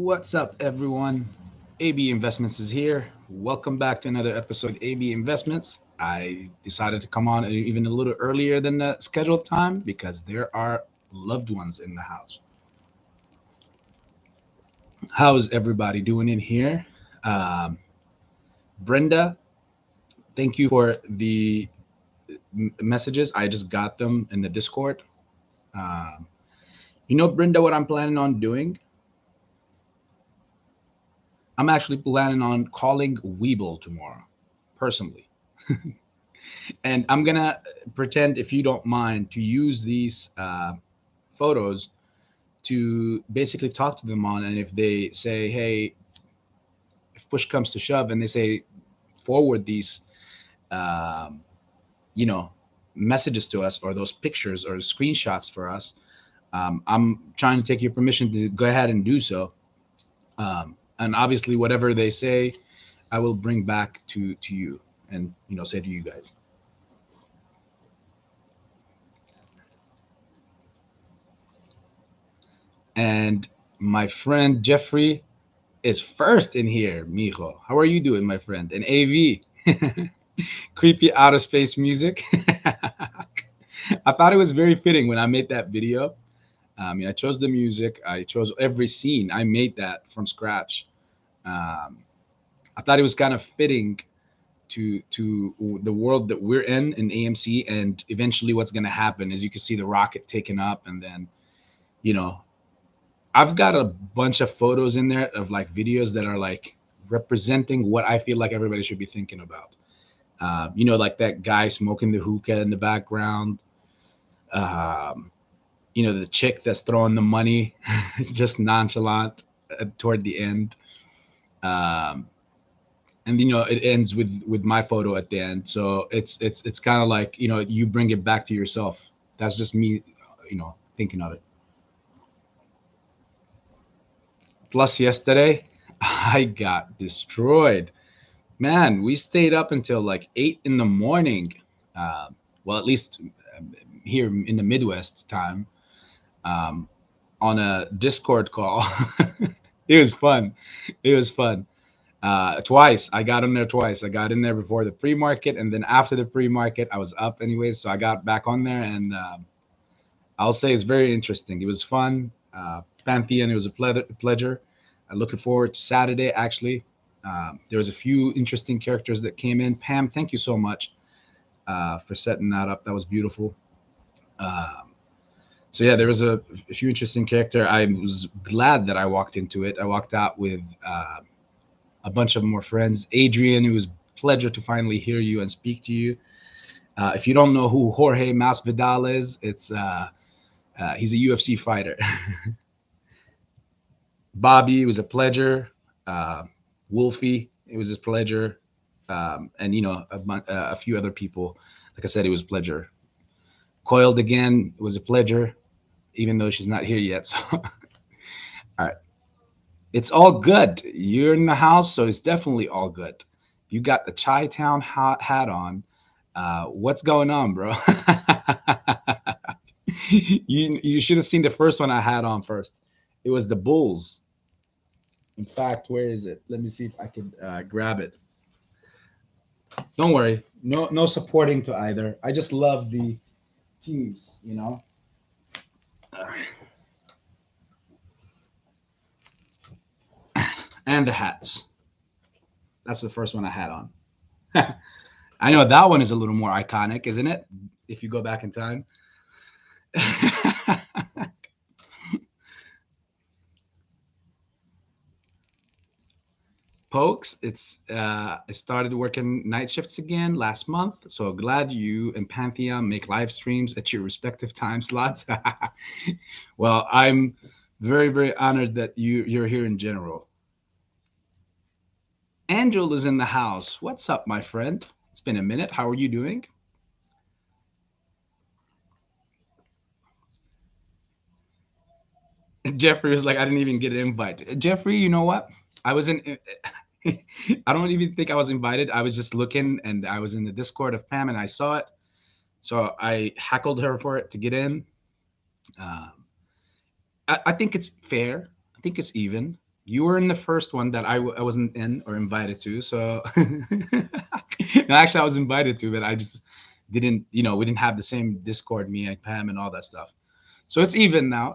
What's up, everyone? AB Investments is here. Welcome back to another episode of AB Investments. I decided to come on even a little earlier than the scheduled time because there are loved ones in the house. How's everybody doing in here? Um, Brenda, thank you for the messages. I just got them in the Discord. Um, Brenda, what I'm planning on doing? I'm actually planning on calling Weeble tomorrow, personally. And I'm gonna pretend, if you don't mind, to use these photos to basically talk to them on. And if they say, "Hey," if push comes to shove, and they say, "Forward these, um, you know, messages to us, or those pictures or screenshots for us," I'm trying to take your permission to go ahead and do so. And obviously, whatever they say, I will bring back to you, and say to you guys. And my friend Jeffrey is first in here, mijo. How are you doing, my friend? And AV, creepy outer space music. I thought it was very fitting when I made that video. I chose the music. I chose every scene. I made that from scratch. Um, I thought it was kind of fitting to the world that we're in AMC, and eventually what's going to happen is you can see the rocket taken up, and then you know I've got a bunch of photos in there of like videos that are like representing what I feel like everybody should be thinking about. Like that guy smoking the hookah in the background. Um, the chick that's throwing the money, just nonchalant toward the end. Um, and it ends with my photo at the end. So it's kind of like you bring it back to yourself. That's just me, thinking of it. Plus, yesterday I got destroyed. Man, we stayed up until like 8 in the morning. Uh, well, at least here in the Midwest time, um, on a Discord call. It was fun. It was fun. Twice. I got in there twice. I got in there before the pre-market, and then after the pre-market, I was up anyways. So I got back on there, and I'll say it's very interesting. It was fun. Pantheon, it was a pleasure. I'm looking forward to Saturday, actually. There was a few interesting characters that came in. Pam, thank you so much for setting that up. That was beautiful. Um, so yeah, there was a few interesting character. I was glad that I walked into it. I walked out with a bunch of more friends. Adrian, it was a pleasure to finally hear you and speak to you. If you don't know who Jorge Masvidal is, he's a UFC fighter. Bobby, it was a pleasure. Uh, Wolfie, it was a pleasure. And a few other people. Like I said, it was a pleasure. Coiled again, it was a pleasure, even though she's not here yet. So, all right, it's all good. You're in the house, so it's definitely all good. You got the Chi Town hat on. What's going on, bro? You should have seen the first one I had on first. It was the Bulls. In fact, where is it? Let me see if I can grab it. Don't worry, no supporting to either. I just love the teams. And the hats. That's the first one I had on. I know that one is a little more iconic, isn't it? If you go back in time. Pokes, I started working night shifts again last month, so glad you and Pantheon make live streams at your respective time slots. Well, I'm very, very honored that you're here in general. Angel is in the house. What's up, my friend? It's been a minute. How are you doing? Jeffrey was like, I didn't even get an invite. Jeffrey, you know what? I wasn't. I don't even think I was invited. I was just looking, and I was in the Discord of Pam, and I saw it, so I heckled her for it to get in. Um, I think it's fair. I think it's even. You were in the first one that I wasn't in or invited to. So no, actually, I was invited to, but I just didn't. We didn't have the same Discord, me and Pam, and all that stuff. So it's even now.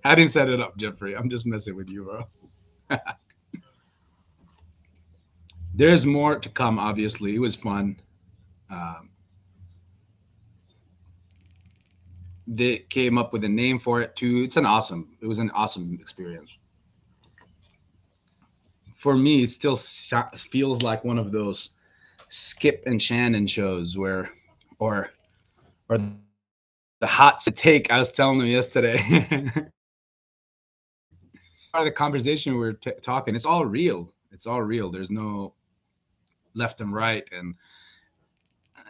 I didn't set it up, Jeffrey. I'm just messing with you, bro. There's more to come. Obviously, it was fun. Um, they came up with a name for it too. It was an awesome experience. For me, it still feels like one of those Skip and Shannon shows where, or or the hot take I was telling them yesterday. Part of the conversation we were talking, it's all real. It's all real. There's no left and right, and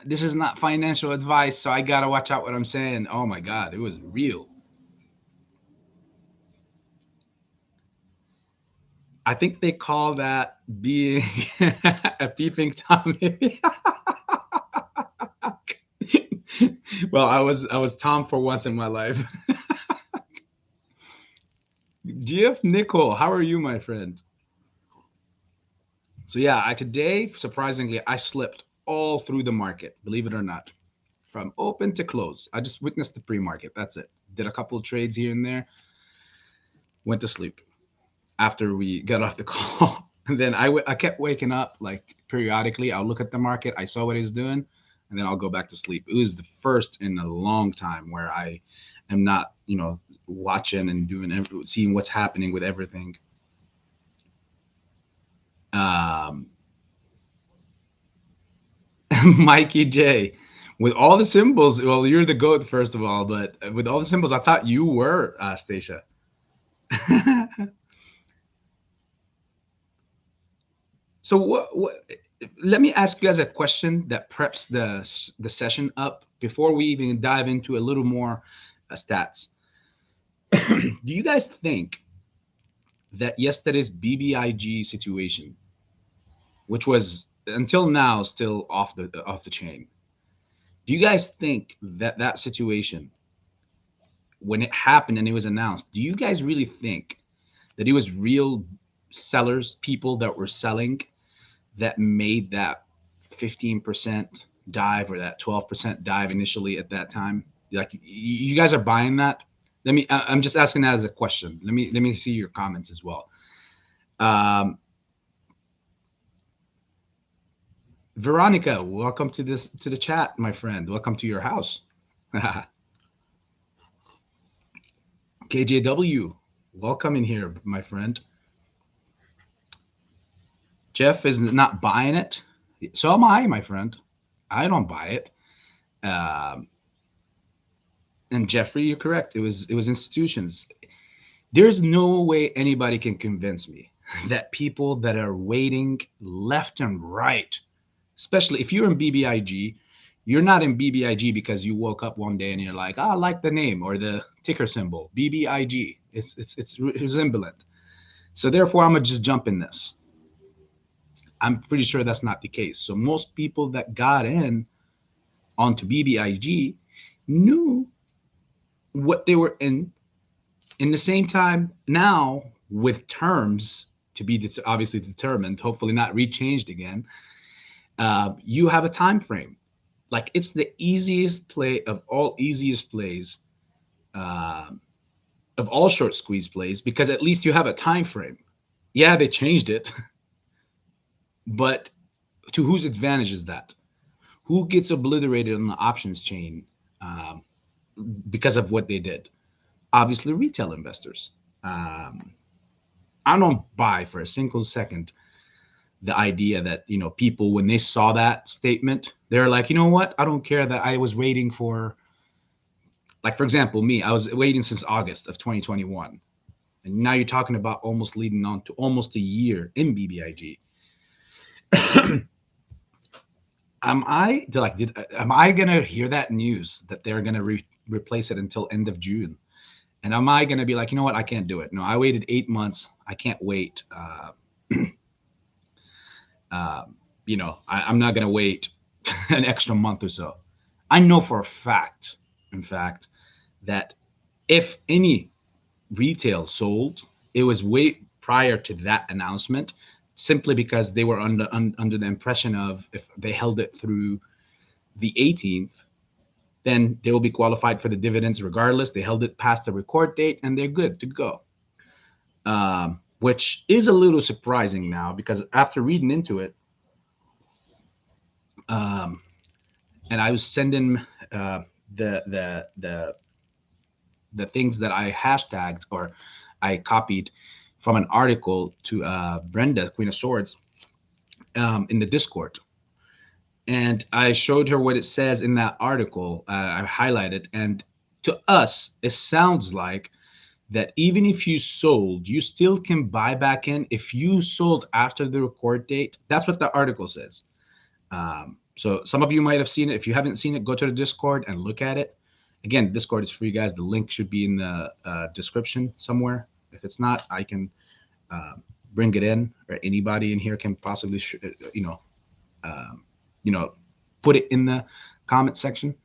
this is not financial advice, so I gotta watch out what I'm saying. Oh my god, it was real. I think they call that being a peeping tom. Well, I was Tom for once in my life. GF Nicole, how are you, my friend? So yeah, I today surprisingly I slipped all through the market, believe it or not, from open to close. I just witnessed the pre-market. That's it. Did a couple of trades here and there. Went to sleep after we got off the call. And then I kept waking up like periodically. I'll look at the market. I saw what he's doing, and then I'll go back to sleep. It was the first in a long time where I am not, watching and seeing what's happening with everything. Um, Mikey J, with all the symbols. Well, you're the goat first of all, but with all the symbols, I thought you were Stacia. So what? Let me ask you guys a question that preps the session up before we even dive into a little more stats. Do you guys think that yesterday's BBIG situation, which was until now still off the chain, do you guys think that that situation, when it happened and it was announced, do you guys really think that it was real sellers, people that were selling, that made that 15% dive or that 12% dive initially at that time? Like, you guys are buying that? I'm just asking that as a question. Let me see your comments as well. Um, Veronica, welcome to the chat, my friend. Welcome to your house. KJW, welcome in here, my friend. Jeff is not buying it. So am I, my friend. I don't buy it. Um, and Jeffrey, you're correct. It was institutions. There's no way anybody can convince me that people that are waiting left and right, especially if you're in BBIG, you're not in BBIG because you woke up one day and you're like, oh, I like the name or the ticker symbol BBIG. It's resemblant. So therefore, I'm gonna just jump in this. I'm pretty sure that's not the case. So most people that got in onto BBIG knew what they were in the same time now with terms to be obviously determined, hopefully not rechanged again. You have a time frame. Like, it's the easiest play of all easiest plays, um, of all short squeeze plays, because at least you have a time frame. Yeah, they changed it, but to whose advantage is that? Who gets obliterated on the options chain um, because of what they did? Obviously, retail investors. Um, I don't buy for a single second the idea that, people, when they saw that statement, they're like, you know what? I don't care that I was waiting for, like, for example, me, I was waiting since August of 2021. And now you're talking about almost leading on to almost a year in BBIG. Am I gonna hear that news that they're gonna replace it until end of June? And am I gonna be like, you know what, I can't do it? No, I waited 8 months. I can't wait. I'm not gonna wait an extra month or so. I know for a fact, in fact, that if any retail sold, it was way prior to that announcement, simply because they were under the impression of if they held it through the 18th, then they will be qualified for the dividends regardless. They held it past the record date and they're good to go. Which is a little surprising now, because after reading into it, and I was sending the the the the things that I hashtagged or I copied from an article to Brenda, Queen of Swords, in the Discord. And I showed her what it says in that article. I highlighted, and to us, it sounds like that even if you sold, you still can buy back in if you sold after the record date. That's what the article says. So some of you might have seen it. If you haven't seen it, go to the Discord and look at it. Again, Discord is free, guys. The link should be in the description somewhere. If it's not, I can bring it in, or anybody in here can possibly, put it in the comment section.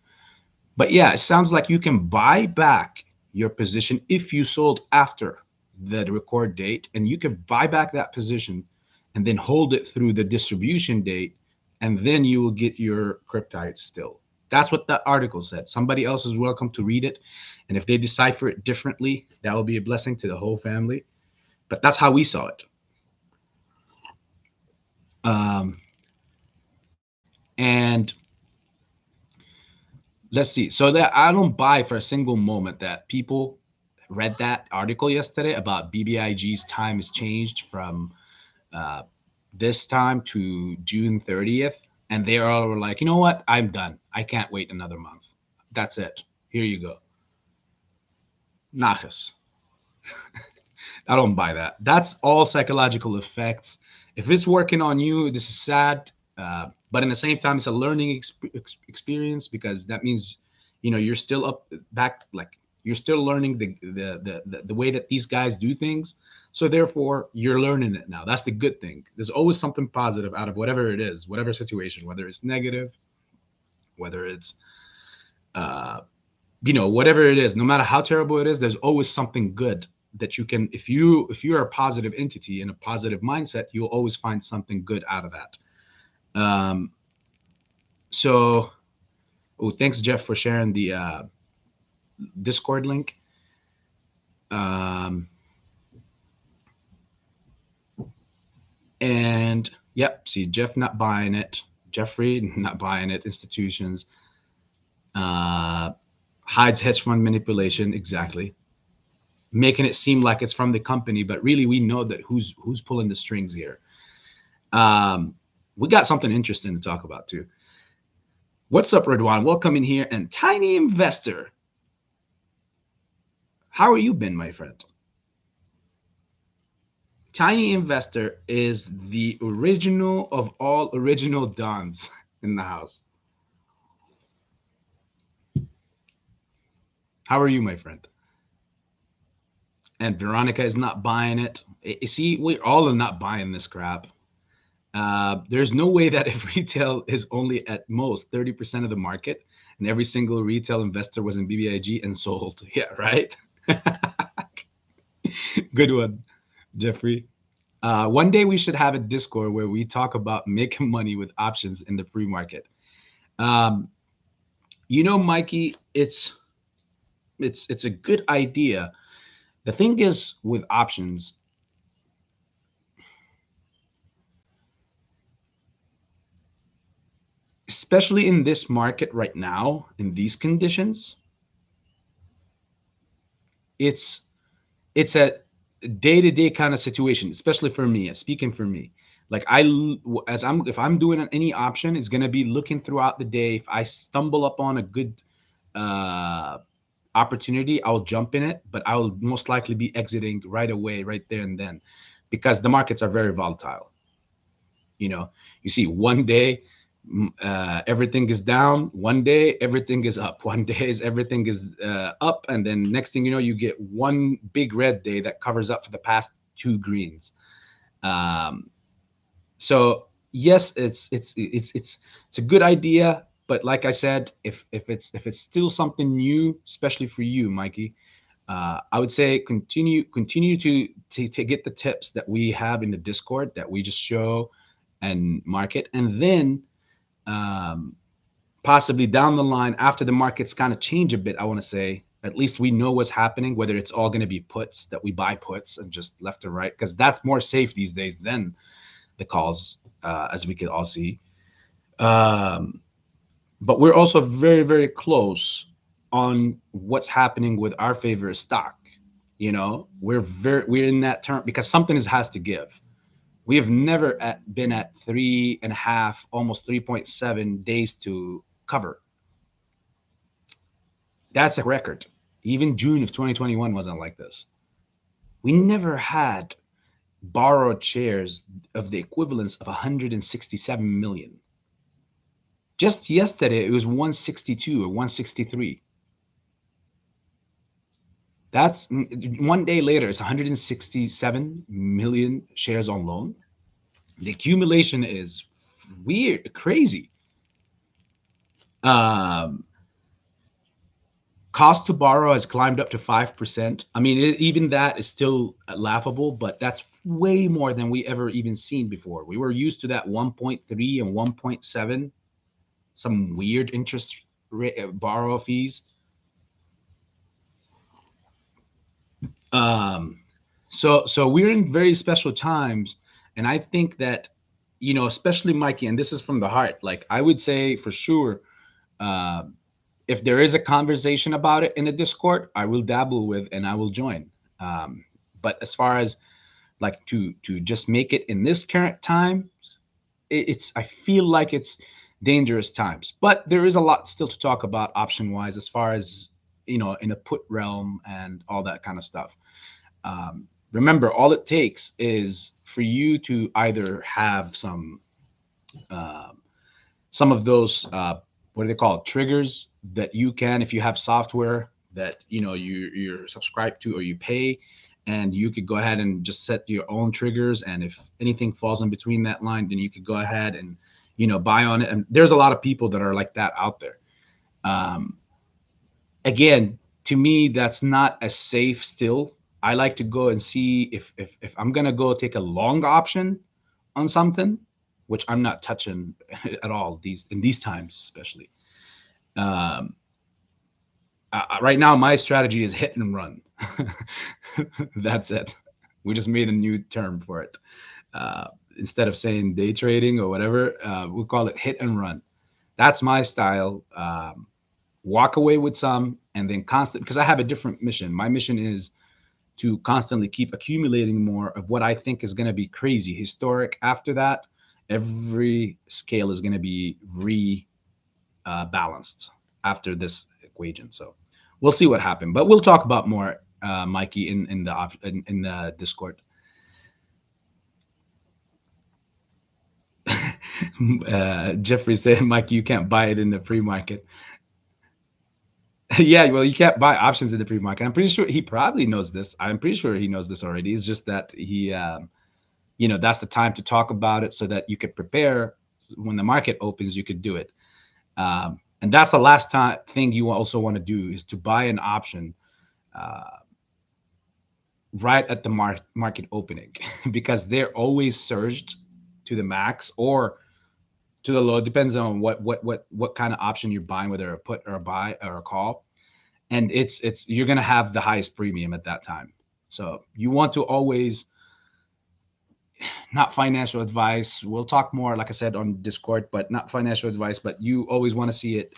But yeah, it sounds like you can buy back your position if you sold after the record date, and you can buy back that position and then hold it through the distribution date, and then you will get your cryptides still. That's what that article said. Somebody else is welcome to read it, and if they decipher it differently, that will be a blessing to the whole family. But that's how we saw it. And let's see. So that I don't buy for a single moment that people read that article yesterday about BBIG's time has changed from this time to June 30th. And they all were like, you know what? I'm done. I can't wait another month. That's it. Here you go. Nachas. I don't buy that. That's all psychological effects. If it's working on you, this is sad. But in the same time, it's a learning experience, because that means, you're still up back, like you're still learning the way that these guys do things. So therefore, you're learning it now. That's the good thing. There's always something positive out of whatever it is, whatever situation, whether it's negative, whether it's, whatever it is, no matter how terrible it is, there's always something good that you can, if you're a positive entity and a positive mindset, you'll always find something good out of that. Thanks, Jeff, for sharing the Discord link. And yep, see, Jeff not buying it. Jeffrey not buying it. Institutions. Hides hedge fund manipulation. Exactly. Making it seem like it's from the company, but really we know that who's pulling the strings here. We got something interesting to talk about too. What's up, Redwan? Welcome in here. And Tiny Investor, how are you been, my friend? Tiny Investor is the original of all original dons in the house. How are you, my friend? And Veronica is not buying it. You see, we all are not buying this crap. There's no way that if retail is only at most 30% of the market and every single retail investor was in BBIG and sold. Yeah, right? Good one, Jeffrey. One day we should have a Discord where we talk about making money with options in the pre-market. Mikey, it's a good idea. The thing is with options, especially in this market right now, in these conditions, it's a day-to-day kind of situation, especially for me, speaking for me. Like if I'm doing any option, it's going to be looking throughout the day. If I stumble upon a good opportunity, I'll jump in it, but I'll most likely be exiting right away, right there and then, because the markets are very volatile. You see one day everything is down, one day everything is up, one day everything is up, and then next thing you know, you get one big red day that covers up for the past two greens. So yes, it's a good idea, but like I said, if it's still something new, especially for you, Mikey, I would say continue to get the tips that we have in the Discord that we just show and market, and then um, possibly down the line after the markets kind of change a bit, I want to say at least we know what's happening, whether it's all going to be puts that we buy puts and just left and right, because that's more safe these days than the calls, as we can all see. Um, but we're also very, very close on what's happening with our favorite stock. You know, we're in that term because something has to give. We have never been at 3.5, almost 3.7 days to cover. That's a record. Even June of 2021 wasn't like this. We never had borrowed shares of the equivalence of 167 million. Just yesterday, it was 162 or 163. That's one day later, it's 167 million shares on loan. The accumulation is weird, crazy. Um, Cost to borrow has climbed up to 5%. I mean, even that is still laughable, but that's way more than we ever even seen before. We were used to that 1.3 and 1.7, some weird interest rate, borrow fees. Um, so we're in very special times, and I think that, especially Mikey, and this is from the heart. Like I would say for sure, uh, if there is a conversation about it in the Discord, I will dabble with and I will join. Um, but as far as like to just make it in this current time, it's I feel like it's dangerous times. But there is a lot still to talk about option wise, as far as in the put realm and all that kind of stuff. Remember, all it takes is for you to either have um, some of those what do they call it, triggers that you can, if you have software that you're subscribed to or you pay, and you could go ahead and just set your own triggers, and if anything falls in between that line, then you could go ahead and buy on it. And there's a lot of people that are like that out there. um, Again, to me, that's not as safe still. I like to go and see if I'm gonna go take a long option on something, which I'm not touching at all these times, especially. Um, right now, my strategy is hit and run. That's it. We just made a new term for it. Uh, Instead of saying day trading or whatever, we'll call it hit and run. That's my style. Walk away with some and then constant, because I have a different mission. My mission is to constantly keep accumulating more of what I think is going to be crazy historic. After that, every scale is going to be balanced after this equation. So we'll see what happened, but we'll talk about more, Mikey, in the Discord. Jeffrey said, Mikey, you can't buy it in the free market. Yeah, well, you can't buy options in the pre-market. I'm pretty sure he probably knows this. I'm pretty sure he knows this already. It's just that that's the time to talk about it so that you could prepare when the market opens. You could do it, and that's the last time thing you also want to do is to buy an option uh, right at the market opening, because they're always surged to the max or to the low. Depends on what kind of option you're buying, whether a put or a buy or a call, and it's you're going to have the highest premium at that time. So you want to always, not financial advice, we'll talk more like I said on Discord, but not financial advice, but you always want to see it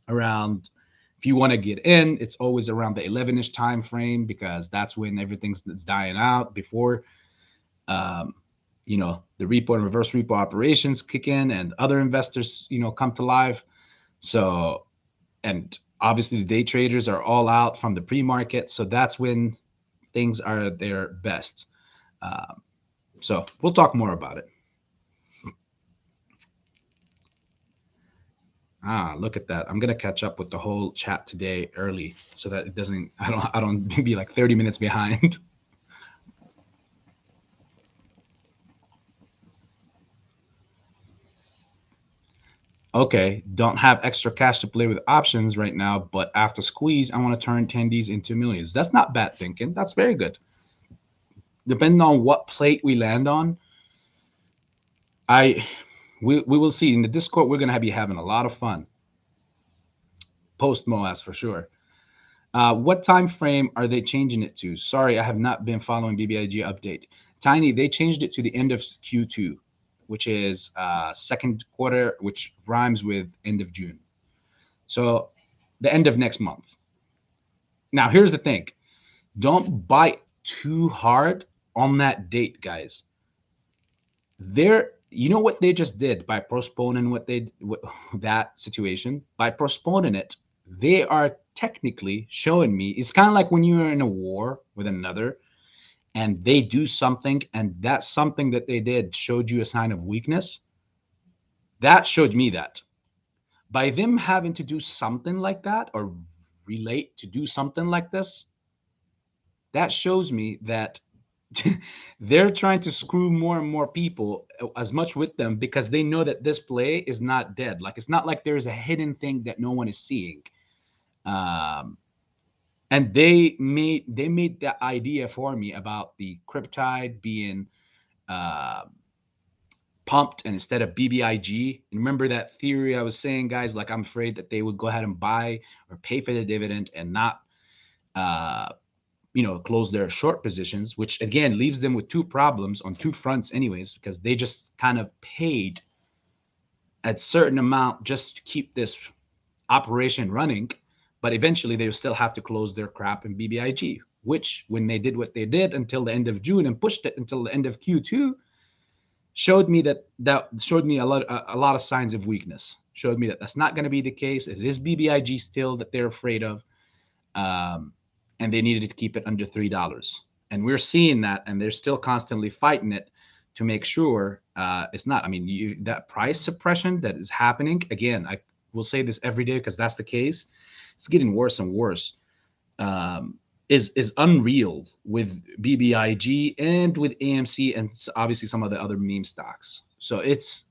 around, if you want to get in, it's always around the 11ish time frame, because that's when everything's dying out before um, the repo and reverse repo operations kick in and other investors come to life. So, and obviously the day traders are all out from the pre-market, so that's when things are their best. um, so we'll talk more about it. Look at that. I'm gonna catch up with the whole chat today early so that it doesn't I don't be like 30 minutes behind. Okay, don't have extra cash to play with options right now, but after squeeze, I want to turn tendies into millions. That's not bad thinking. That's very good. Depending on what plate we land on, I we will see. In the Discord, we're gonna be having a lot of fun. Post MOAS for sure. What time frame are they changing it to? Sorry, I have not been following bbig update. Tiny, they changed it to the end of Q2, which is second quarter, which rhymes with end of June. So the end of next month. Now, here's the thing. Don't bite too hard on that date, guys. You know what they just did by postponing that situation? By postponing it, they are technically showing me it's kind of like when you're in a war with another and they do something, and that something that they did showed you a sign of weakness. That showed me that by them having to do something like that or relate to do something like this, that shows me that they're trying to screw more and more people as much with them because they know that this play is not dead. Like it's not like there's a hidden thing that no one is seeing. Um, and they made that idea for me about the cryptide being uh, pumped and instead of bbig. And remember that theory I was saying, guys? Like I'm afraid that they would go ahead and buy or pay for the dividend and not uh, close their short positions, which again leaves them with two problems on two fronts, anyways, because they just kind of paid a certain amount just to keep this operation running, but eventually they will still have to close their crap in bbig, which when they did what they did until the end of June and pushed it until the end of Q2, showed me that showed me a lot of signs of weakness. Showed me that that's not going to be the case. It is bbig still that they're afraid of. um, and they needed to keep it under $3. And we're seeing that, and they're still constantly fighting it to make sure it's not. I mean, that price suppression that is happening again. I will say this every day because that's the case. It's getting worse and worse. Um, is unreal with bbig and with AMC and obviously some of the other meme stocks. So it's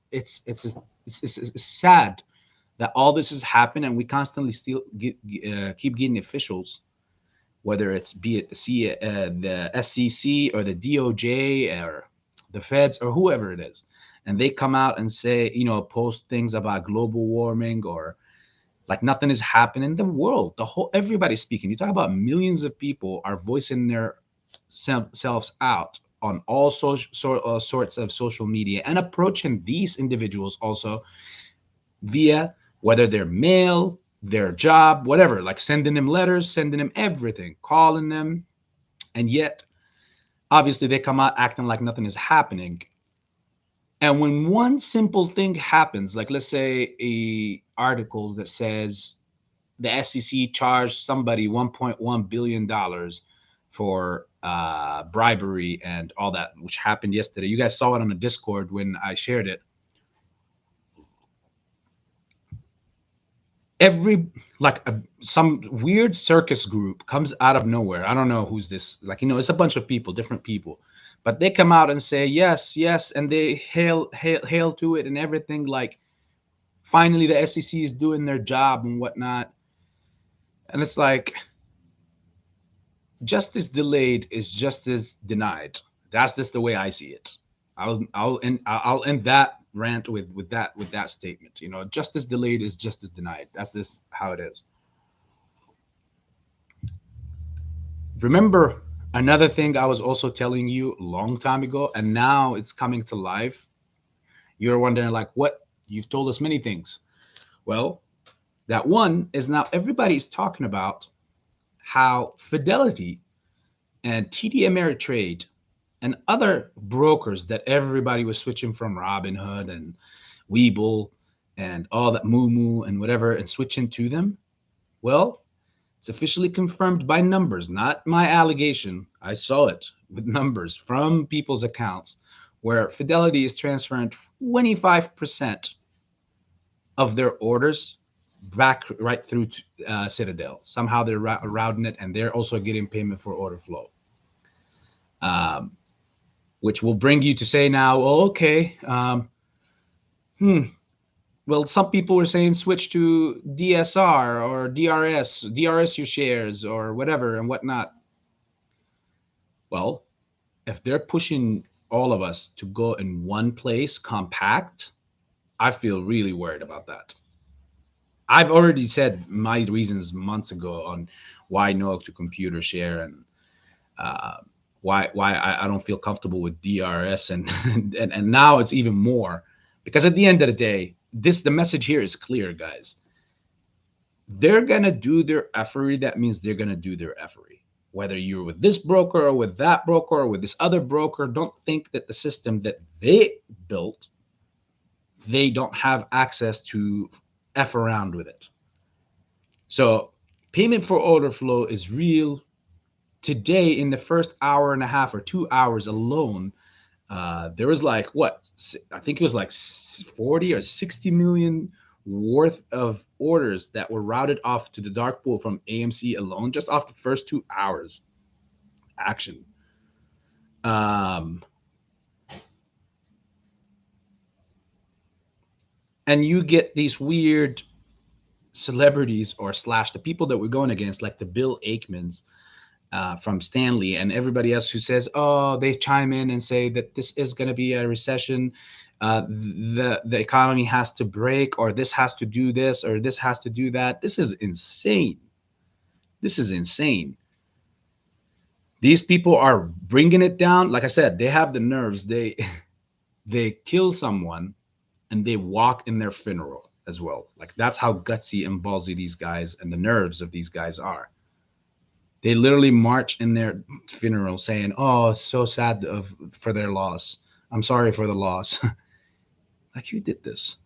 sad that all this has happened, and we constantly still keep getting officials, whether it's be it the SEC or the DOJ or the feds or whoever it is, and they come out and say, post things about global warming or like nothing is happening in the world. Everybody's speaking. You talk about millions of people are voicing their selves out on all sorts of social media and approaching these individuals also via whether they're mail, their job, whatever, like sending them letters, sending them everything, calling them. And yet, obviously, they come out acting like nothing is happening. And when one simple thing happens, like let's say a article that says the SEC charged somebody $1.1 billion for bribery and all that, which happened yesterday. You guys saw it on the Discord when I shared it. Some weird circus group comes out of nowhere. I don't know who's this. It's a bunch of people, different people, but they come out and say yes, yes, and they hail to it and everything. Like finally, the SEC is doing their job and whatnot. And it's like justice delayed is justice denied. That's just the way I see it. I'll end that rant with that statement. Justice delayed is justice denied. That's just how it is. Remember another thing I was also telling you a long time ago, and now it's coming to life. You're wondering, like, what? You've told us many things. Well, that one is now everybody's talking about how Fidelity and TD Ameritrade and other brokers that everybody was switching from Robinhood and Webull and all that Moo and whatever and switching to them. Well, it's officially confirmed by numbers, not my allegation. I saw it with numbers from people's accounts where Fidelity is transferring 25% of their orders back right through to Citadel. Somehow they're routing it, and they're also getting payment for order flow, um, which will bring you to say now, oh, okay, Well, some people were saying switch to DSR or DRS your shares or whatever and whatnot. Well, if they're pushing all of us to go in one place compact, I feel really worried about that. I've already said my reasons months ago on why no to computer share and uh, why I don't feel comfortable with DRS and now it's even more because at the end of the day, the message here is clear, guys. They're gonna do their effery. That means they're gonna do their effery. Whether you're with this broker or with that broker or with this other broker, don't think that the system that they built, they don't have access to F around with it. So payment for order flow is real. Today, in the first hour and a half or 2 hours alone, there was like what I think it was like 40 or 60 million worth of orders that were routed off to the dark pool from AMC alone, just off the first 2 hours action. And you get these weird celebrities or slash the people that we're going against, like the Bill Aikmans from Stanley and everybody else who says, oh, they chime in and say that this is going to be a recession. The economy has to break, or this has to do this, or this has to do that. This is insane. This is insane. These people are bringing it down. Like I said, they have the nerves. They kill someone and they walk in their funeral as well. Like that's how gutsy and ballsy these guys and the nerves of these guys are. They literally march in their funeral saying, "Oh, so sad for their loss. I'm sorry for the loss." Like you did this.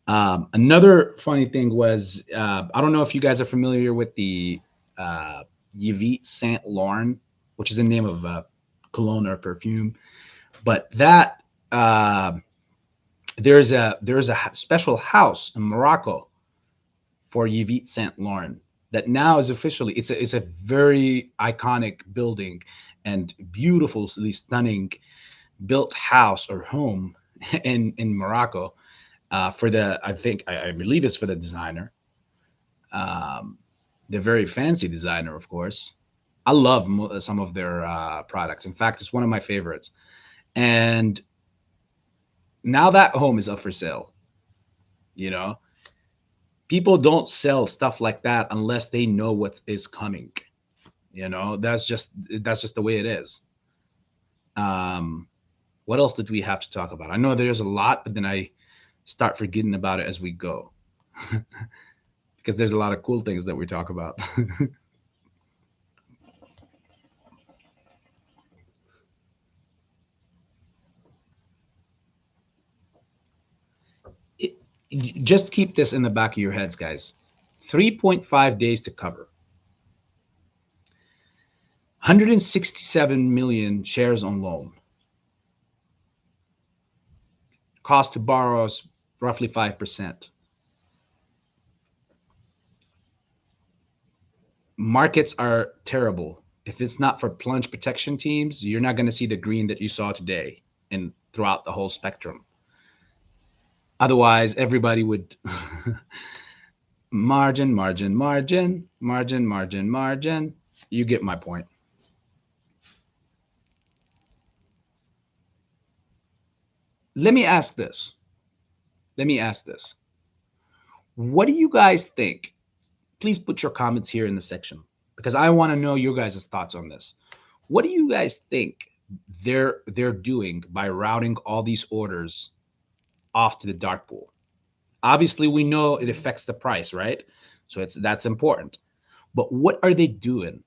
Another funny thing was, I don't know if you guys are familiar with the Yvette Saint Laurent, which is the name of cologne or perfume, but that there's a special house in Morocco for Yvette Saint Laurent that now is officially it's a very iconic building and beautifully stunning built house or home in Morocco for the I believe it's for the designer, the very fancy designer, of course. I love some of their products. In fact, it's one of my favorites. And now that home is up for sale. You know, people don't sell stuff like that unless they know what is coming. You know, that's just the way it is. Um, what else did we have to talk about? I know there's a lot, but then I start forgetting about it as we go because there's a lot of cool things that we talk about. it, just keep this in the back of your heads, guys. 3.5 days to cover. 167 million shares on loan. Cost to borrow is roughly 5%. Markets are terrible. If it's not for plunge protection teams, you're not going to see the green that you saw today and throughout the whole spectrum. Otherwise, everybody would margin, margin, margin, margin, margin, margin. You get my point. Let me ask this. Let me ask this. What do you guys think? Please put your comments here in the section because I want to know your guys' thoughts on this. What do you guys think they're doing by routing all these orders off to the dark pool? Obviously, we know it affects the price, right? So that's important. But what are they doing?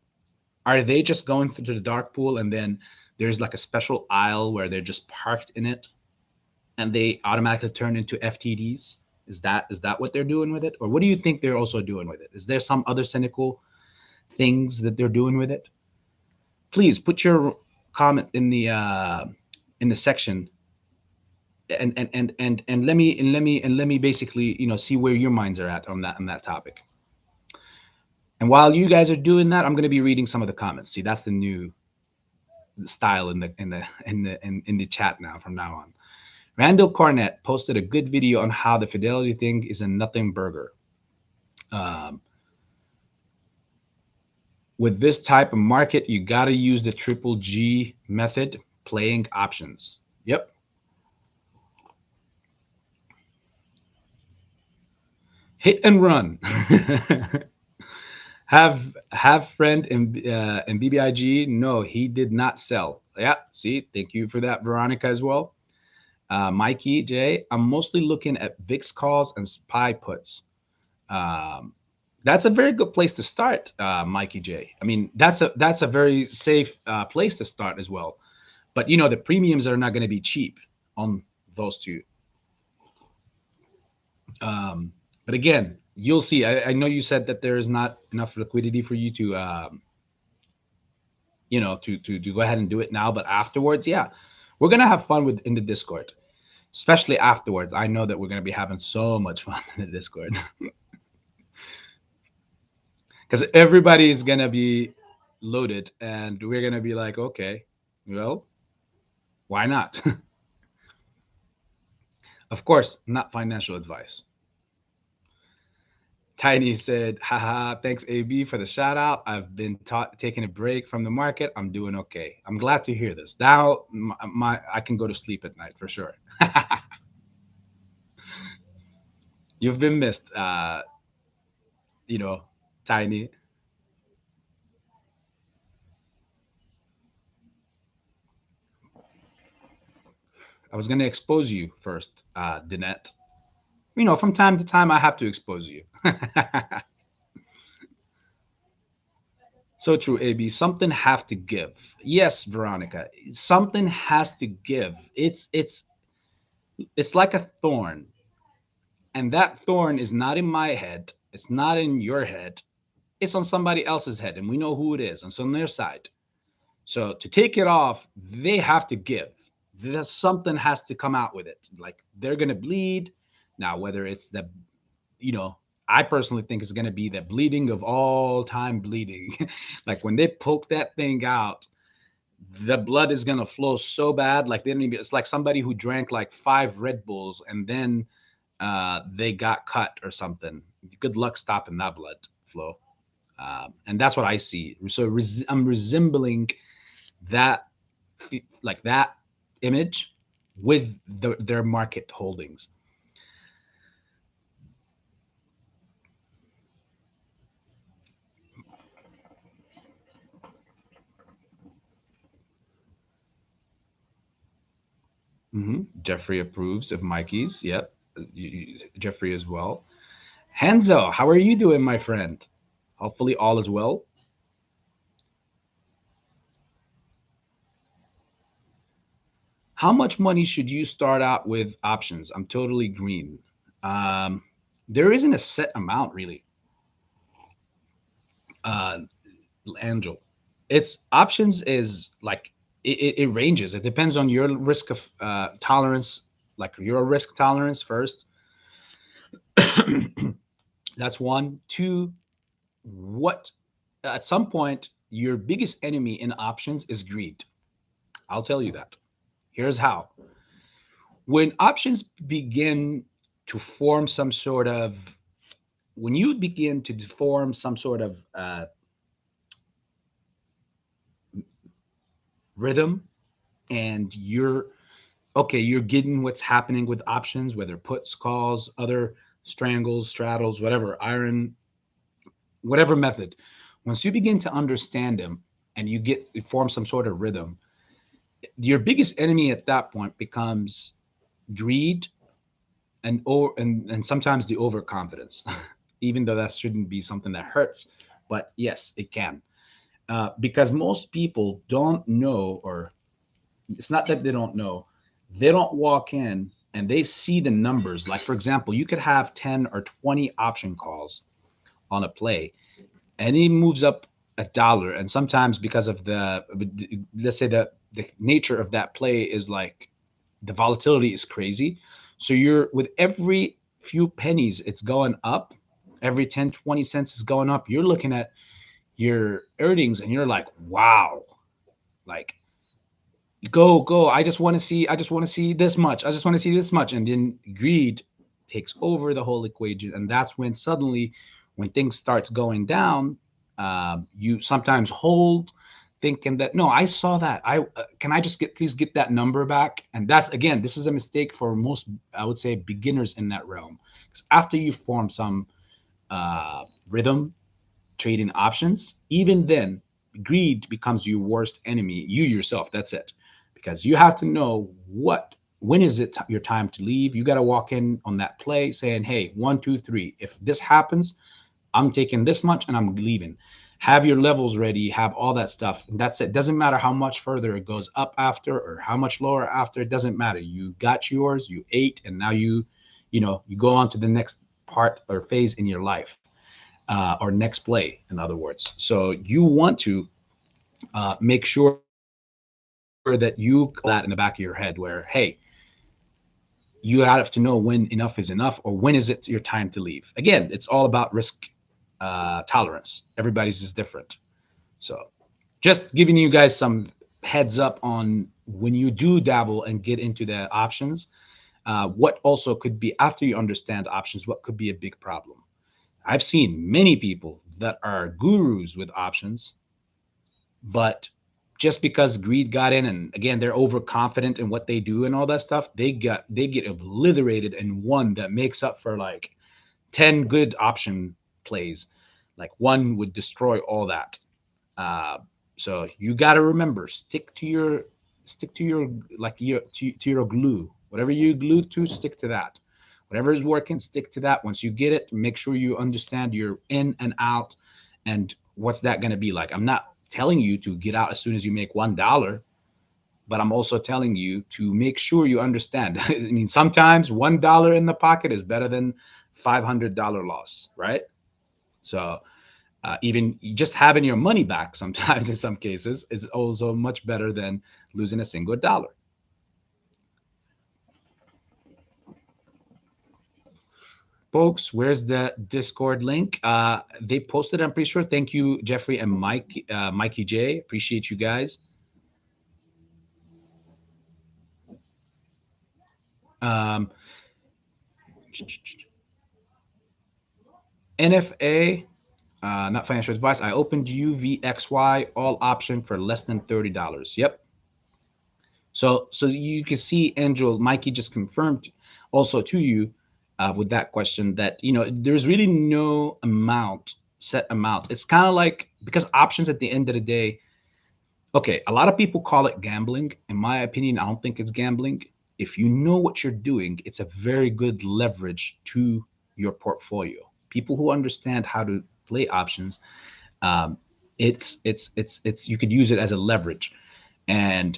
Are they just going through the dark pool and then there's like a special aisle where they're just parked in it and they automatically turn into FTDs? Is that what they're doing with it? Or what do you think they're also doing with it? Is there some other cynical things that they're doing with it? Please put your comment in the section and let me basically see where your minds are at on that topic. And while you guys are doing that, I'm going to be reading some of the comments. See, that's the new style in the chat now from now on. Randall Cornett posted a good video on how the fidelity thing is a nothing burger. Um, with this type of market, you got to use the triple G method, playing options. Yep. Hit and run. have friend in bbig. No, he did not sell. Yeah, see, thank you for that, Veronica, as well. Mikey J, I'm mostly looking at VIX calls and SPY puts. Um, that's a very good place to start, Mikey J. I mean, that's a very safe place to start as well. But you know, the premiums are not going to be cheap on those two. Um, but again, you'll see. I know you said that there is not enough liquidity for you to, you know, to go ahead and do it now. But afterwards, yeah, we're gonna have fun with in the Discord, especially afterwards. I know that we're gonna be having so much fun in the Discord because everybody is gonna be loaded, and we're gonna be like, okay, well, why not? Of course, not financial advice. Tiny said, haha, thanks AB for the shout out. I've been taking a break from the market. I'm doing okay. I'm glad to hear this. Now I can go to sleep at night for sure. You've been missed, you know, Tiny. I was going to expose you first, Danette. You know, from time to time, I have to expose you. So true, AB. Something have to give. Yes, Veronica. Something has to give. It's like a thorn, and that thorn is not in my head. It's not in your head. It's on somebody else's head, and we know who it is. And it's on their side. So to take it off, they have to give. There's something has to come out with it. Like they're gonna bleed. Now, whether it's the, you know, I personally think it's gonna be the bleeding of all time bleeding. Like when they poke that thing out, the blood is gonna flow so bad. Like they didn't even. It's like somebody who drank like 5 Red Bulls and then they got cut or something. Good luck stopping that blood flow. And that's what I see. So I'm resembling that, like that image with their market holdings. Jeffrey approves of Mikey's. Yep. Jeffrey as well. Hanzo, how are you doing, my friend? Hopefully all is well. How much money should you start out with options? I'm totally green. Um, there isn't a set amount really, uh, Angel. It's options is like it ranges. It depends on your risk of tolerance, like your risk tolerance first. That's one. Two, what at some point your biggest enemy in options is greed. I'll tell you that. Here's how. When options begin to form some sort of, when you begin to form some sort of rhythm, and you're okay, you're getting what's happening with options, whether puts, calls, other strangles, straddles, whatever, iron, whatever method. Once you begin to understand them and you get form some sort of rhythm, your biggest enemy at that point becomes greed and sometimes the overconfidence, even though that shouldn't be something that hurts, but yes, it can. Because most people don't know, or it's not that they don't know, they don't walk in and they see the numbers. Like, for example, you could have 10 or 20 option calls on a play, and it moves up $1. And sometimes because of the, let's say the nature of that play is like the volatility is crazy. So you're with every few pennies, it's going up. Every 10, 20 cents is going up. You're looking at your earnings and you're like, wow, like Go. I just want to see this much. I just want to see this much. And then greed takes over the whole equation. And that's when suddenly, when things starts going down, you sometimes hold thinking that, no, I saw that. Can I just please get that number back? And that's, again, this is a mistake for most, I would say, beginners in that realm. Because after you form some rhythm trading options, even then, greed becomes your worst enemy, you yourself. That's it. Because you have to know when is it your time to leave. You got to walk in on that play saying, hey, 1, 2, 3. If this happens, I'm taking this much and I'm leaving. Have your levels ready, have all that stuff. And that's it. Doesn't matter how much further it goes up after or how much lower after. It doesn't matter. You got yours, you ate, and now you go on to the next part or phase in your life, or next play, in other words. So you want to make sure that you that in the back of your head where, hey, you have to know when enough is enough or when is it your time to leave. Again, it's all about risk tolerance. Everybody's is different. So just giving you guys some heads up on when you do dabble and get into the options, what also could be, after you understand options, what could be a big problem. I've seen many people that are gurus with options, but just because greed got in, and again they're overconfident in what they do and all that stuff, they get obliterated in one that makes up for like 10 good option plays. Like one would destroy all that. uh, so you got to remember, stick to your like to your glue. Whatever you glue to, stick to that. Whatever is working, stick to that. Once you get it, make sure you understand your in and out and what's that going to be like. I'm not telling you to get out as soon as you make $1, but I'm also telling you to make sure you understand. I mean, sometimes $1 in the pocket is better than $500 loss, right? So even just having your money back sometimes in some cases is also much better than losing a single dollar. Folks, where's the Discord link? They posted, I'm pretty sure. Thank you, Jeffrey and Mike, Mikey J. Appreciate you guys. Um, NFA, not financial advice. I opened UVXY all option for less than $30. Yep. So you can see, Angel, Mikey just confirmed also to you with that question that there's really no set amount. It's kind of like, because options at the end of the day, okay, a lot of people call it gambling. In my opinion, I don't think it's gambling. If you know what you're doing, it's a very good leverage to your portfolio. People who understand how to play options, um, it's you could use it as a leverage, and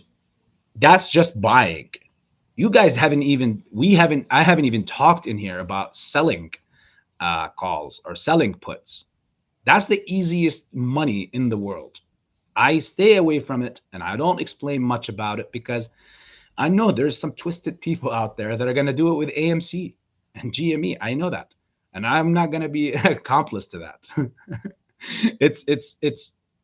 that's just buying. You guys haven't even we haven't I haven't even talked in here about selling calls or selling puts. That's the easiest money in the world. I stay away from it and I don't explain much about it because I know there's some twisted people out there that are going to do it with AMC and GME. I know that. And I'm not going to be an accomplice to that. It's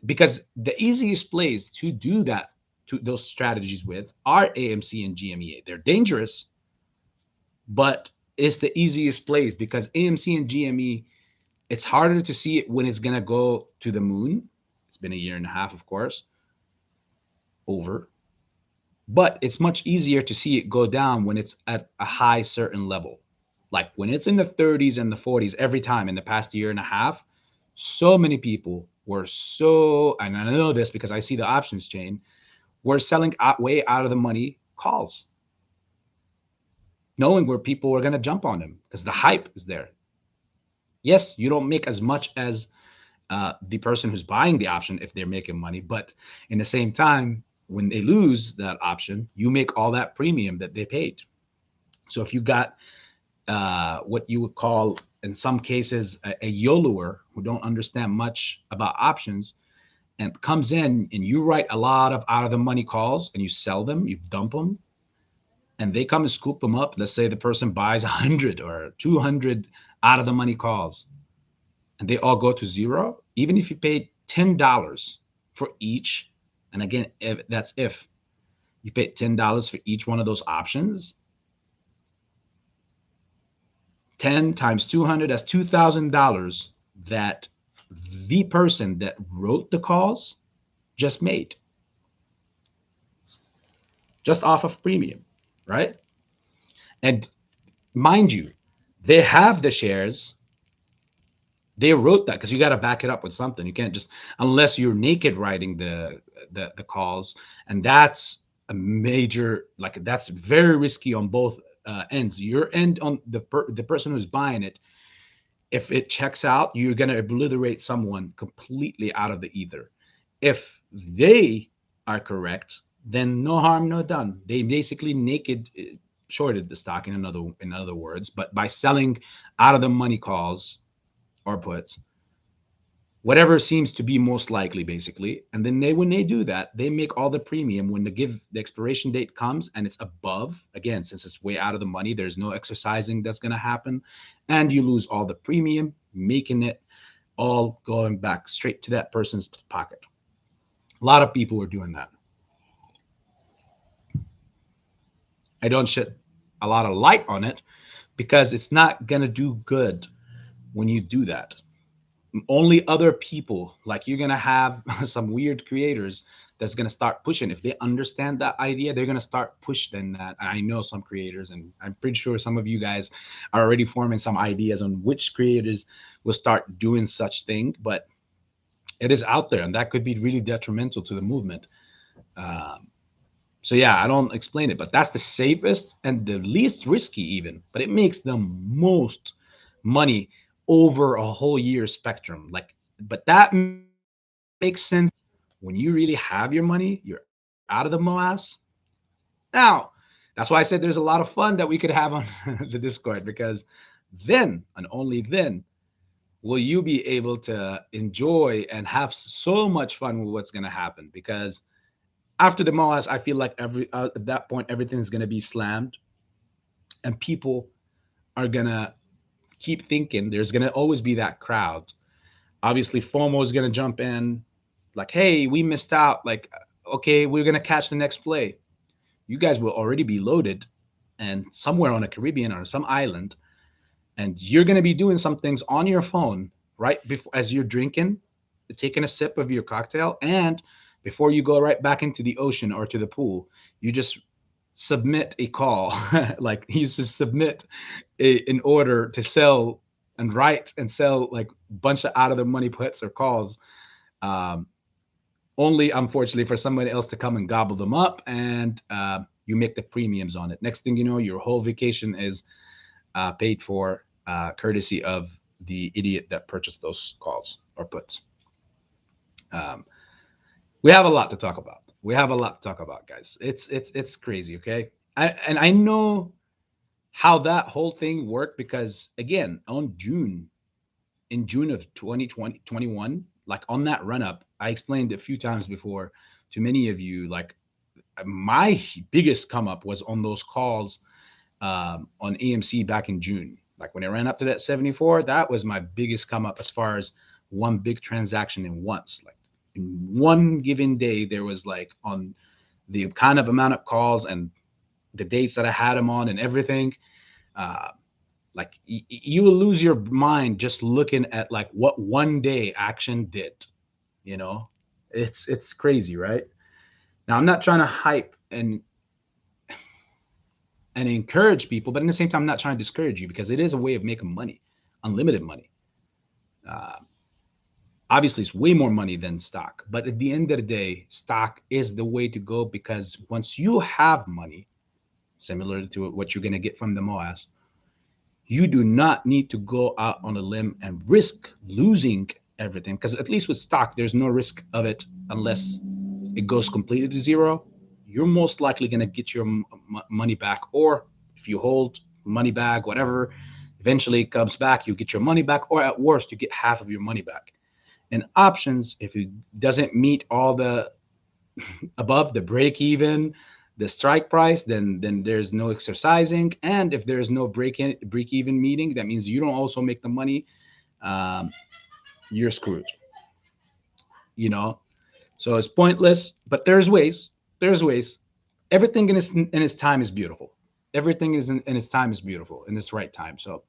because the easiest plays to do that, to those strategies with, are AMC and GME. They're dangerous, but it's the easiest plays because AMC and GME, it's harder to see it when it's going to go to the moon. It's been a year and a half, of course, over, but it's much easier to see it go down when it's at a high certain level. Like when it's in the 30s and the 40s every time in the past year and a half, so many people were and I know this because I see the options chain, were selling way out of the money calls, knowing where people were going to jump on them because the hype is there. Yes, you don't make as much as the person who's buying the option if they're making money, but in the same time, when they lose that option, you make all that premium that they paid. So if you got what you would call, in some cases, a YOLOer who don't understand much about options and comes in and you write a lot of out of the money calls and you sell them, you dump them, and they come and scoop them up. Let's say the person buys 100 or 200 out of the money calls and they all go to zero, even if you paid $10 for each. And again, that's if You pay $10 for each one of those options. 10 times 200, that's $2,000 that the person that wrote the calls just made, just off of premium, right? And mind you, they have the shares. They wrote that because you got to back it up with something. You can't just, unless you're naked writing the calls, and that's a major, like that's very risky on both ends. Your end on the person who's buying it, if it checks out, you're going to obliterate someone completely out of the ether. If they are correct, then no harm, no done. They basically naked shorted the stock in other words, but by selling out of the money calls or puts, whatever seems to be most likely, basically. And then when they do that, they make all the premium when the expiration date comes and it's above. Again, since it's way out of the money, there's no exercising that's going to happen, and you lose all the premium, making it all going back straight to that person's pocket. A lot of people are doing that. I don't shed a lot of light on it because it's not going to do good when you do that. Only other people, like you're gonna have some weird creators that's gonna start pushing. If they understand that idea, they're gonna start pushing that. I know some creators, and I'm pretty sure some of you guys are already forming some ideas on which creators will start doing such thing. But it is out there, and that could be really detrimental to the movement. um, so yeah, I don't explain it, but that's the safest and the least risky even, but it makes the most money over a whole year spectrum. Like, but that makes sense when you really have your money, you're out of the MOAS. Now, that's why I said there's a lot of fun that we could have on the Discord, because then and only then will you be able to enjoy and have so much fun with what's going to happen. Because after the MOAS, I feel like at that point everything's gonna be slammed, and people are gonna keep thinking. There's gonna always be that crowd. Obviously, FOMO is gonna jump in, like, "Hey, we missed out." Like, okay, we're gonna catch the next play. You guys will already be loaded, and somewhere on a Caribbean or some island, and you're gonna be doing some things on your phone right before as you're drinking, taking a sip of your cocktail, and before you go right back into the ocean or to the pool, you just submit a call. Like, you just submit an order to sell and write and sell like a bunch of out of the money puts or calls. Um, Only, unfortunately, for somebody else to come and gobble them up, and you make the premiums on it. Next thing you know, your whole vacation is paid for, courtesy of the idiot that purchased those calls or puts. Um, we have a lot to talk about. We have a lot to talk about, guys. It's crazy. Okay, and I know how that whole thing worked, because again, in June of 2021, like on that run up, I explained a few times before to many of you, like my biggest come up was on those calls on AMC back in June. Like when it ran up to that 74, that was my biggest come up as far as one big transaction in once. Like in one given day, there was like, on the kind of amount of calls and the dates that I had them on and everything. Uh, like you will lose your mind just looking at like what one day action did. You know, it's crazy, right? Now I'm not trying to hype and encourage people, but at the same time, I'm not trying to discourage you, because it is a way of making money, unlimited money. Uh, Obviously, it's way more money than stock, but at the end of the day, stock is the way to go, because once you have money, similar to what you're going to get from the MOAS, you do not need to go out on a limb and risk losing everything. Because at least with stock, there's no risk of it unless it goes completely to zero. You're most likely going to get your money back, or if you hold money back, whatever, eventually it comes back, you get your money back, or at worst, you get half of your money back. And options, if it doesn't meet all the above the break even, the strike price, then there's no exercising. And if there's no break even meeting, that means you don't also make the money. Um, you're screwed. You know, so it's pointless. But there's ways. There's ways. everything in its time is beautiful. Everything is in its time is beautiful in this right time. So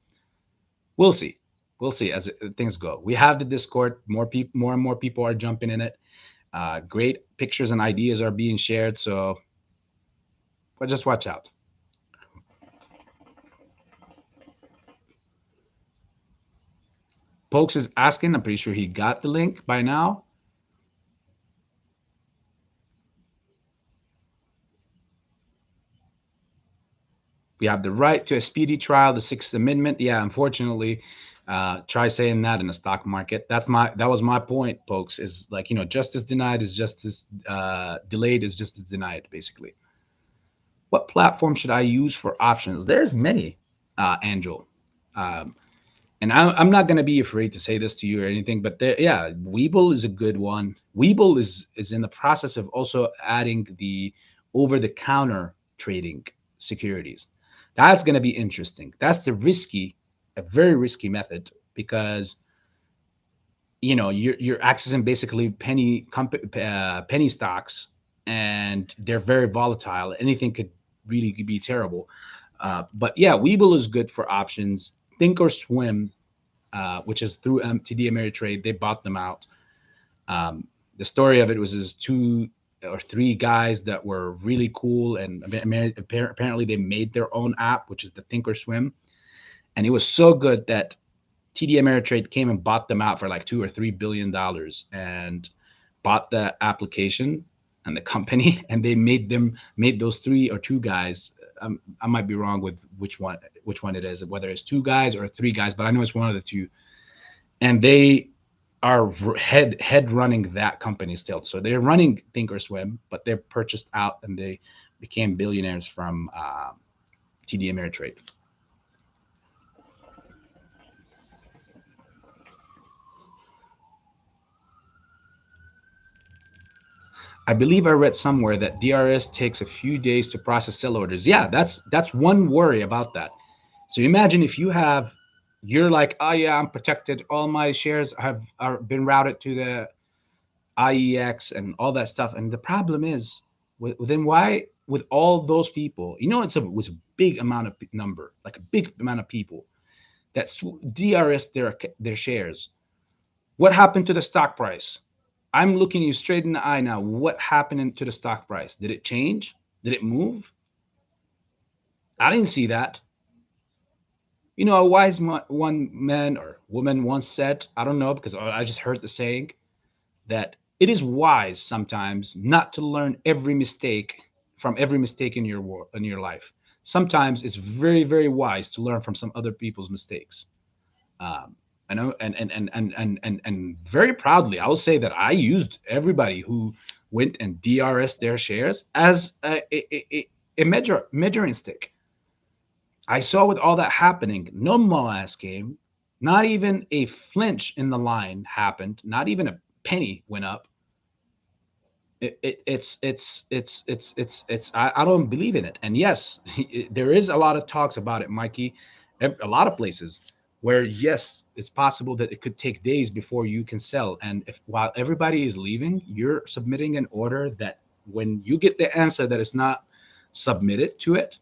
we'll see. We'll see as things go. We have the Discord. More and more people are jumping in it. Great pictures and ideas are being shared. So, but just watch out. Pokes is asking. I'm pretty sure he got the link by now. We have the right to a speedy trial, the Sixth Amendment. Yeah, unfortunately, try saying that in the stock market. That was my point, folks. Is like, justice denied is justice delayed is justice denied, basically. What platform should I use for options? There's many, Angel. Um, and I'm not going to be afraid to say this to you or anything, but yeah, Webull is a good one. Webull is in the process of also adding the over the counter trading securities. That's going to be interesting. That's a very risky method because you're accessing basically penny stocks, and they're very volatile. Anything could really be terrible. But yeah, Webull is good for options. Thinkorswim, which is through TD Ameritrade. They bought them out. Um, the story of it was is two or three guys that were really cool, and apparently they made their own app, which is the Thinkorswim, and it was so good that TD Ameritrade came and bought them out for like $2 or $3 billion and bought the application and the company, and they made those three or two guys. I might be wrong with which one it is, whether it's two guys or three guys, but I know it's one of the two, and they are head running that company still. So they're running Thinkorswim, but they're purchased out and they became billionaires from TD Ameritrade. I believe I read somewhere that DRS takes a few days to process sell orders. Yeah, that's one worry about that. So imagine if you're like, oh yeah, I'm protected. All my shares are been routed to the IEX and all that stuff. And the problem is, then why with all those people, was a big amount of number, like a big amount of people that DRS their shares. What happened to the stock price? I'm looking you straight in the eye now. What happened to the stock price? Did it change? Did it move? I didn't see that. A wise one man or woman once said, I don't know because I just heard the saying, that it is wise sometimes not to learn every mistake in your life. Sometimes it's very, very wise to learn from some other people's mistakes. Um, I know, and very proudly, I will say that I used everybody who went and DRS their shares as a measuring stick. I saw with all that happening, no molas came, not even a flinch in the line happened, not even a penny went up. It's I don't believe in it. And yes, there is a lot of talks about it, Mikey. A lot of places where yes, it's possible that it could take days before you can sell. And if while everybody is leaving, you're submitting an order that when you get the answer that it's not submitted to it,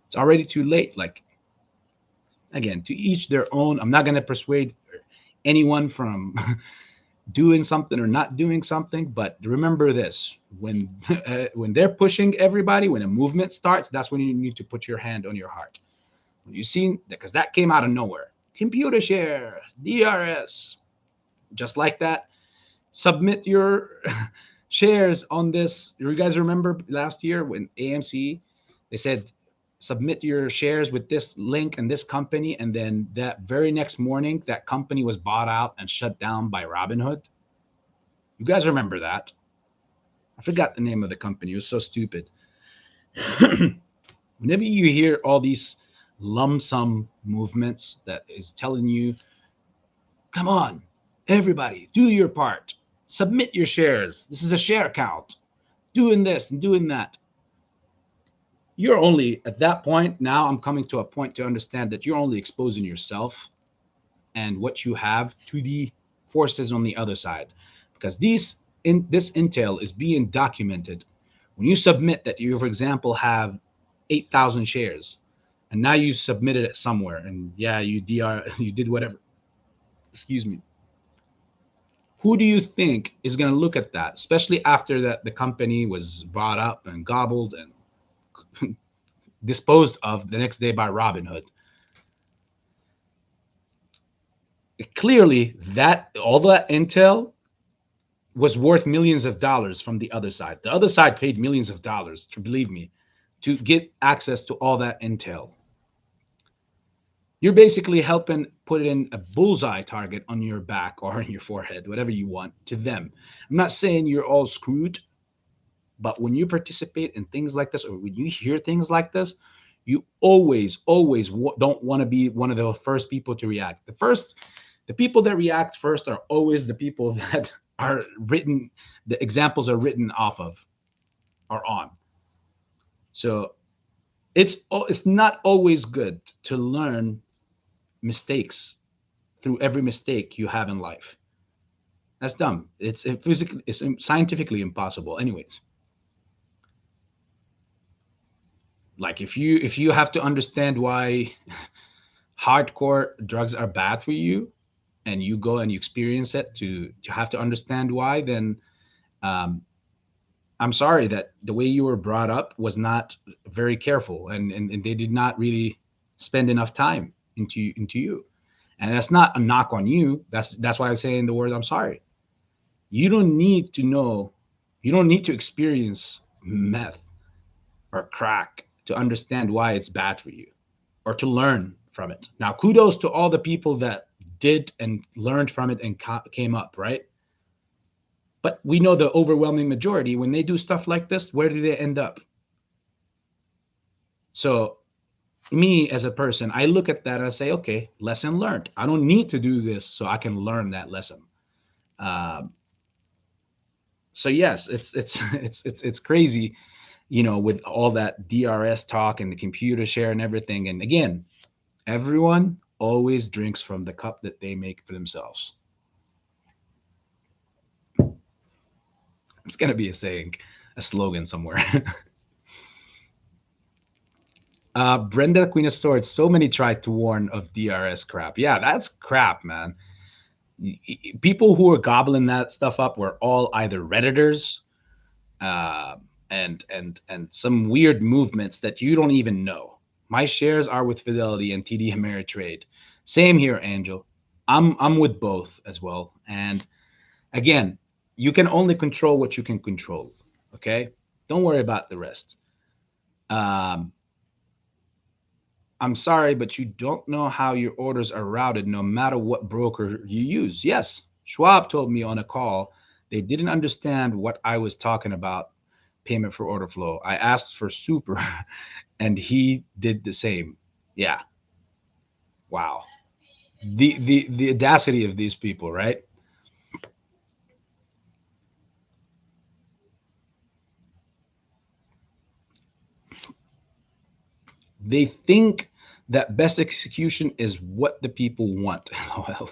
it's already too late. Like, again, to each their own. I'm not going to persuade anyone from doing something or not doing something, but remember this: when they're pushing everybody, when a movement starts, that's when you need to put your hand on your heart. When you see, because that came out of nowhere, computer share, DRS, just like that. Submit your shares on this. You guys remember last year when AMC, they said submit your shares with this link and this company, and then that very next morning that company was bought out and shut down by Robinhood. You guys remember that? I forgot the name of the company. It was so stupid. Whenever you hear all these lump sum movements that is telling you, come on, everybody, do your part. Submit your shares. This is a share count. Doing this and doing that. You're only at that point. Now I'm coming to a point to understand that you're only exposing yourself and what you have to the forces on the other side, because this intel is being documented When you submit that you, for example, have 8,000 shares, and now you submitted it somewhere, and yeah, you you did whatever. Excuse me. Who do you think is going to look at that, especially after that the company was bought up and gobbled and disposed of the next day by Robinhood? Clearly, that all that intel was worth millions of dollars from the other side. The other side paid millions of dollars, to believe me, to get access to all that intel. You're basically helping put in a bullseye target on your back or on your forehead, whatever you want, to them. I'm not saying you're all screwed, but when you participate in things like this, or when you hear things like this, you always don't want to be one of the first people to react. The people that react first are always the people that are written, the examples are written off of or on. So it's not always good to learn mistakes through every mistake you have in life. That's dumb. It's scientifically impossible. Anyways, like if you have to understand why hardcore drugs are bad for you, and you go and you experience it to have to understand why, then um, I'm sorry that the way you were brought up was not very careful, and they did not really spend enough time into you. And that's not a knock on you. That's why I'm saying the word I'm sorry. You don't need to know, you don't need to experience meth or crack to understand why it's bad for you or to learn from it. Now, kudos to all the people that did and learned from it and came up, right? But we know the overwhelming majority, when they do stuff like this, where do they end up? So, me as a person, I look at that and I say, okay, lesson learned. I don't need to do this so I can learn that lesson. Um, so yes, it's crazy, with all that DRS talk and the computer share and everything. And again, everyone always drinks from the cup that they make for themselves. It's gonna be a saying, a slogan somewhere. Brenda, Queen of Swords. So many tried to warn of DRS crap. Yeah, that's crap, man. People who were gobbling that stuff up were all either redditors, uh, and some weird movements that you don't even know. My shares are with Fidelity and TD Ameritrade. Same here, Angel. I'm with both as well. And again, you can only control what you can control. Okay, don't worry about the rest. Um, I'm sorry, but you don't know how your orders are routed no matter what broker you use. Yes, Schwab told me on a call they didn't understand what I was talking about, payment for order flow. I asked for super and he did the same. Yeah. Wow. The audacity of these people, right? They think that best execution is what the people want. Well,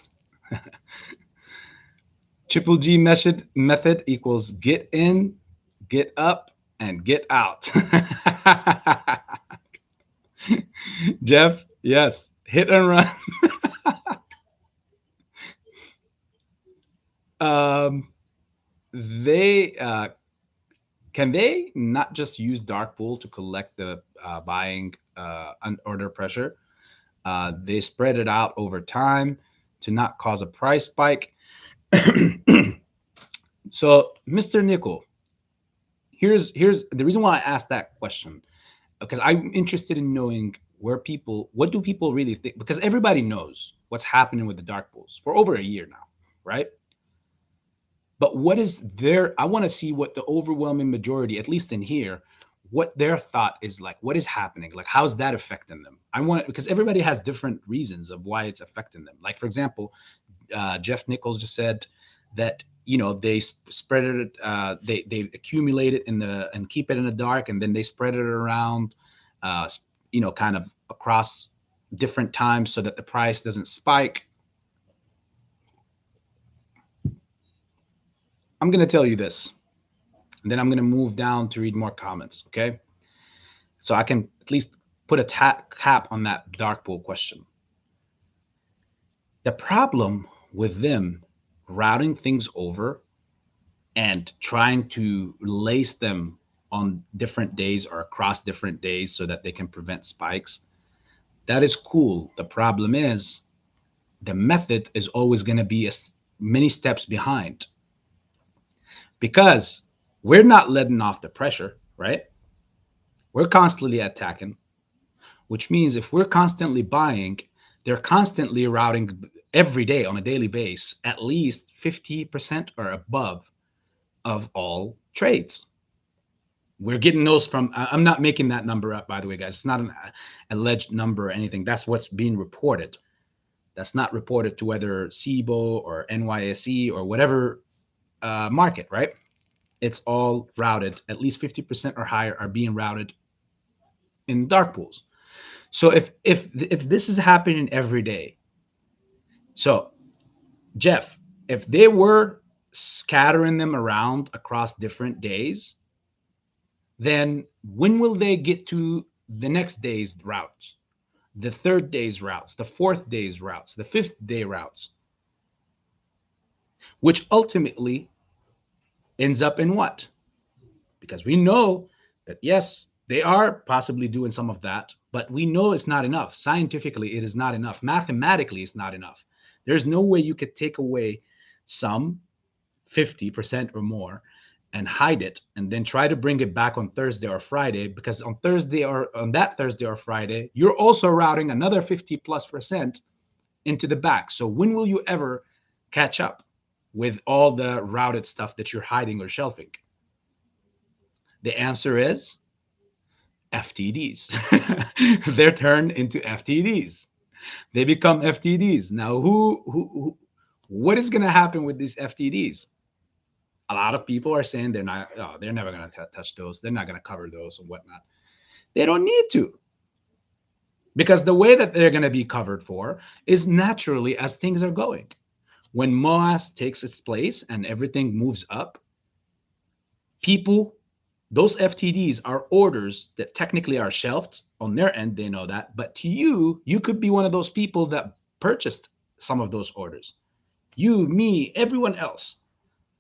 triple G method equals get in, get up, and get out. Jeff, yes, hit and run. um, they can they not just use dark pool to collect the buying order pressure? They spread it out over time to not cause a price spike. So, Mr. Nickel, here's the reason why I asked that question, because I'm interested in knowing what do people really think, because everybody knows what's happening with the dark pools for over a year now, right? But what is their, I want to see what the overwhelming majority, at least in here, what their thought is, like what is happening, like how's that affecting them. I want, because everybody has different reasons of why it's affecting them. Like for example, Jeff Nichols just said that they spread it, they accumulate it in the and keep it in the dark, and then they spread it around, kind of across different times so that the price doesn't spike. I'm going to tell you this. And then I'm going to move down to read more comments, okay? So I can at least put a cap on that dark pool question. The problem with them routing things over and trying to lace them on different days or across different days so that they can prevent spikes, that is cool. The problem is the method is always going to be many steps behind because we're not letting off the pressure, right? We're constantly attacking, which means if we're constantly buying, they're constantly routing every day on a daily base at least 50% or above of all trades. We're getting those from, I'm not making that number up, by the way, guys. It's not an alleged number or anything. That's what's being reported. That's not reported to whether SIBO or NYSE or whatever market, right? It's all routed. At least 50% or higher are being routed in dark pools. So if this is happening every day, so Jeff, if they were scattering them around across different days, then when will they get to the next day's routes, the third day's routes, the fourth day's routes, the fifth day routes, which ultimately ends up in what? Because we know that, yes, they are possibly doing some of that, but we know it's not enough. Scientifically, it is not enough. Mathematically, it's not enough. There's no way you could take away some 50% or more and hide it and then try to bring it back on Thursday or Friday, because on Thursday or on that Thursday or Friday, you're also routing another 50+% into the back. So when will you ever catch up with all the routed stuff that you're hiding or shelving? The answer is FTDs. They're turned into FTDs. They become FTDs. Now, what is going to happen with these FTDs? A lot of people are saying they're not, oh, they're never going to touch those. They're not going to cover those and whatnot. They don't need to, because the way that they're going to be covered for is naturally as things are going. When MOAS takes its place and everything moves up, people, those FTDs are orders that technically are shelved on their end. They know that. But to you, you could be one of those people that purchased some of those orders. You, me, everyone else.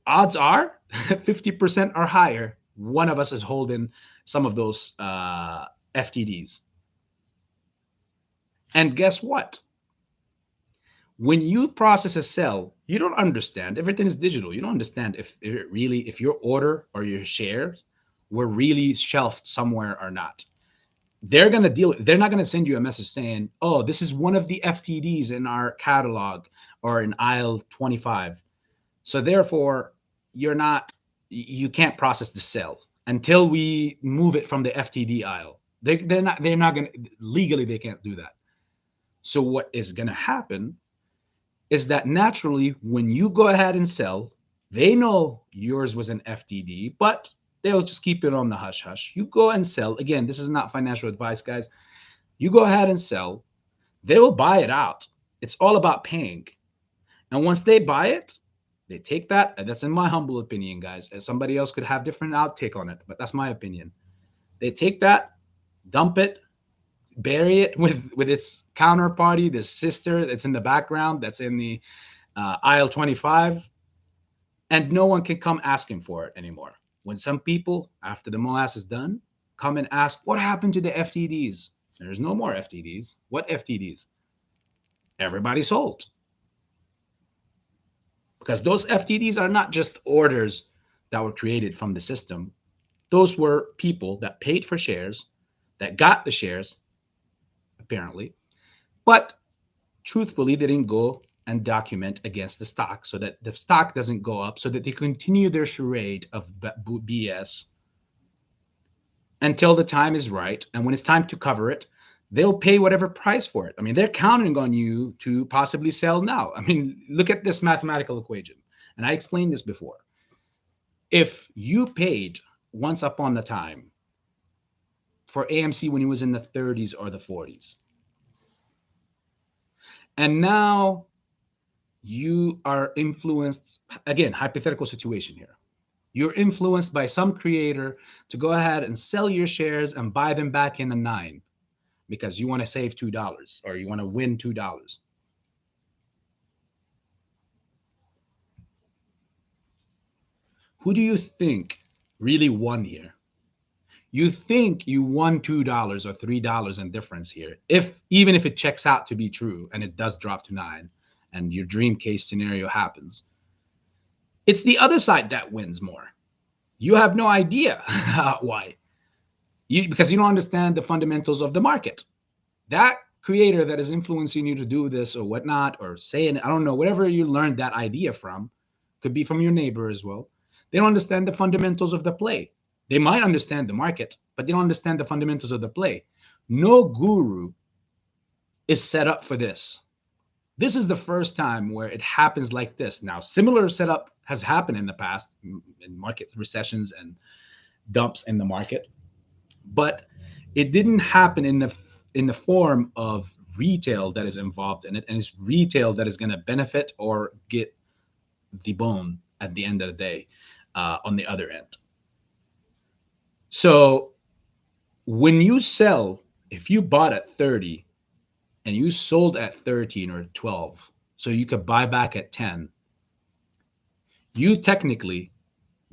Odds are 50% or higher, one of us is holding some of those FTDs. And guess what? When you process a sell, you don't understand. Everything is digital. You don't understand if your order or your shares were really shelved somewhere or not. They're going to deal. They're not going to send you a message saying, oh, this is one of the FTDs in our catalog or in aisle 25. So therefore, you can't process the sell until we move it from the FTD aisle. They're not going to, legally, they can't do that. So what is going to happen is that naturally, when you go ahead and sell, they know yours was an FTD, but they'll just keep it on the hush hush. You go and sell. Again, this is not financial advice, guys. You go ahead and sell. They will buy it out. It's all about paying. And once they buy it, they take that. And that's in my humble opinion, guys. And somebody else could have different outtake on it, but that's my opinion. They take that, dump it, bury it with its counterparty, the sister that's in the background, that's in the aisle 25, and no one can come asking for it anymore. When some people, after the MOAS is done, come and ask, what happened to the FTDs? There's no more FTDs. What FTDs? Everybody sold. Because those FTDs are not just orders that were created from the system. Those were people that paid for shares, that got the shares, apparently, but truthfully, they didn't go and document against the stock so that the stock doesn't go up, so that they continue their charade of BS until the time is right. And when it's time to cover it, they'll pay whatever price for it. I mean, they're counting on you to possibly sell now. I mean, look at this mathematical equation. And I explained this before. If you paid once upon a time for AMC when it was in the 30s or the 40s, and now you are influenced, again, hypothetical situation here. You're influenced by some creator to go ahead and sell your shares and buy them back in a 9 because you want to save $2 or you want to win $2. Who do you think really won here? You think you won $2 or $3 in difference here, if even if it checks out to be true and it does drop to 9 and your dream case scenario happens. It's the other side that wins more. You have no idea why. Because you don't understand the fundamentals of the market. That creator that is influencing you to do this or whatnot, or saying, I don't know, whatever you learned that idea from, could be from your neighbor as well. They don't understand the fundamentals of the play. They might understand the market, but they don't understand the fundamentals of the play. No guru is set up for this. This is the first time where it happens like this. Now, similar setup has happened in the past in market recessions and dumps in the market, but it didn't happen in the form of retail that is involved in it, and it's retail that is going to benefit or get the bone at the end of the day on the other end. So when you sell, if you bought at 30 and you sold at 13 or 12, so you could buy back at 10, you technically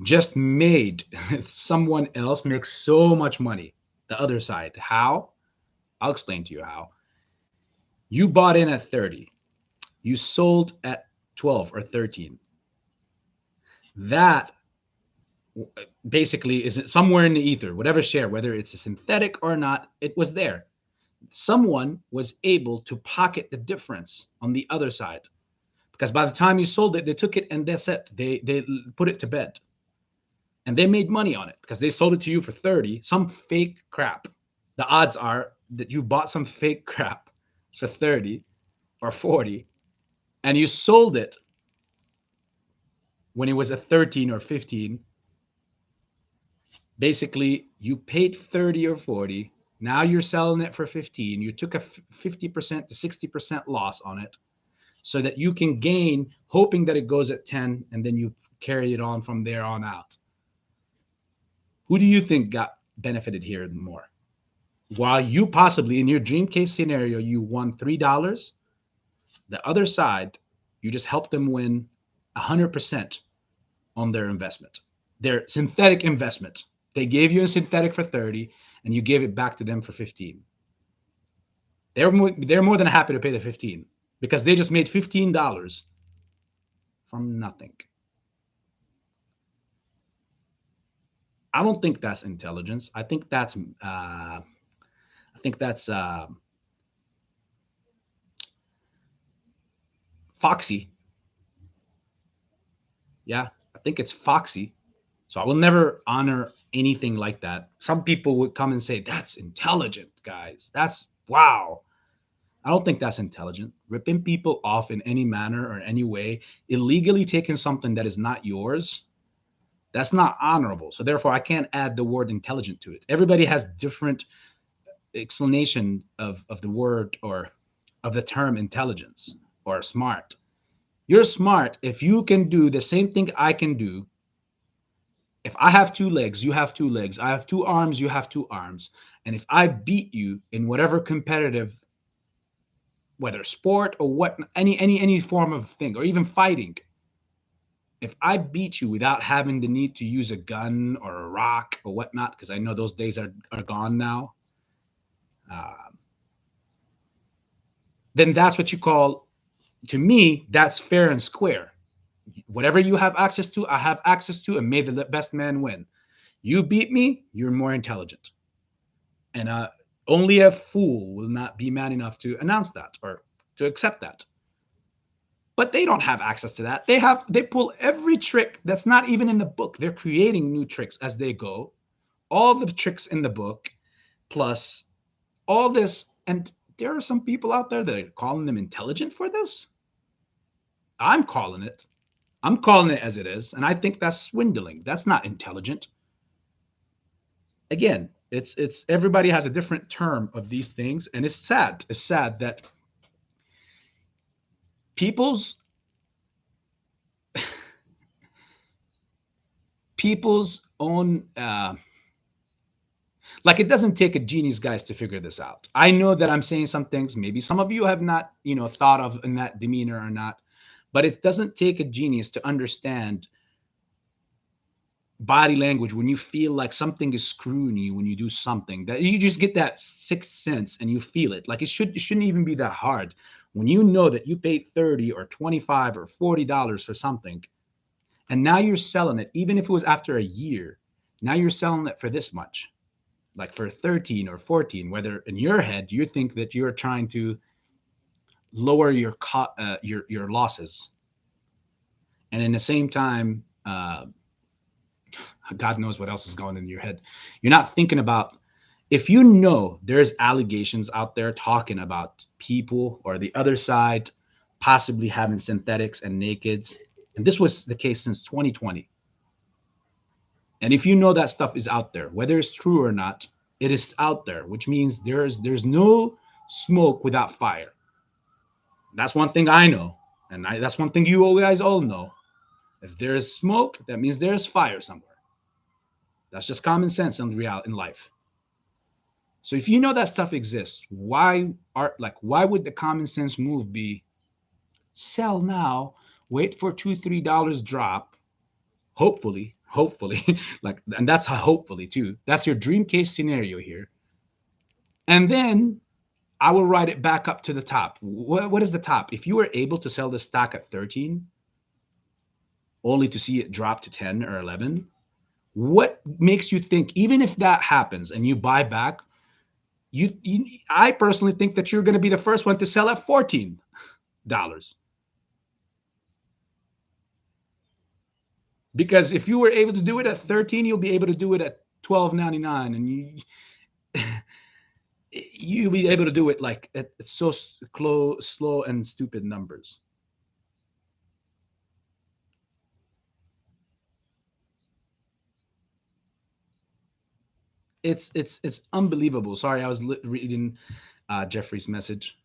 just made someone else make so much money. The other side. How? I'll explain to you how. You bought in at 30. You sold at 12 or 13. That basically is somewhere in the ether, whatever share, whether it's a synthetic or not, it was there. Someone was able to pocket the difference on the other side. Because by the time you sold it, they took it and that's it. They put it to bed. And they made money on it because they sold it to you for 30, some fake crap. The odds are that you bought some fake crap for 30 or 40 and you sold it when it was at 13 or 15. Basically, you paid 30 or 40. Now you're selling it for 15. You took a 50% to 60% loss on it so that you can gain, hoping that it goes at 10 and then you carry it on from there on out. Who do you think got benefited here more? While you possibly, in your dream case scenario, you won $3, the other side, you just helped them win 100% on their investment, their synthetic investment. They gave you a synthetic for 30 and you gave it back to them for 15. They're more than happy to pay the 15 because they just made $15 from nothing. I don't think that's intelligence. I think that's foxy. Yeah, I think it's foxy. So I will never honor anything like that. Some people would come and say, that's intelligent, guys. That's wow. I don't think that's intelligent. Ripping people off in any manner or any way, illegally taking something that is not yours, that's not honorable. So therefore, I can't add the word intelligent to it. Everybody has different explanation of the word or of the term intelligence or smart. You're smart if you can do the same thing I can do. If I have 2 legs, you have 2 legs. I have 2 arms, you have 2 arms. And if I beat you in whatever competitive, whether sport or what, any form of thing, or even fighting, if I beat you without having the need to use a gun or a rock or whatnot, because I know those days are gone now, uh, then that's what you call, to me, that's fair and square. Whatever you have access to, I have access to, and may the best man win. You beat me, you're more intelligent. And only a fool will not be man enough to announce that or to accept that. But they don't have access to that. They pull every trick that's not even in the book. They're creating new tricks as they go. All the tricks in the book, plus all this. And there are some people out there that are calling them intelligent for this. I'm calling it. I'm calling it as it is. And I think that's swindling. That's not intelligent. Again, it's everybody has a different term of these things. And it's sad. It's sad that people's people's own like, it doesn't take a genius, guys, to figure this out. I know that I'm saying some things maybe some of you have not, thought of in that demeanor or not, but it doesn't take a genius to understand body language when you feel like something is screwing you when you do something, that you just get that sixth sense and you feel it. Like, it shouldn't even be that hard when you know that you paid 30 or 25 or $40 for something, and now you're selling it, even if it was after a year. Now you're selling it for this much, like for 13 or 14, whether in your head you think that you're trying to lower your losses, and in the same time, God knows what else is going in your head. You're not thinking about, if you know there's allegations out there talking about people or the other side possibly having synthetics and nakeds, and this was the case since 2020. And if you know that stuff is out there, whether it's true or not, it is out there, which means there's no smoke without fire. That's one thing I know, and that's one thing you guys all know. If there is smoke, that means there's fire somewhere. That's just common sense in life. So if you know that stuff exists, why would the common sense move be sell now, wait for $2-3 drop, hopefully, like, and that's how hopefully too. That's your dream case scenario here. And then I will write it back up to the top. What is the top? If you were able to sell the stock at 13, only to see it drop to 10 or 11, what makes you think, even if that happens and you buy back, I personally think that you're going to be the first one to sell at $14. Because if you were able to do it at 13, you'll be able to do it at $12.99, and you'll be able to do it like at so slow and stupid numbers. It's unbelievable. Sorry, I was reading Jeffrey's message.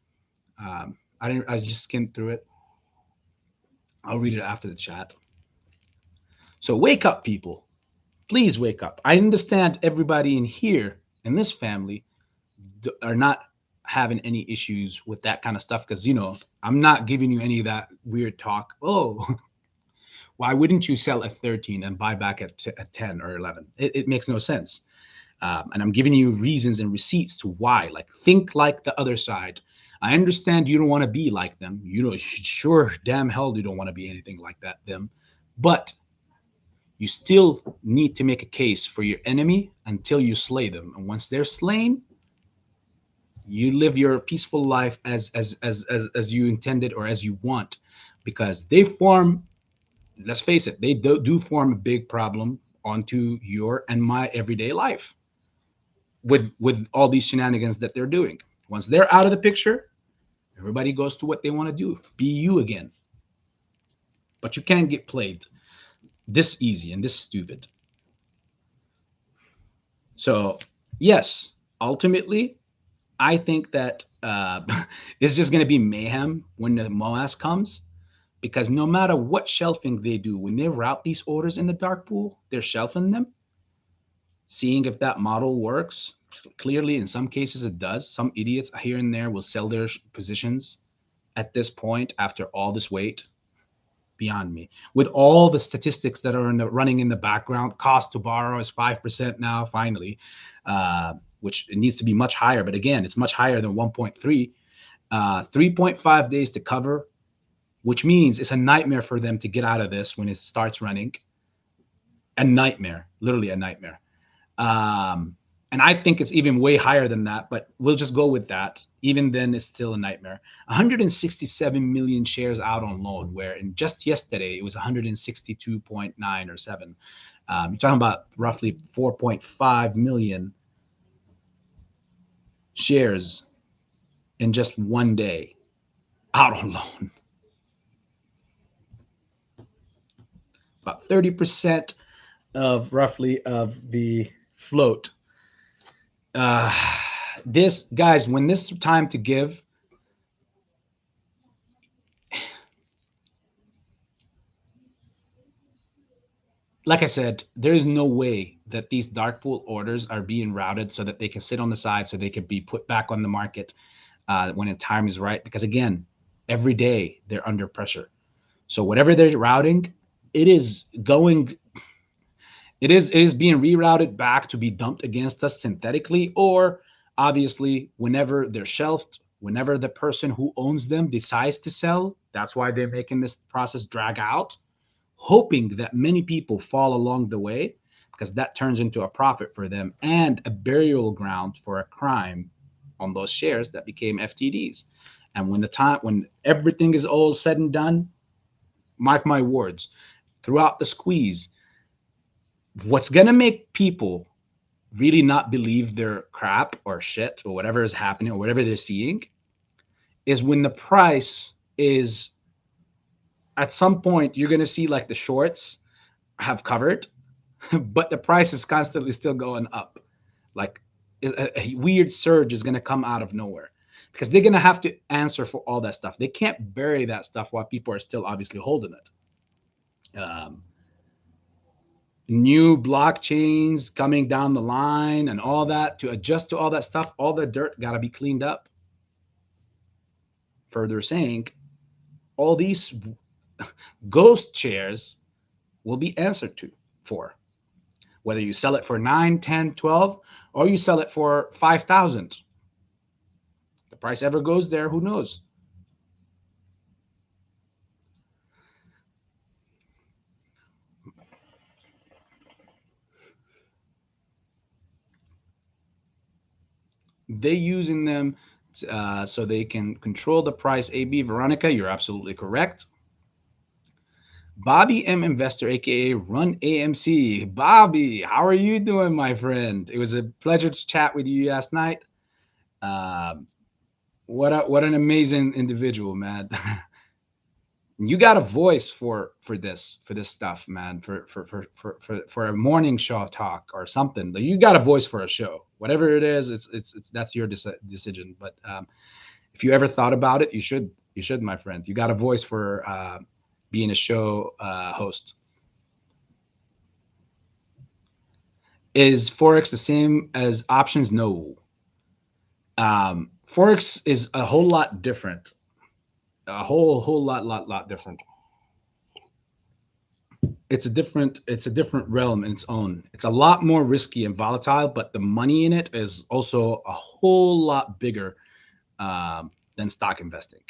I just skimmed through it. I'll read it after the chat. So wake up, people. Please wake up. I understand everybody in here, in this family, are not having any issues with that kind of stuff, because, I'm not giving you any of that weird talk. Oh, why wouldn't you sell at 13 and buy back at 10 or 11? It makes no sense. And I'm giving you reasons and receipts to why. Like, think like the other side. I understand you don't want to be like them. Sure, damn hell, you don't want to be anything like them. But you still need to make a case for your enemy until you slay them. And once they're slain, you live your peaceful life as you intended or as you want, because they form, let's face it, they do form a big problem onto your and my everyday life with all these shenanigans that they're doing. Once they're out of the picture, everybody goes to what they want to do, be you again. But you can't get played this easy and this stupid. So yes, ultimately, I think that it's just going to be mayhem when the MOAS comes, because no matter what shelving they do, when they route these orders in the dark pool, they're shelving them, seeing if that model works. Clearly, in some cases, it does. Some idiots here and there will sell their positions at this point after all this wait. Beyond me. With all the statistics that are running in the background, cost to borrow is 5% now, finally, which it needs to be much higher. But again, it's much higher than 1.3. 3.5 days to cover, which means it's a nightmare for them to get out of this when it starts running. A nightmare, literally a nightmare. And I think it's even way higher than that, but we'll just go with that. Even then, it's still a nightmare. 167 million shares out on loan, where in just yesterday, it was 162.9 or 7. You're talking about roughly 4.5 million shares in just one day out on loan. About 30% of roughly of the float. This, guys, when this time to give, like I said, there is no way that these dark pool orders are being routed so that they can sit on the side, so they can be put back on the market when the time is right. Because again, every day they're under pressure. So whatever they're routing, it is going. It is being rerouted back to be dumped against us synthetically, or obviously whenever they're shelved, whenever the person who owns them decides to sell. That's why they're making this process drag out, hoping that many people fall along the way, because that turns into a profit for them and a burial ground for a crime on those shares that became FTDs. And when everything is all said and done, mark my words, throughout the squeeze, what's gonna make people really not believe their crap or shit or whatever is happening or whatever they're seeing is when the price is, at some point you're gonna see like the shorts have covered, but the price is constantly still going up. Like a weird surge is going to come out of nowhere, because they're going to have to answer for all that stuff. They can't bury that stuff while people are still obviously holding it. New blockchains coming down the line and all that, to adjust to all that stuff, all the dirt got to be cleaned up. Further saying, all these ghost shares will be answered to for, whether you sell it for 9, 10, 12, or you sell it for 5,000. The price ever goes there, who knows? They using them so they can control the price. AB Veronica, you're absolutely correct. Bobby M Investor, aka Run AMC. Bobby, how are you doing, my friend? It was a pleasure to chat with you last night. Um, what an amazing individual, man. You got a voice for this stuff, man. For a morning show talk or something. Like, you got a voice for a show, whatever it is. It's that's your decision. But if you ever thought about it, you should, my friend. You got a voice for being a show host. Is Forex the same as options? No. Forex is a whole lot different. A whole lot different. It's a different realm in its own. It's a lot more risky and volatile, but the money in it is also a whole lot bigger than stock investing.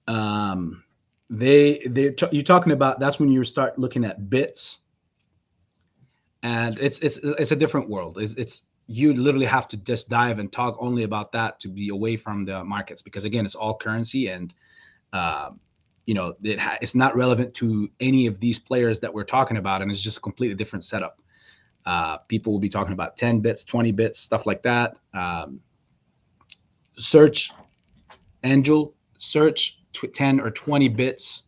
Um, you're talking about, that's when you start looking at bits, and it's a different world. It's you literally have to just dive and talk only about that to be away from the markets, because again, it's all currency, and um, it's not relevant to any of these players that we're talking about, and it's just a completely different setup. People will be talking about 10 bits, 20 bits, stuff like that. Search Angel, search 10 or 20 bits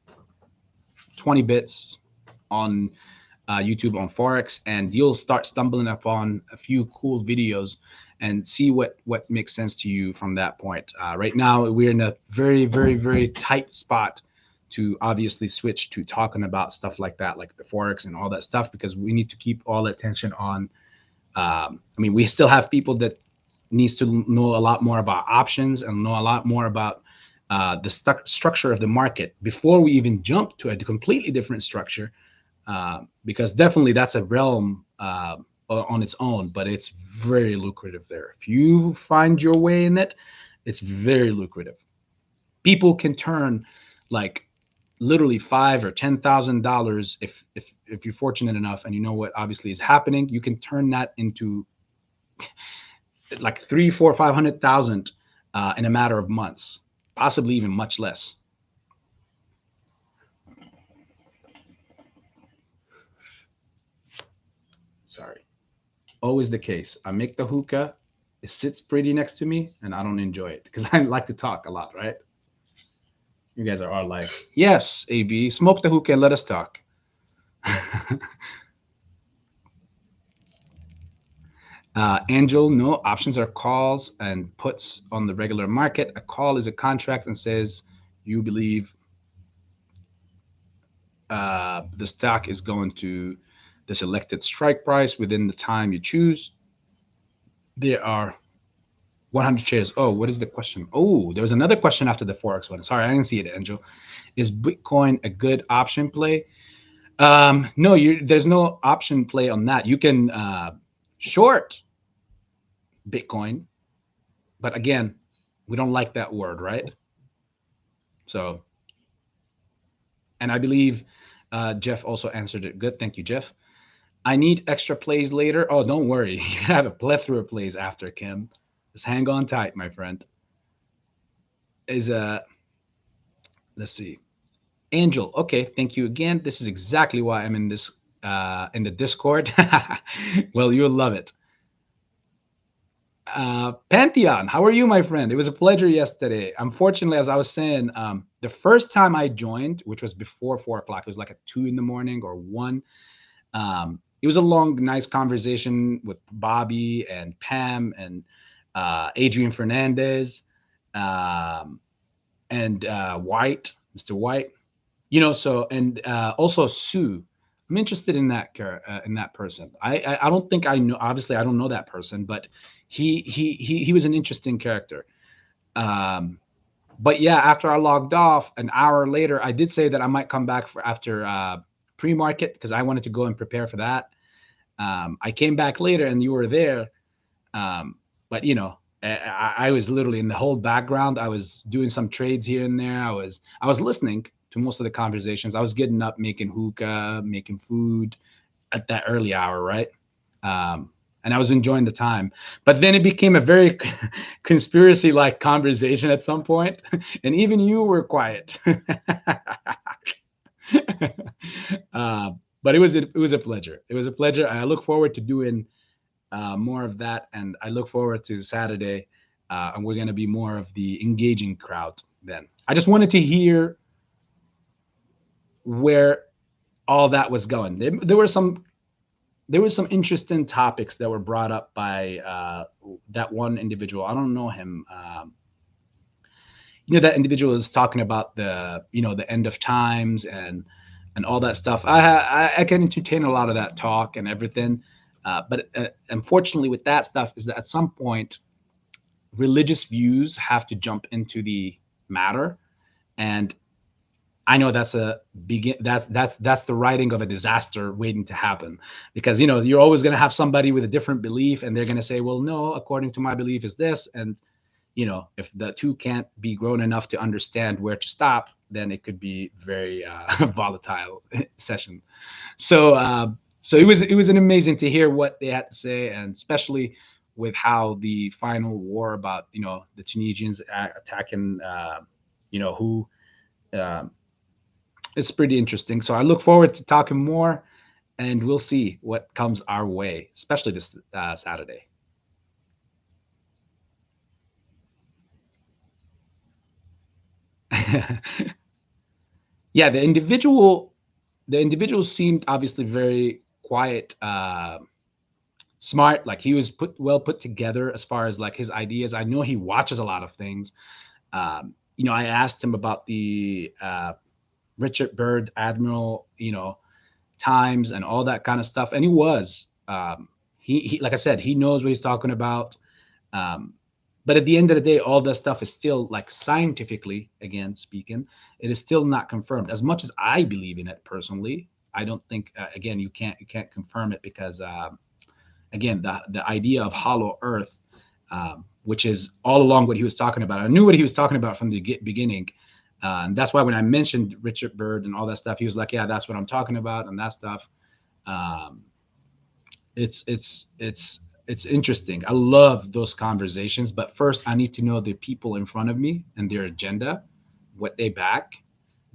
on YouTube on Forex, and you'll start stumbling upon a few cool videos and see what makes sense to you from that point. Right now, we're in a very, very, very tight spot to obviously switch to talking about stuff like that, like the Forex and all that stuff, because we need to keep all attention on. We still have people that needs to know a lot more about options and know a lot more about the structure of the market before we even jump to a completely different structure, because definitely that's a realm on its own, but it's very lucrative there. If you find your way in it, it's very lucrative. People can turn like literally $5,000 or $10,000, if you're fortunate enough and you know what obviously is happening. You can turn that into like 3, 4, 500,000 in a matter of months, possibly even much less. Sorry. Always the case. I make the hookah, it sits pretty next to me, and I don't enjoy it because I like to talk a lot, right? You guys are all like, yes, AB, smoke the hookah and let us talk. Angel, no, options are calls and puts on the regular market. A call is a contract and says you believe the stock is going to the selected strike price within the time you choose. There are 100 shares. Oh, what is the question? Oh, there was another question after the Forex one. Sorry, I didn't see it, Angel. Is Bitcoin a good option play? No, there's no option play on that. You can short Bitcoin, but again, we don't like that word, right? So, and I believe Jeff also answered it good. Thank you, Jeff. I need extra plays later. Oh, don't worry. You have a plethora of plays after, Kim. Just hang on tight, my friend. Is let's see. Angel, okay, thank you again. This is exactly why I'm in the Discord. Well, you'll love it. Pantheon, how are you, my friend? It was a pleasure yesterday. Unfortunately, as I was saying, the first time I joined, which was before 4 o'clock, it was like at 2 in the morning or 1. It was a long, nice conversation with Bobby and Pam and Adrian Fernandez and White, Mr. White. So and also Sue. I'm interested in that person. I don't think I know. Obviously, I don't know that person, but he was an interesting character. Um, but yeah, after I logged off an hour later, I did say that I might come back for after pre-market because I wanted to go and prepare for that. I came back later and you were there, but I was literally in the whole background. I was doing some trades here and there. I was listening to most of the conversations. I was getting up, making hookah, making food at that early hour, right? And I was enjoying the time. But then it became a very conspiracy like conversation at some point, and even you were quiet. uh, but it was a pleasure. It was a pleasure. I look forward to doing more of that, and I look forward to Saturday, and we're going to be more of the engaging crowd then. I just wanted to hear where all that was going. There were some interesting topics that were brought up by that one individual. I don't know him. That individual is talking about the end of times and all that stuff. I can entertain a lot of that talk and everything, but unfortunately, with that stuff, is that at some point, religious views have to jump into the matter, and I know that's the writing of a disaster waiting to happen, because you're always going to have somebody with a different belief, and they're going to say, well, no, according to my belief is this, and if the two can't be grown enough to understand where to stop, then it could be very volatile session. So it was an amazing to hear what they had to say, and especially with how the final war about the Tunisians attacking who. Um, it's pretty interesting. So I look forward to talking more, and we'll see what comes our way, especially this Saturday. Yeah, the individual seemed obviously very quiet, smart. Like he was put together as far as like his ideas. I know he watches a lot of things. I asked him about the Richard Byrd Admiral, times and all that kind of stuff, and he like I said, he knows what he's talking about. Um, but at the end of the day, all that stuff is still, like, scientifically, again speaking, it is still not confirmed. As much as I believe in it personally, I don't think, again, you can't confirm it, because again, the idea of hollow Earth, which is all along what he was talking about. I knew what he was talking about from the beginning. And that's why when I mentioned Richard Byrd and all that stuff, he was like, "Yeah, that's what I'm talking about," and that stuff. Um, it's interesting. I love those conversations, but first I need to know the people in front of me and their agenda, what they back,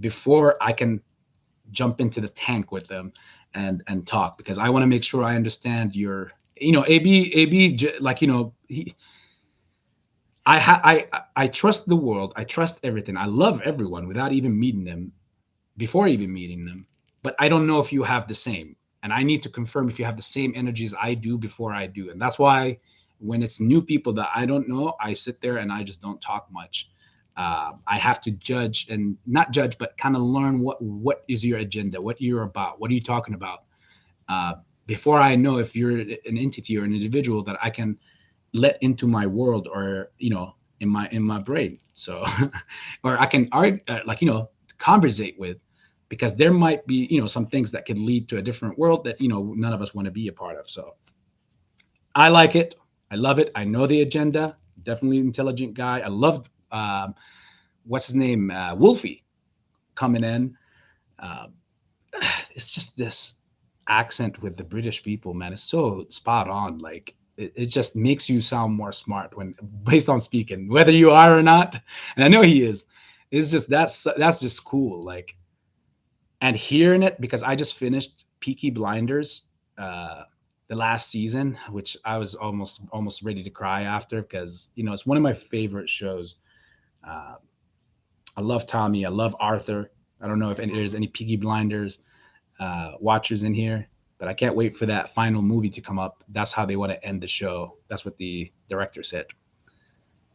before I can jump into the tank with them and talk, because I want to make sure I understand your, like, I trust the world, I trust everything, I love everyone without even meeting them, before even meeting them, but I don't know if you have the same. And I need to confirm if you have the same energies I do before I do. And that's why when it's new people that I don't know, I sit there and I just don't talk much. I have to judge, and not judge, but kind of learn what is your agenda, what you're about, what are you talking about. uh, before I know if you're an entity or an individual that I can let into my world, or in my brain. So or I can argue, like, conversate with, because there might be some things that could lead to a different world that none of us want to be a part of. So I like it. I love it. I know the agenda. Definitely intelligent guy. I love what's his name, Wolfie, coming in. Uh, it's just this accent with the British people, man. It's so spot on. Like it just makes you sound more smart when based on speaking, whether you are or not. And I know he is. It's just that's just cool. Like, and hearing it, because I just finished Peaky Blinders, uh, the last season, which I was almost ready to cry after, because it's one of my favorite shows. Uh, I love Tommy. I love Arthur. I don't know if there's any Peaky Blinders watchers in here, but I can't wait for that final movie to come up. That's how they want to end the show. That's what the director said.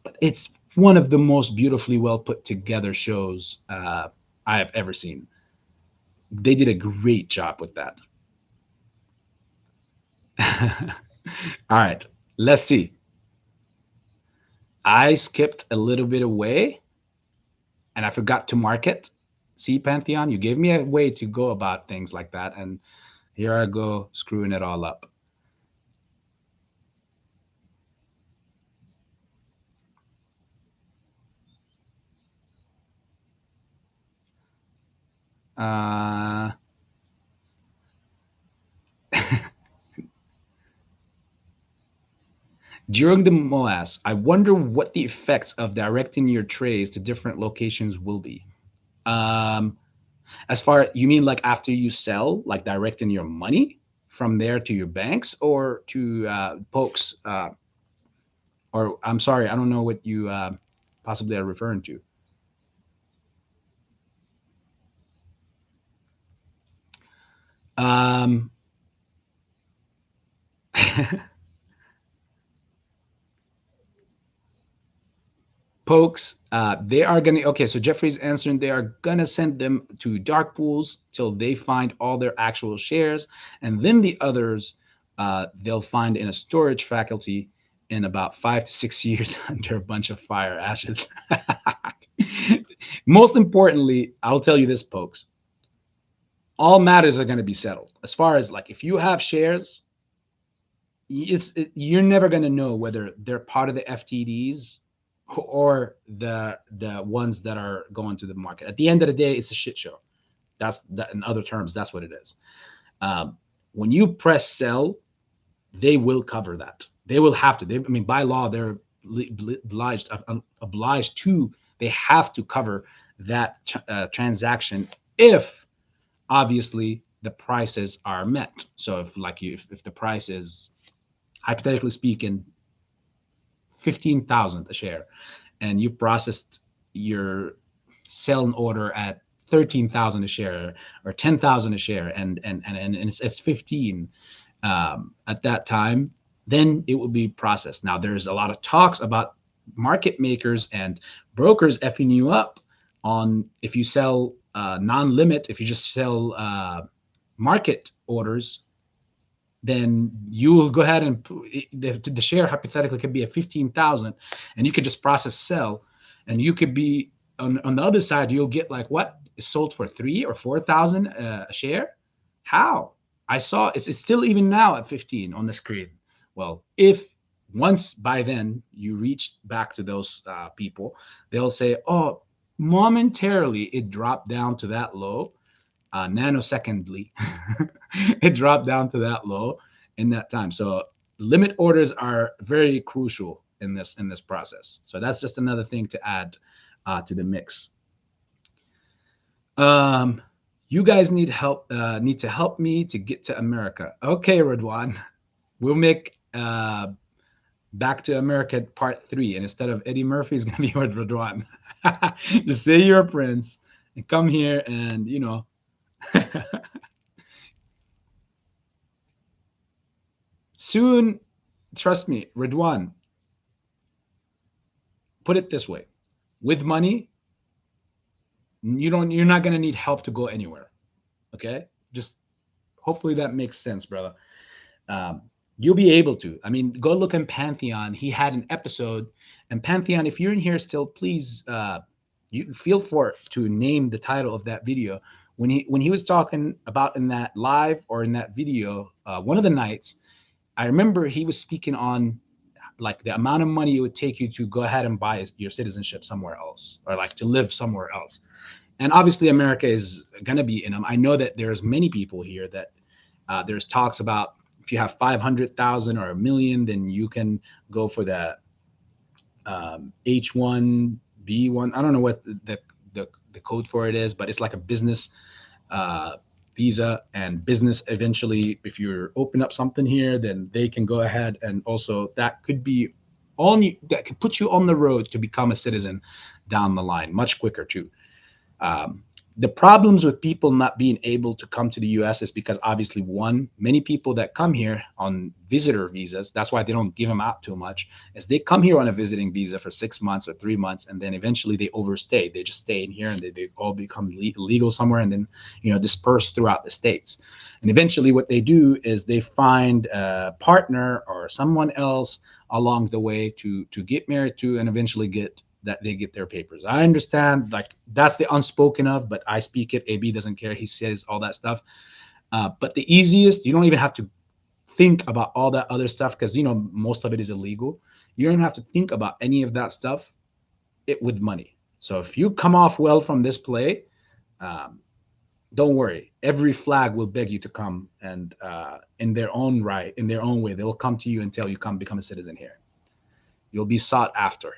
But it's one of the most beautifully well put together shows I have ever seen. They did a great job with that. All right, let's see. I skipped a little bit away and I forgot to mark it. See, Pantheon, you gave me a way to go about things like that. And here I go screwing it all up. Uh, During the MOAS, I wonder what the effects of directing your trays to different locations will be. Um, as far you mean like after you sell, like directing your money from there to your banks or to pokes, or I'm sorry, I don't know what you possibly are referring to. Um, pokes, they are gonna, okay, so Jeffrey's answering, they are gonna send them to dark pools till they find all their actual shares, and then the others they'll find in a storage faculty in about 5 to 6 years under a bunch of fire ashes. Most importantly, I'll tell you this, pokes, all matters are going to be settled. As far as like if you have shares, you're never going to know whether they're part of the FTDs or the ones that are going to the market. At the end of the day, it's a shit show. That's that, in other terms, that's what it is. When you press sell, they will cover that. They will have to. I mean, by law, they're obliged to. They have to cover that transaction if obviously the prices are met. So if like if the price is, hypothetically speaking, 15,000 a share, and you processed your sell order at 13,000 a share or 10,000 a share, and it's 15 at that time, then it will be processed. Now there's a lot of talks about market makers and brokers effing you up on if you sell non-limit, if you just sell market orders, then you will go ahead and the share hypothetically could be at 15,000 and you could just process sell, and you could be on the other side, you'll get like what is sold for 3 or 4,000 a share. How? I saw it's still even now at 15 on the screen. Well, if once by then you reach back to those people, they'll say, oh, momentarily it dropped down to that low, nanosecondly. It dropped down to that low in that time. So limit orders are very crucial in this process. So that's just another thing to add to the mix. Um, you guys need help. Need to help me to get to America. Okay, Radwan, we'll make Back to America Part 3, and instead of Eddie Murphy, it's gonna be with Radwan. Just say you're a prince and come here, and soon. Trust me, Radwan. Put it this way: with money, you're not gonna need help to go anywhere. Okay, just Hopefully that makes sense, brother. Um, you'll be able to. I mean, go look in Pantheon. He had an episode, and Pantheon, if you're in here still, please, you feel for to name the title of that video. When he was talking about in that live or in that video, one of the nights, I remember he was speaking on like the amount of money it would take you to go ahead and buy your citizenship somewhere else, or like to live somewhere else. And obviously, America is going to be in them. I know that there's many people here that there's talks about if you have 500,000 or a million, then you can go for the H1B1. I don't know what the code for it is, but it's like a business uh, visa, and business eventually, if you're open up something here, then they can go ahead and also that could be that could put you on the road to become a citizen down the line much quicker too. Um, the problems with people not being able to come to the US is because obviously, one, many people that come here on visitor visas, that's why they don't give them out too much, is they come here on a visiting visa for 6 months or 3 months, and then eventually they overstay. They just stay in here and they all become legal somewhere, and then, disperse throughout the states. And eventually what they do is they find a partner or someone else along the way to get married to, and eventually get their papers. I understand, like, that's the unspoken of, but I speak it. AB doesn't care. He says all that stuff. But the easiest, you don't even have to think about all that other stuff because most of it is illegal. You don't have to think about any of that stuff with money. So if you come off well from this play, um, don't worry. Every flag will beg you to come, and in their own right, in their own way, they will come to you and tell you, come become a citizen here. You'll be sought after.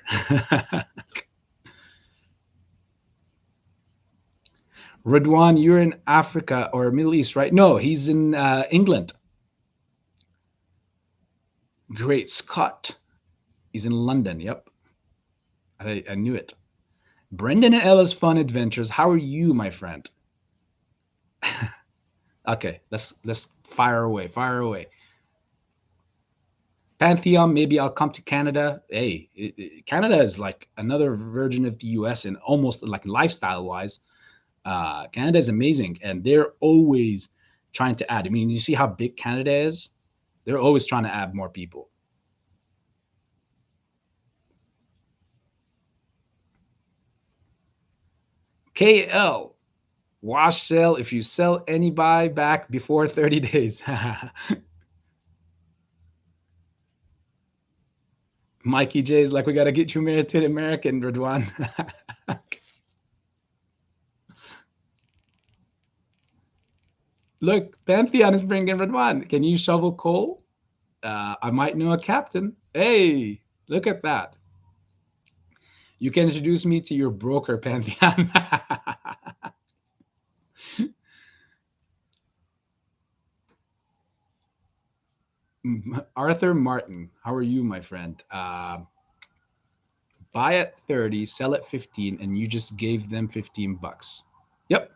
Redwan, you're in Africa or Middle East, right? No, he's in England. Great Scott. He's in London. Yep. I knew it. Brendan and Ella's Fun Adventures. How are you, my friend? Okay, let's fire away. Fire away. Pantheon, maybe I'll come to Canada. Hey, Canada is like another version of the US, and almost like lifestyle wise. Canada is amazing, and they're always trying to add. I mean, you see how big Canada is? They're always trying to add more people. KL, wash sale if you sell any buy back before 30 days. Mikey J is like, we got to get you married to an American, Radwan. Look, Pantheon is bringing Radwan. Can you shovel coal? I might know a captain. Hey, look at that. You can introduce me to your broker, Pantheon. Arthur Martin, how are you, my friend? Buy at 30, sell at 15, and you just gave them 15 bucks. Yep.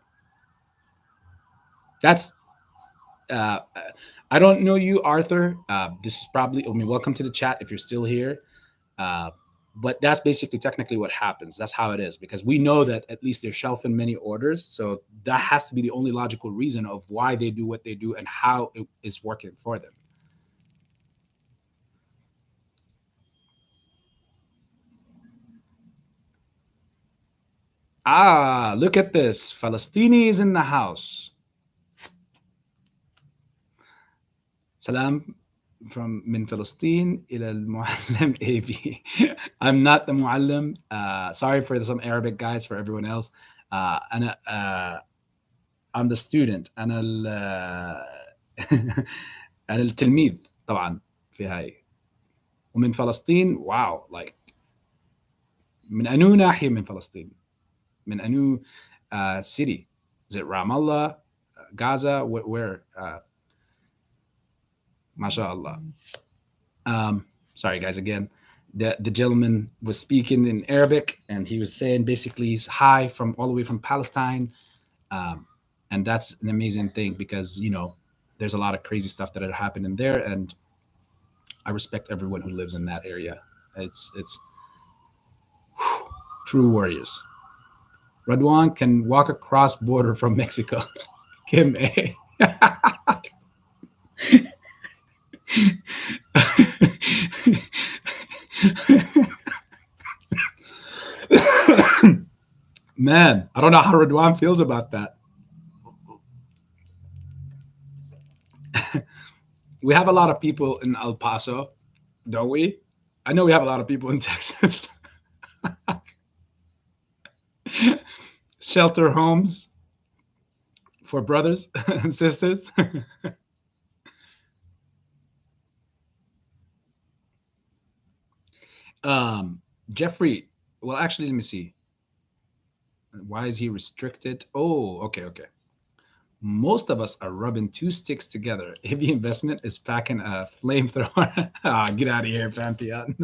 That's, uh, I don't know you, Arthur. This is probably, I mean, welcome to the chat if you're still here. Uh, but that's basically technically what happens. That's how it is, because we know that at least they're shelving many orders. So that has to be the only logical reason of why they do what they do and how it is working for them. Ah, look at this. Palestini is in the house. Salam from من فلسطين إلى المعلم AB. I'm not the muallim. Sorry for some Arabic guys, for everyone else. أنا I'm the student. أنا أنا التلميذ طبعا في هاي. ومن فلسطين واو like من أنو ناحية من فلسطين؟ من أنو city? Is it Ramallah, Gaza? Where? MashaAllah. Sorry, guys, again. The gentleman was speaking in Arabic, and he was saying basically he's hi from all the way from Palestine. Um, and that's an amazing thing because, there's a lot of crazy stuff that had happened in there. And I respect everyone who lives in that area. It's whew, true warriors. Radwan can walk across border from Mexico. Kim A. Man, I don't know how Radwan feels about that. We have a lot of people in El Paso, don't we? I know we have a lot of people in Texas. Shelter homes for brothers and sisters. um, Jeffrey, well, actually, let me see. Why is he restricted? Oh, okay, okay. Most of us are rubbing two sticks together. Heavy investment is packing a flamethrower. Ah, get out of here, Pantheon.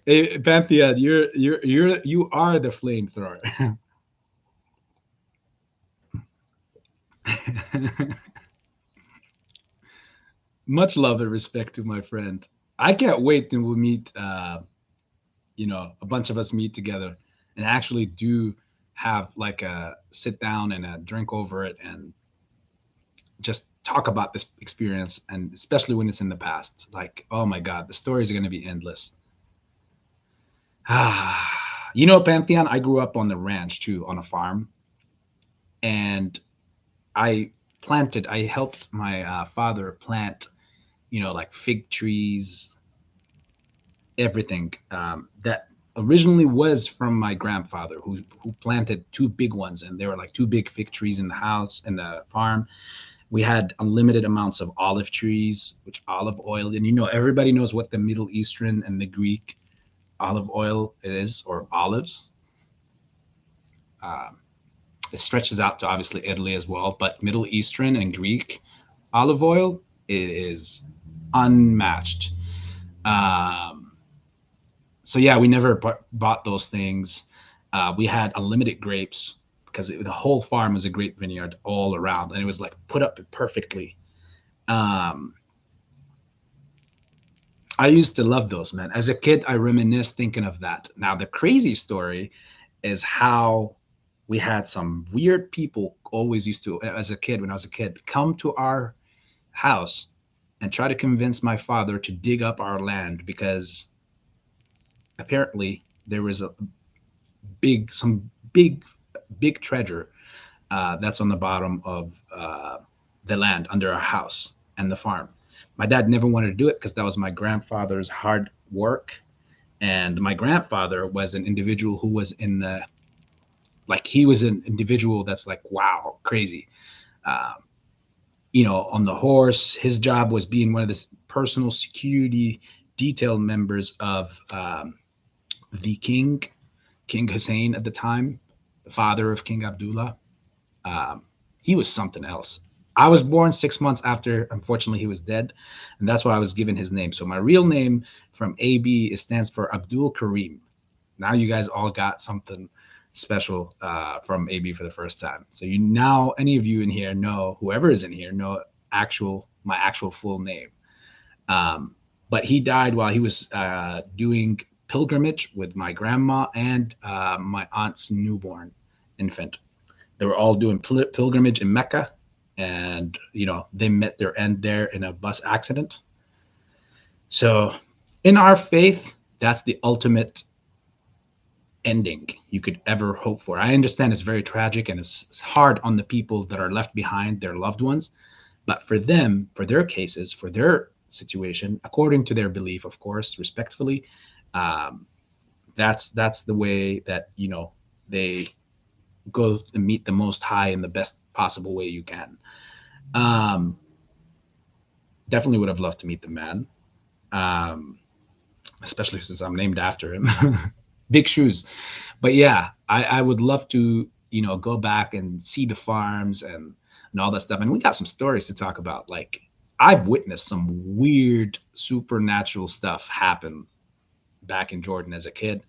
Hey, Pantheon, you are the flamethrower. Much love and respect to my friend. I can't wait till we meet. A bunch of us meet together and actually do have like a sit down and a drink over it and just talk about this experience, and especially when it's in the past. Like, oh my god, the stories are going to be endless. Pantheon, I grew up on the ranch too, on a farm, and I helped my father plant, like fig trees, everything that originally was from my grandfather, who planted two big ones, and they were like two big fig trees in the house, in the farm. We had unlimited amounts of olive trees, which olive oil, and everybody knows what the Middle Eastern and the Greek olive oil is, or olives. Um, it stretches out to obviously Italy as well, but Middle Eastern and Greek olive oil, it is unmatched. Um, so yeah, we never bought those things. We had unlimited grapes because the whole farm was a grape vineyard all around, and it was like put up perfectly. Um, I used to love those, man. As a kid, I reminisce thinking of that. Now, the crazy story is how we had some weird people always used to, as a kid, when I was a kid, come to our house and try to convince my father to dig up our land because apparently there was some big treasure that's on the bottom of the land under our house and the farm. My dad never wanted to do it because that was my grandfather's hard work, and my grandfather was an individual who was in the like he was an individual that's like wow crazy. Uh, on the horse, his job was being one of the personal security detail members of the King Hussein at the time, the father of King Abdullah. Um, he was something else. I was born 6 months after, unfortunately, he was dead, and that's why I was given his name. So my real name from AB stands for Abdul Karim. Now you guys all got something special from AB for the first time. So now any of you in here know, whoever is in here know my actual full name. Um, but he died while he was doing pilgrimage with my grandma and my aunt's newborn infant. They were all doing pilgrimage in Mecca, and they met their end there in a bus accident. So, in our faith, that's the ultimate ending you could ever hope for. I understand it's very tragic and it's hard on the people that are left behind, their loved ones, but for them, for their cases, for their situation, according to their belief, of course, respectfully, um, that's the way that they go and meet the Most High in the best possible way you can. Um, Definitely would have loved to meet the man, um, especially since I'm named after him. Big shoes. But yeah, I would love to, go back and see the farms and all that stuff. And we got some stories to talk about. Like, I've witnessed some weird supernatural stuff happen back in Jordan as a kid.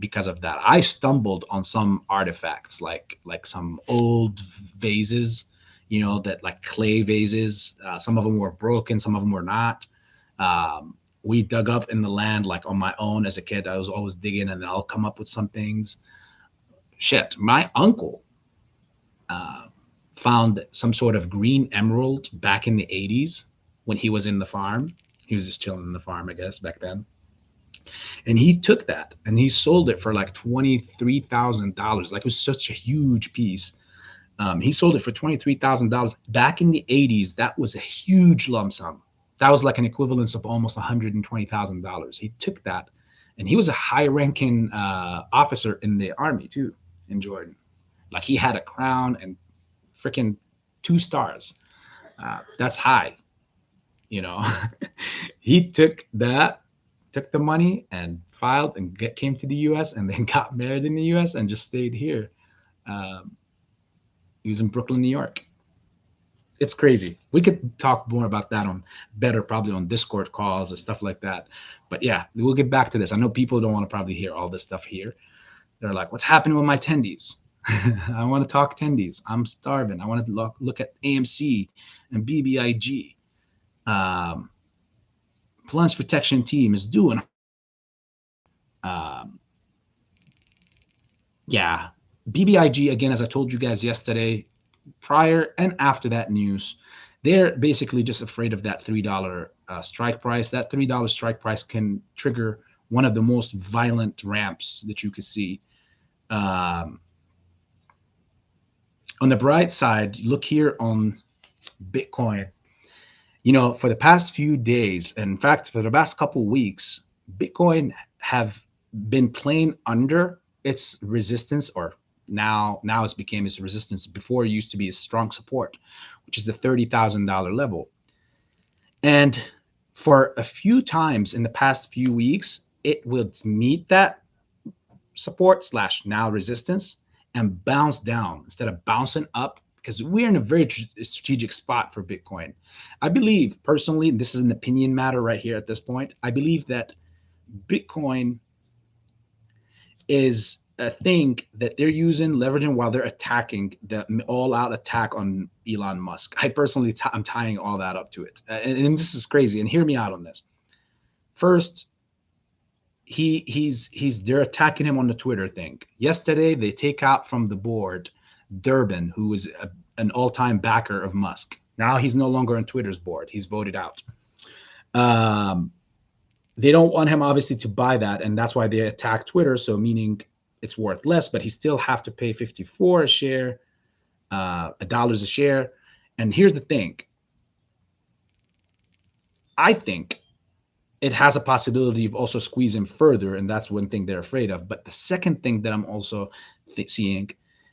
Because of that, I stumbled on some artifacts, like some old vases, that like clay vases. Some of them were broken, some of them were not. We dug up in the land like on my own as a kid. I was always digging, and then I'll come up with some things. Shit, my uncle, uh, found some sort of green emerald back in the 80s when he was in the farm. He was just chilling in the farm, I guess, back then. And he took that and he sold it for like $23,000. Like, it was such a huge piece. He sold it for $23,000 back in the 80s. That was a huge lump sum. That was like an equivalence of almost $120,000. He took that, and he was a high-ranking officer in the army too, in Jordan. Like, he had a crown and freaking 2 stars. That's high, you know. He took the money and filed and came to the U.S. and then got married in the U.S. and just stayed here. Um, he was in Brooklyn, New York. It's crazy. We could talk more about that on better, probably on Discord calls and stuff like that. But yeah, we'll get back to this. I know people don't want to probably hear all this stuff here. They're like, what's happening with my tendies? I want to talk tendies. I'm starving. I want to look at AMC and bbig. Plunge protection team is doing. Yeah, bbig, again, as I told you guys yesterday, prior and after that news, they're basically just afraid of that $3 strike price. That $3 strike price can trigger one of the most violent ramps that you could see. On the bright side, look here on Bitcoin. You know, for the past few days, and in fact, for the past couple of weeks, Bitcoin have been playing under its resistance, or now it's became its resistance. Before, it used to be a strong support, which is the $30,000 level. And for a few times in the past few weeks, it will meet that support slash now resistance and bounce down instead of bouncing up, because we're in a very strategic spot for Bitcoin. I believe personally, this is an opinion matter right here at this point, I believe that Bitcoin is a thing that they're using, leveraging while they're attacking the all-out attack on Elon Musk. I personally, I'm tying all that up to it. And this is crazy. And hear me out on this. First, they're attacking him on the Twitter thing. Yesterday, they take out from the board Durbin, who was an all-time backer of Musk. Now he's no longer on Twitter's board. He's voted out. They don't want him, obviously, to buy that, and that's why they attack Twitter, so meaning it's worth less, but he still have to pay 54 a share, $1 a share. And here's the thing. I think it has a possibility of also squeezing further, and that's one thing they're afraid of. But the second thing that I'm also seeing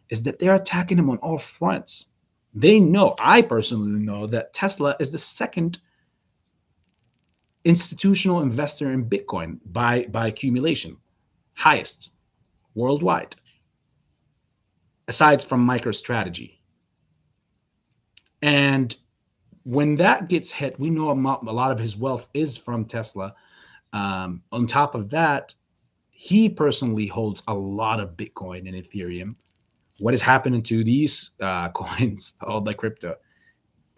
is that they're attacking him on all fronts. They know, I personally know, that Tesla is the second institutional investor in Bitcoin by accumulation, highest worldwide, aside from MicroStrategy. And when that gets hit, we know a lot of his wealth is from Tesla. On top of that, he personally holds a lot of Bitcoin and Ethereum. What is happening to these coins, all the crypto?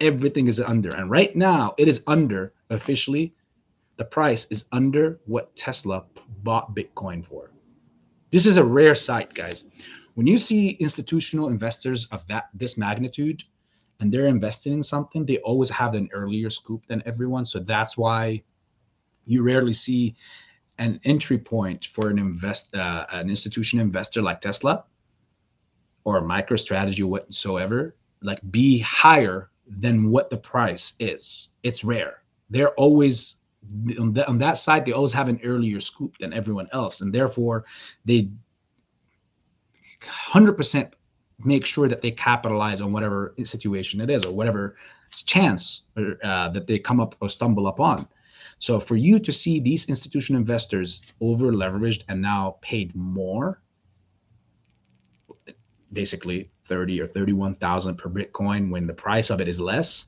Everything is under. And right now, it is under, officially, the price is under what Tesla bought Bitcoin for. This is a rare sight, guys. When you see institutional investors of this magnitude, and they're investing in something, they always have an earlier scoop than everyone. So that's why you rarely see an entry point for an institutional investor like Tesla or MicroStrategy whatsoever, like, be higher than what the price is. It's rare. They're always on that side. They always have an earlier scoop than everyone else, and therefore they 100% make sure that they capitalize on whatever situation it is, or whatever chance that they come up or stumble upon. So for you to see these institutional investors over leveraged and now paid more, basically 30 or 31,000 per Bitcoin, when the price of it is less,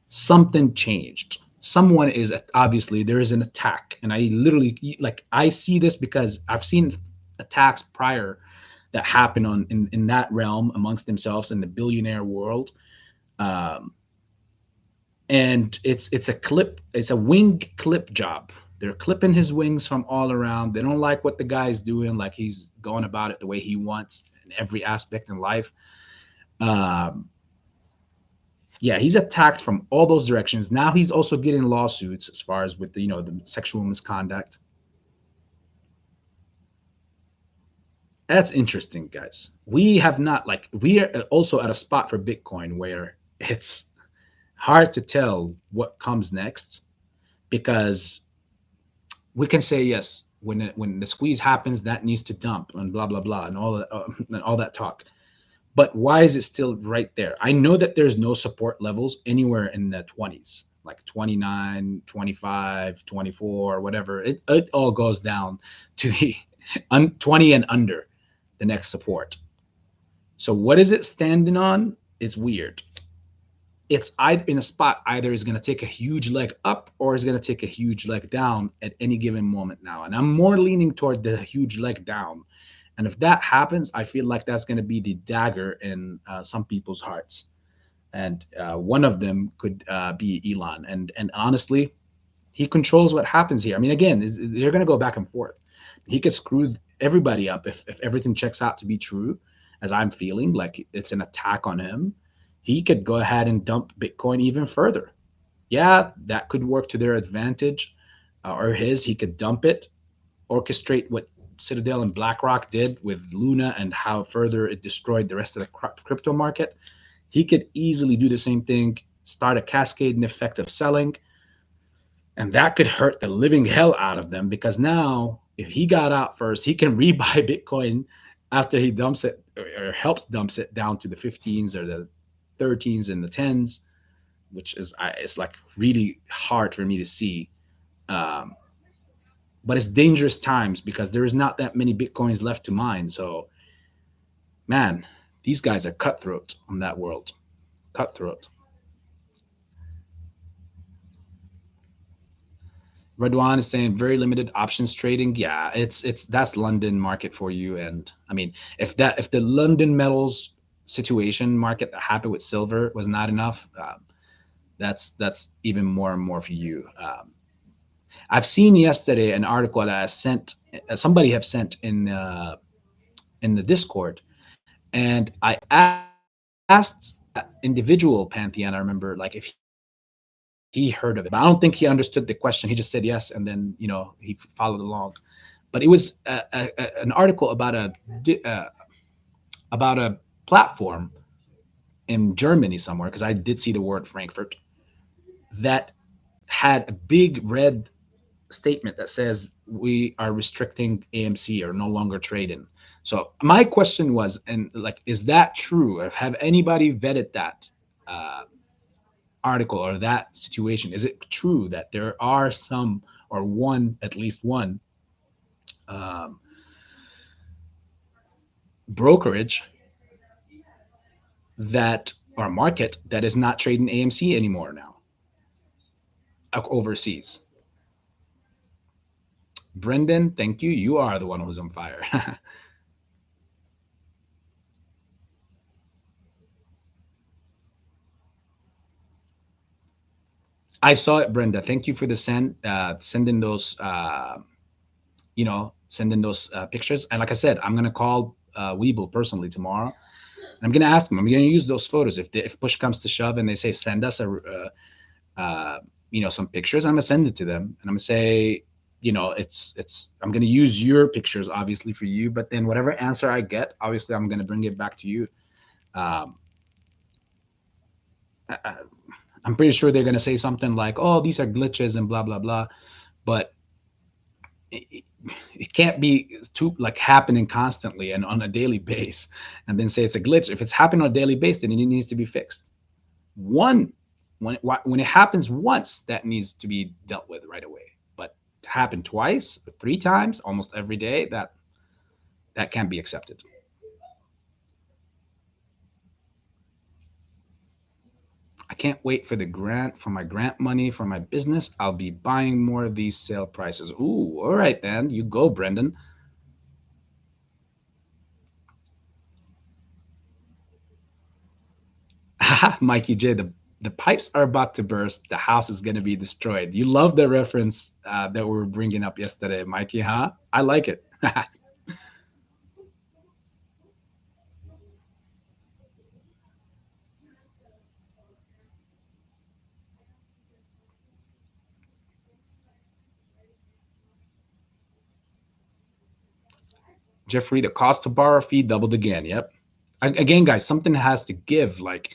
something changed. Someone is, obviously there is an attack. And I literally, like, I see this because I've seen attacks prior that happen in that realm amongst themselves in the billionaire world. And it's a wing clip job. They're clipping his wings from all around. They don't like what the guy's doing, like he's going about it the way he wants in every aspect in life. Um, yeah, he's attacked from all those directions. Now he's also getting lawsuits as far as with the, the sexual misconduct. That's interesting, guys. We have not like we are also at a spot for Bitcoin where it's hard to tell what comes next because we can say yes when the squeeze happens that needs to dump and blah blah blah and all that talk. But why is it still right there? I know that there's no support levels anywhere in the 20s, like 29, 25, 24, whatever. It all goes down to the 20 and under the next support. So what is it standing on? It's weird. It's either in a spot, either is going to take a huge leg up or is going to take a huge leg down at any given moment now. And I'm more leaning toward the huge leg down. And if that happens, I feel like that's going to be the dagger in some people's hearts. And one of them could be Elon. And honestly, he controls what happens here. I mean, again, they're going to go back and forth. He could screw everybody up if everything checks out to be true, as I'm feeling like it's an attack on him. He could go ahead and dump Bitcoin even further. Yeah, that could work to their advantage or his. He could dump it, orchestrate what Citadel and BlackRock did with Luna and how further it destroyed the rest of the crypto market. He could easily do the same thing, start a cascading effect of selling, and that could hurt the living hell out of them because now, if he got out first, he can rebuy Bitcoin after he dumps it or helps dumps it down to the 15s or the 13s and the 10s, which is it's like really hard for me to see. Um, but it's dangerous times because there is not that many Bitcoins left to mine. So, man, these guys are cutthroat on that world. Cutthroat. Redwan is saying very limited options trading. Yeah, it's that's London market for you. And I mean, if the London metals situation market that happened with silver was not enough, that's even more and more for you. I've seen yesterday an article that I sent, somebody have sent in the Discord, and I asked individual Pantheon. I remember like if he heard of it, but I don't think he understood the question. He just said yes, and then he followed along. But it was an article about a platform in Germany somewhere because I did see the word Frankfurt that had a big red statement that says we are restricting AMC or no longer trading. So my question was, and like, is that true? Or have anybody vetted that uh, article or that situation? Is it true that there are some or one, at least one um, brokerage that or market that is not trading AMC anymore now overseas? Brendan, thank you. You are the one who's on fire. I saw it, Brenda. Thank you for the sending those, sending those pictures. And like I said, I'm gonna call Weeble personally tomorrow, and I'm gonna ask him. I'm gonna use those photos if push comes to shove, and they say send us some pictures. I'm gonna send it to them, and I'm gonna say, it's. I'm gonna use your pictures obviously for you, but then whatever answer I get, obviously I'm gonna bring it back to you. Um, I, I'm pretty sure they're gonna say something like, "Oh, these are glitches and blah blah blah," but it, it can't be too like happening constantly and on a daily base, and then say it's a glitch. If it's happening on a daily base, then it needs to be fixed. One when it happens once, that needs to be dealt with right away. But to happen twice, three times, almost every day, that can't be accepted. I can't wait for the grant for my grant money for my business. I'll be buying more of these sale prices. Ooh, all right, then. You go, Brendan. Mikey J, the pipes are about to burst. The house is going to be destroyed. You love the reference that we were bringing up yesterday, Mikey, huh? I like it. Jeffrey, the cost to borrow fee doubled again. Yep. Again, guys, something has to give. Like,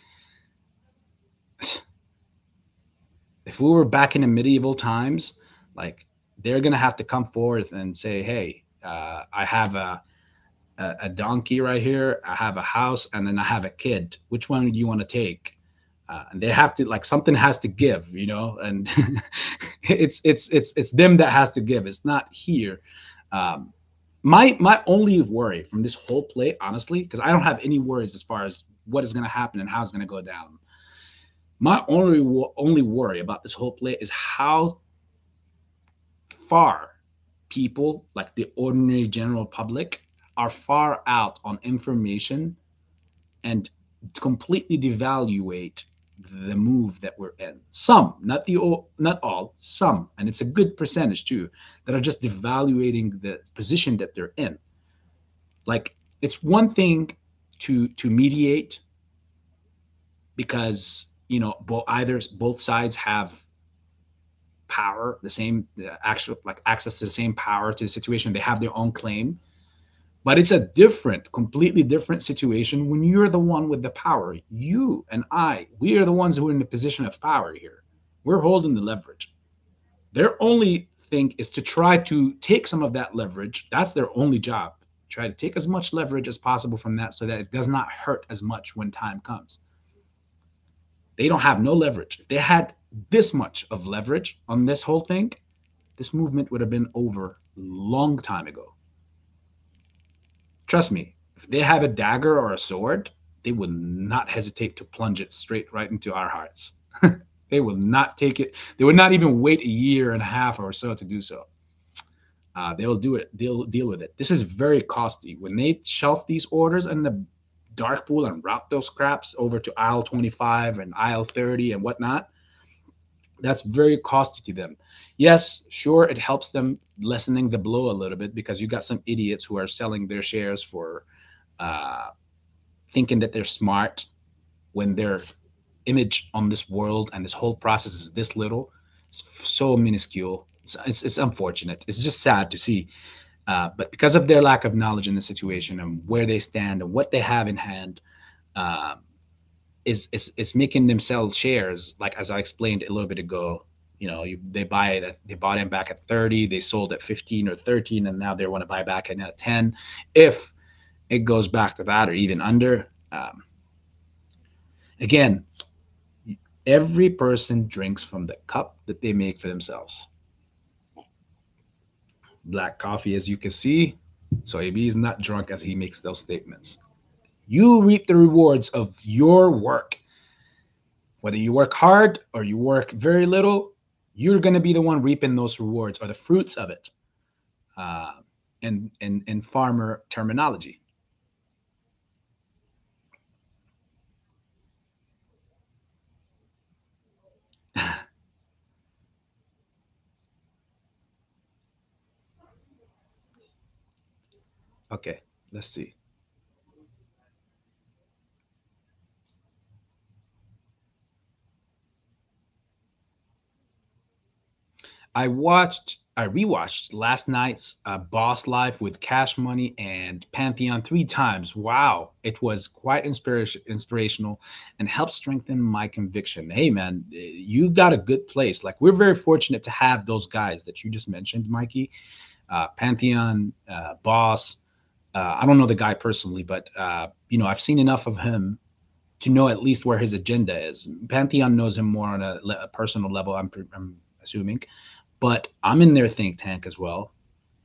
if we were back in the medieval times, like they're gonna have to come forth and say, "Hey, I have a donkey right here. I have a house, and then I have a kid. Which one do you want to take?" And they have to, like, something has to give, you know, and it's them that has to give. It's not here. Um, my only worry from this whole play, honestly, because I don't have any worries as far as what is going to happen and how it's going to go down. My only worry about this whole play is how far people, like the ordinary general public, are far out on information and completely devaluate the move that we're in. Some, not all, some, and it's a good percentage too, that are just devaluating the position that they're in. Like, it's one thing to mediate because, you know, both sides have power, the same actual, like, access to the same power to the situation. They have their own claim. But it's a completely different situation when you're the one with the power. You and we are the ones who are in the position of power here. We're holding the leverage. Their only thing is to try to take some of that leverage. That's their only job. Try to take as much leverage as possible from that so that it does not hurt as much when time comes. They don't have no leverage. If they had this much of leverage on this whole thing, this movement would have been over a long time ago. Trust me, if they have a dagger or a sword, they would not hesitate to plunge it straight right into our hearts. They will not take it. They would not even wait a year and a half or so to do so. They'll do it. They'll deal with it. This is very costly. When they shelf these orders in the dark pool and route those scraps over to aisle 25 and aisle 30 and whatnot, that's very costly to them. Yes, sure, it helps them lessening the blow a little bit because you got some idiots who are selling their shares for thinking that they're smart when their image on this world and this whole process is this little. It's so minuscule. It's unfortunate. It's just sad to see. But because of their lack of knowledge in the situation and where they stand and what they have in hand, uh, is making them sell shares, like as I explained a little bit ago. You know, they bought in back at 30, they sold at 15 or 13, and now they want to buy back at 10 if it goes back to that or even under. Again, every person drinks from the cup that they make for themselves. Black coffee, as you can see, so AB is not drunk as he makes those statements. You reap the rewards of your work. Whether you work hard or you work very little, you're going to be the one reaping those rewards or the fruits of it, in farmer terminology. Okay, let's see. I rewatched last night's Boss Life with Cash Money and Pantheon 3 times. Wow, it was quite inspirational and helped strengthen my conviction. Hey, man, you got a good place. Like, we're very fortunate to have those guys that you just mentioned, Mikey. Pantheon, Boss. I don't know the guy personally, but you know, I've seen enough of him to know at least where his agenda is. Pantheon knows him more on a personal level. I'm assuming, but I'm in their think tank as well.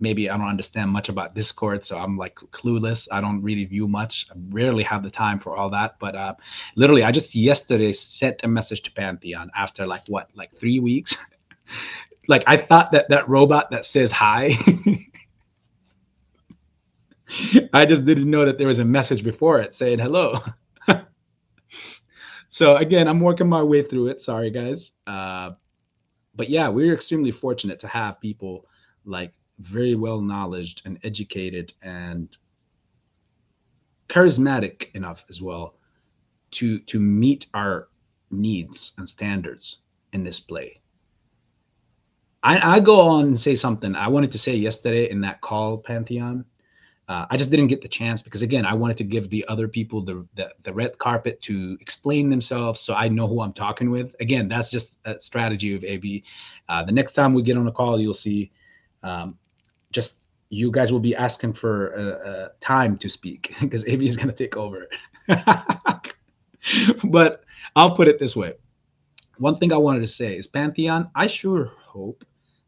Maybe I don't understand much about Discord, so I'm like clueless. I don't really view much. I rarely have the time for all that. But literally, I just yesterday sent a message to Pantheon after like 3 weeks. Like, I thought that robot that says hi. I just didn't know that there was a message before it saying hello. So again, I'm working my way through it. Sorry, guys. But yeah, we're extremely fortunate to have people like very well knowledged and educated and charismatic enough as well to meet our needs and standards in this play. I go on and say something I wanted to say yesterday in that call, Pantheon. I just didn't get the chance because again, I wanted to give the other people the red carpet to explain themselves, so I know who I'm talking with. Again, that's just a strategy of AB. The next time we get on a call, you'll see. Just you guys will be asking for time to speak because AB is going to take over. But I'll put it this way. One thing I wanted to say is Pantheon, I sure hope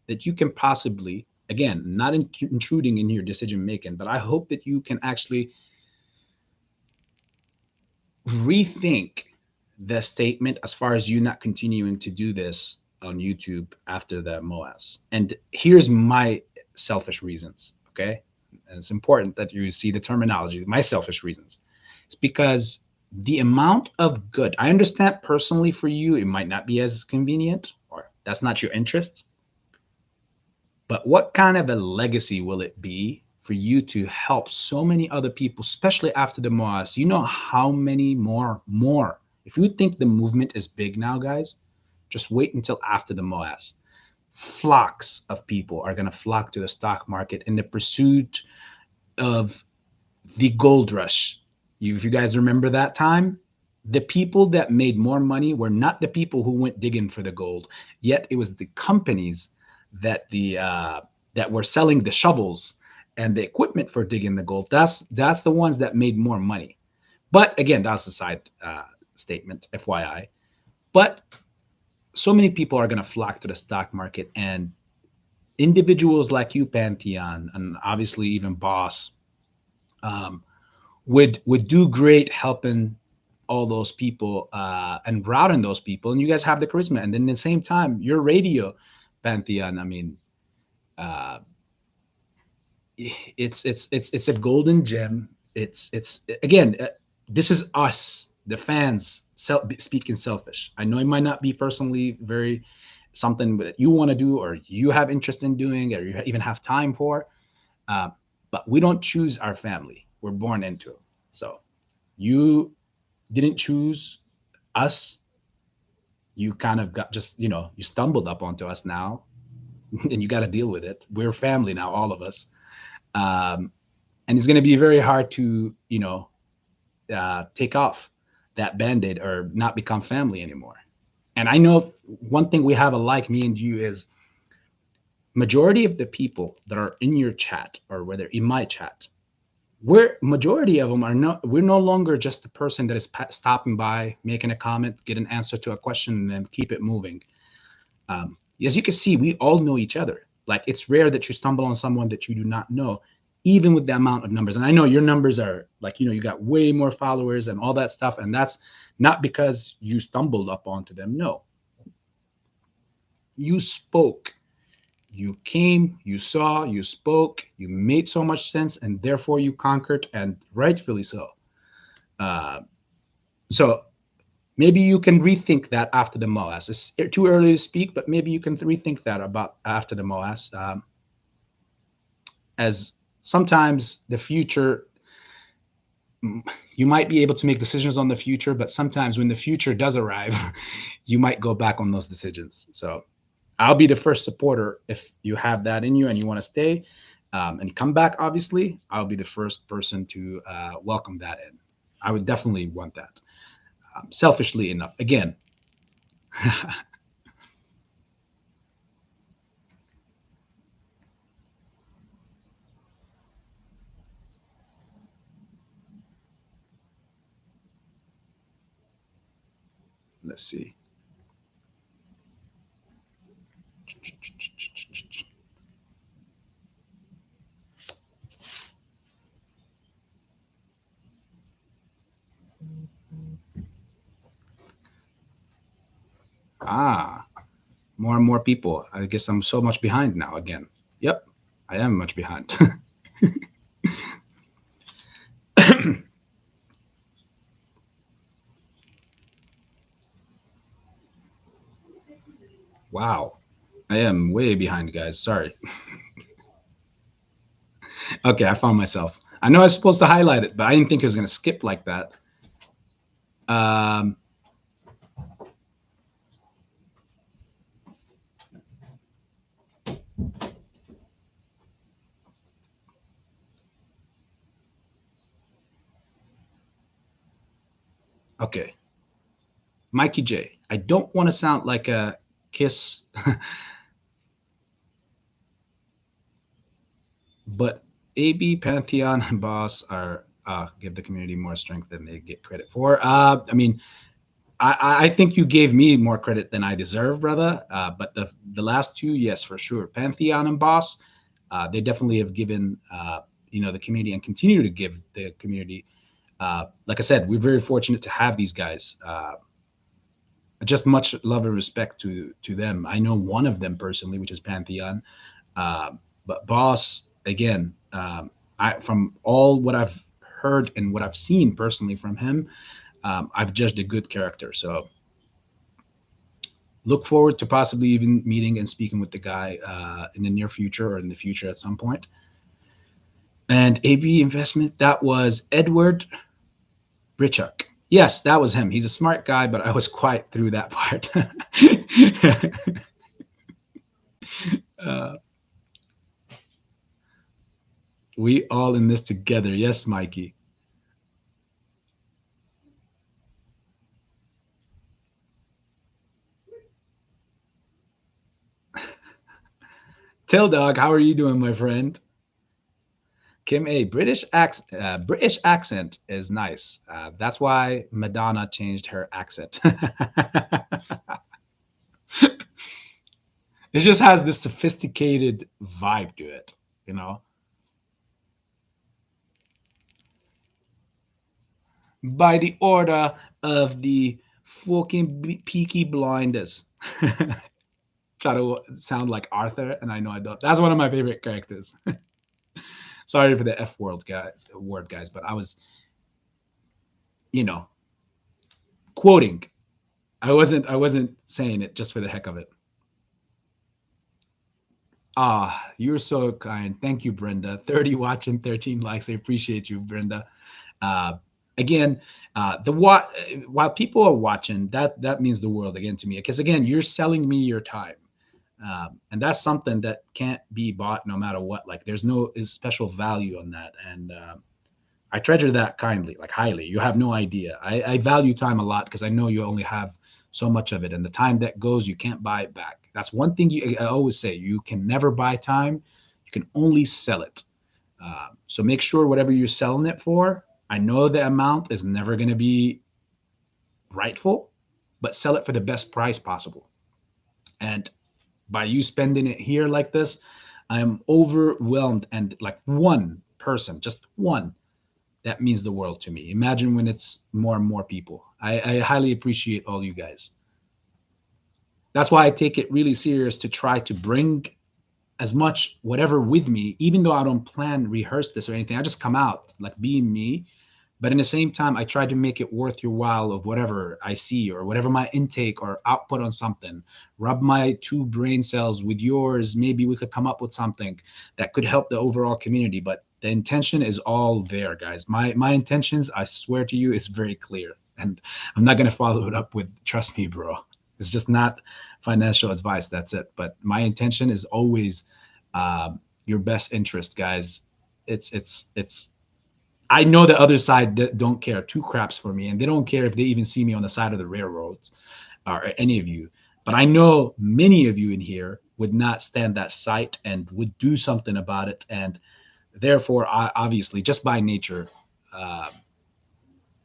that you can possibly, again, not intruding in your decision making, but I hope that you can actually rethink the statement as far as you not continuing to do this on YouTube after the MOAS. And here's my selfish reasons, okay? And it's important that you see the terminology, my selfish reasons. It's because the amount of good, I understand personally for you, it might not be as convenient or that's not your interest. But what kind of a legacy will it be for you to help so many other people, especially after the MOAS? You know how many more. If you think the movement is big now, guys, just wait until after the MOAS. Flocks of people are going to flock to the stock market in the pursuit of the gold rush. If you guys remember that time, the people that made more money were not the people who went digging for the gold. Yet it was the companies that were selling the shovels and the equipment for digging the gold. That's the ones that made more money. But again, that's a side statement, FYI. But so many people are going to flock to the stock market, and individuals like you, Pantheon, and obviously even Boss, um, would do great helping all those people and routing those people. And you guys have the charisma, and then at the same time, your radio, Pantheon. I mean, uh, it's a golden gem. It's again, this is us, the fans, speaking selfish. I know it might not be personally very something that you want to do or you have interest in doing or you even have time for, uh, but we don't choose our family. We're born into it. So you didn't choose us. You kind of got just, you stumbled up onto us now and you got to deal with it. We're family now, all of us. Um, and it's going to be very hard to, take off that band-aid or not become family anymore. And I know one thing we have alike, me and you, is majority of the people that are in your chat or whether in my chat, we're majority of them are not, we're no longer just the person that is stopping by, making a comment, get an answer to a question, and then keep it moving. As you can see, we all know each other. Like, it's rare that you stumble on someone that you do not know, even with the amount of numbers. And I know your numbers are like, you got way more followers and all that stuff. And that's not because you stumbled up onto them. No, you spoke, you came, you saw, you spoke, you made so much sense, and therefore you conquered, and rightfully so. Uh, so maybe you can rethink that after the MOAS. It's too early to speak, but maybe you can rethink that about after the MOAS. As sometimes the future, you might be able to make decisions on the future, but sometimes when the future does arrive, you might go back on those decisions. So I'll be the first supporter if you have that in you and you want to stay and come back. Obviously, I'll be the first person to welcome that in. I would definitely want that. Selfishly enough, again. Let's see. Ah, more and more people. I guess I'm so much behind now again. Yep, I am much behind. Wow. I am way behind, guys. Sorry. Okay, I found myself. I know I was supposed to highlight it, but I didn't think it was going to skip like that. Um, Okay. Mikey J. I don't want to sound like a kiss, but AB, Pantheon, and Boss are give the community more strength than they get credit for. I mean, I think you gave me more credit than I deserve, brother. But the last two, yes, for sure. Pantheon and Boss, they definitely have given the community and continue to give the community. Like I said, we're very fortunate to have these guys. Just much love and respect to them. I know one of them personally, which is Pantheon. But Boss, again, I from all what I've heard and what I've seen personally from him, I've judged a good character. So look forward to possibly even meeting and speaking with the guy in the near future or in the future at some point. And AB investment, that was Edward Brichuk. Yes, that was him. He's a smart guy, but I was quiet through that part. uh, we all in this together. Yes, Mikey. Tail Dog, how are you doing, my friend? Kim A. British accent is nice. That's why Madonna changed her accent. It just has this sophisticated vibe to it, you know. By the order of the fucking Peaky Blinders. Try to sound like Arthur, and I know I don't. That's one of my favorite characters. Sorry for the F word, guys, but I was, you know, quoting. I wasn't saying it just for the heck of it. Ah, you're so kind. Thank you, Brenda. 30 watching, 13 likes. I appreciate you, Brenda. Uh, again, while people are watching, that means the world again to me. Because again, you're selling me your time. And that's something that can't be bought no matter what. Like there's no is special value on that. And I treasure that kindly, like highly. You have no idea. I value time a lot because I know you only have so much of it, and the time that goes, you can't buy it back. That's one thing I always say: you can never buy time. You can only sell it. So make sure whatever you're selling it for, I know the amount is never going to be rightful, but sell it for the best price possible. And by you spending it here like this, I am overwhelmed. And like one person, just one, that means the world to me. Imagine when it's more and more people. I highly appreciate all you guys. That's why I take it really serious to try to bring as much whatever with me, even though I don't plan rehearse this or anything. I just come out like being me. But in the same time, I try to make it worth your while of whatever I see or whatever my intake or output on something. Rub my two brain cells with yours. Maybe we could come up with something that could help the overall community. But the intention is all there, guys. My intentions, I swear to you, is very clear. And I'm not gonna follow it up with trust me, bro. It's just not financial advice. That's it. But my intention is always your best interest, guys. It's I know the other side don't care two craps for me, and they don't care if they even see me on the side of the railroads or any of you. But I know many of you in here would not stand that sight and would do something about it. And therefore, obviously, just by nature, uh,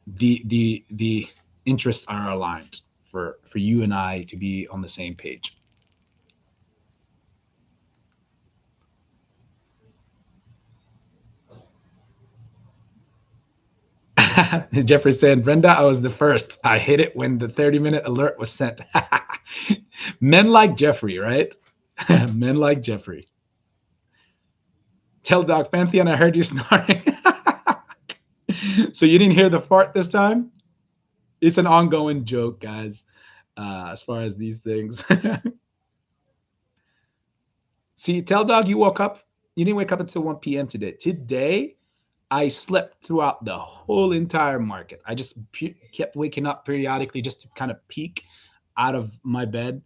the interests are aligned for you and I to be on the same page. Jeffrey said, Brenda, I was the first. I hit it when the 30-minute alert was sent. Men like Jeffrey, right? Men like Jeffrey. Tell Doc Pantheon I heard you snoring. So you didn't hear the fart this time? It's an ongoing joke, guys, as far as these things. See, tell Dog you woke up. You didn't wake up until 1 p.m. today. Today, I slept throughout the whole entire market. I just kept waking up periodically just to kind of peek out of my bed.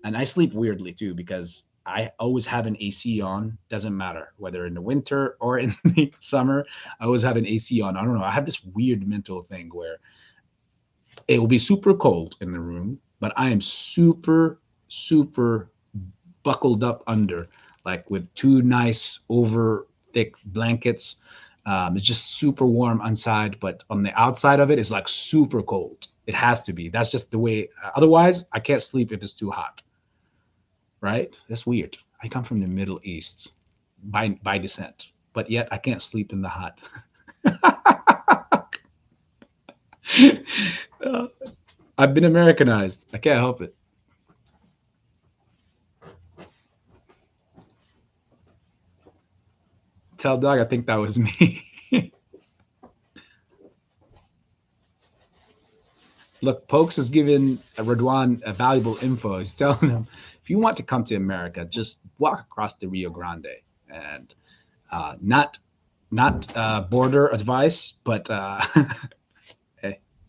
And I sleep weirdly too because I always have an AC on. Doesn't matter whether in the winter or in the summer. I always have an AC on. I don't know. I have this weird mental thing where it will be super cold in the room, but I am super buckled up under, like with two nice over thick blankets. It's just super warm inside, but on the outside of it is like super cold. It has to be. That's just the way. Otherwise, I can't sleep if it's too hot. Right? That's weird. I come from the Middle East by descent, but yet I can't sleep in the hot. Uh, I've been Americanized. I can't help it. Tell Doug I think that was me. Look, Pokes has given Radwan a valuable info. He's telling him, if you want to come to America, just walk across the Rio Grande, and not border advice, but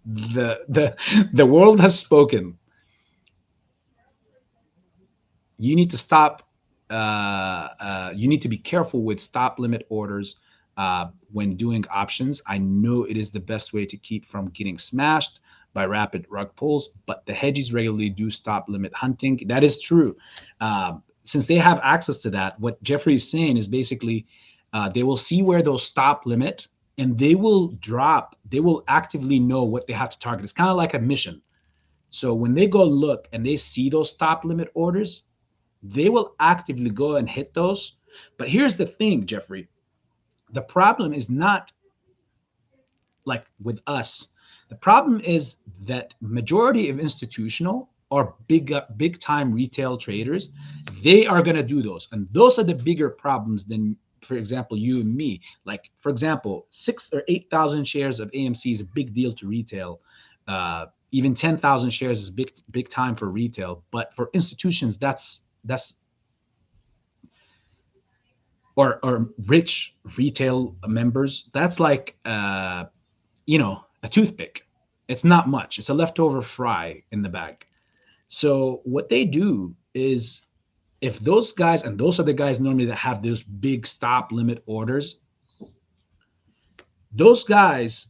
the world has spoken. You need to stop. You need to be careful with stop limit orders when doing options. I know it is the best way to keep from getting smashed by rapid rug pulls, but the hedgies regularly do stop limit hunting. That is true. Since they have access to that, what Jeffrey is saying is basically they will see where they'll stop limit, and they will drop. They will actively know what they have to target. It's kind of like a mission. So when they go look and they see those stop limit orders, they will actively go and hit those. But here's the thing, Jeffrey. The problem is not like with us. The problem is that majority of institutional or big time retail traders, they are going to do those. And those are the bigger problems than, for example, you and me. Like, for example, 6 or 8,000 shares of AMC is a big deal to retail. Even 10,000 shares is big time for retail. But for institutions, that's or rich retail members, that's like a toothpick. It's not much. It's a leftover fry in the bag. So what they do is, if those guys, and those are the guys normally that have those big stop limit orders, those guys,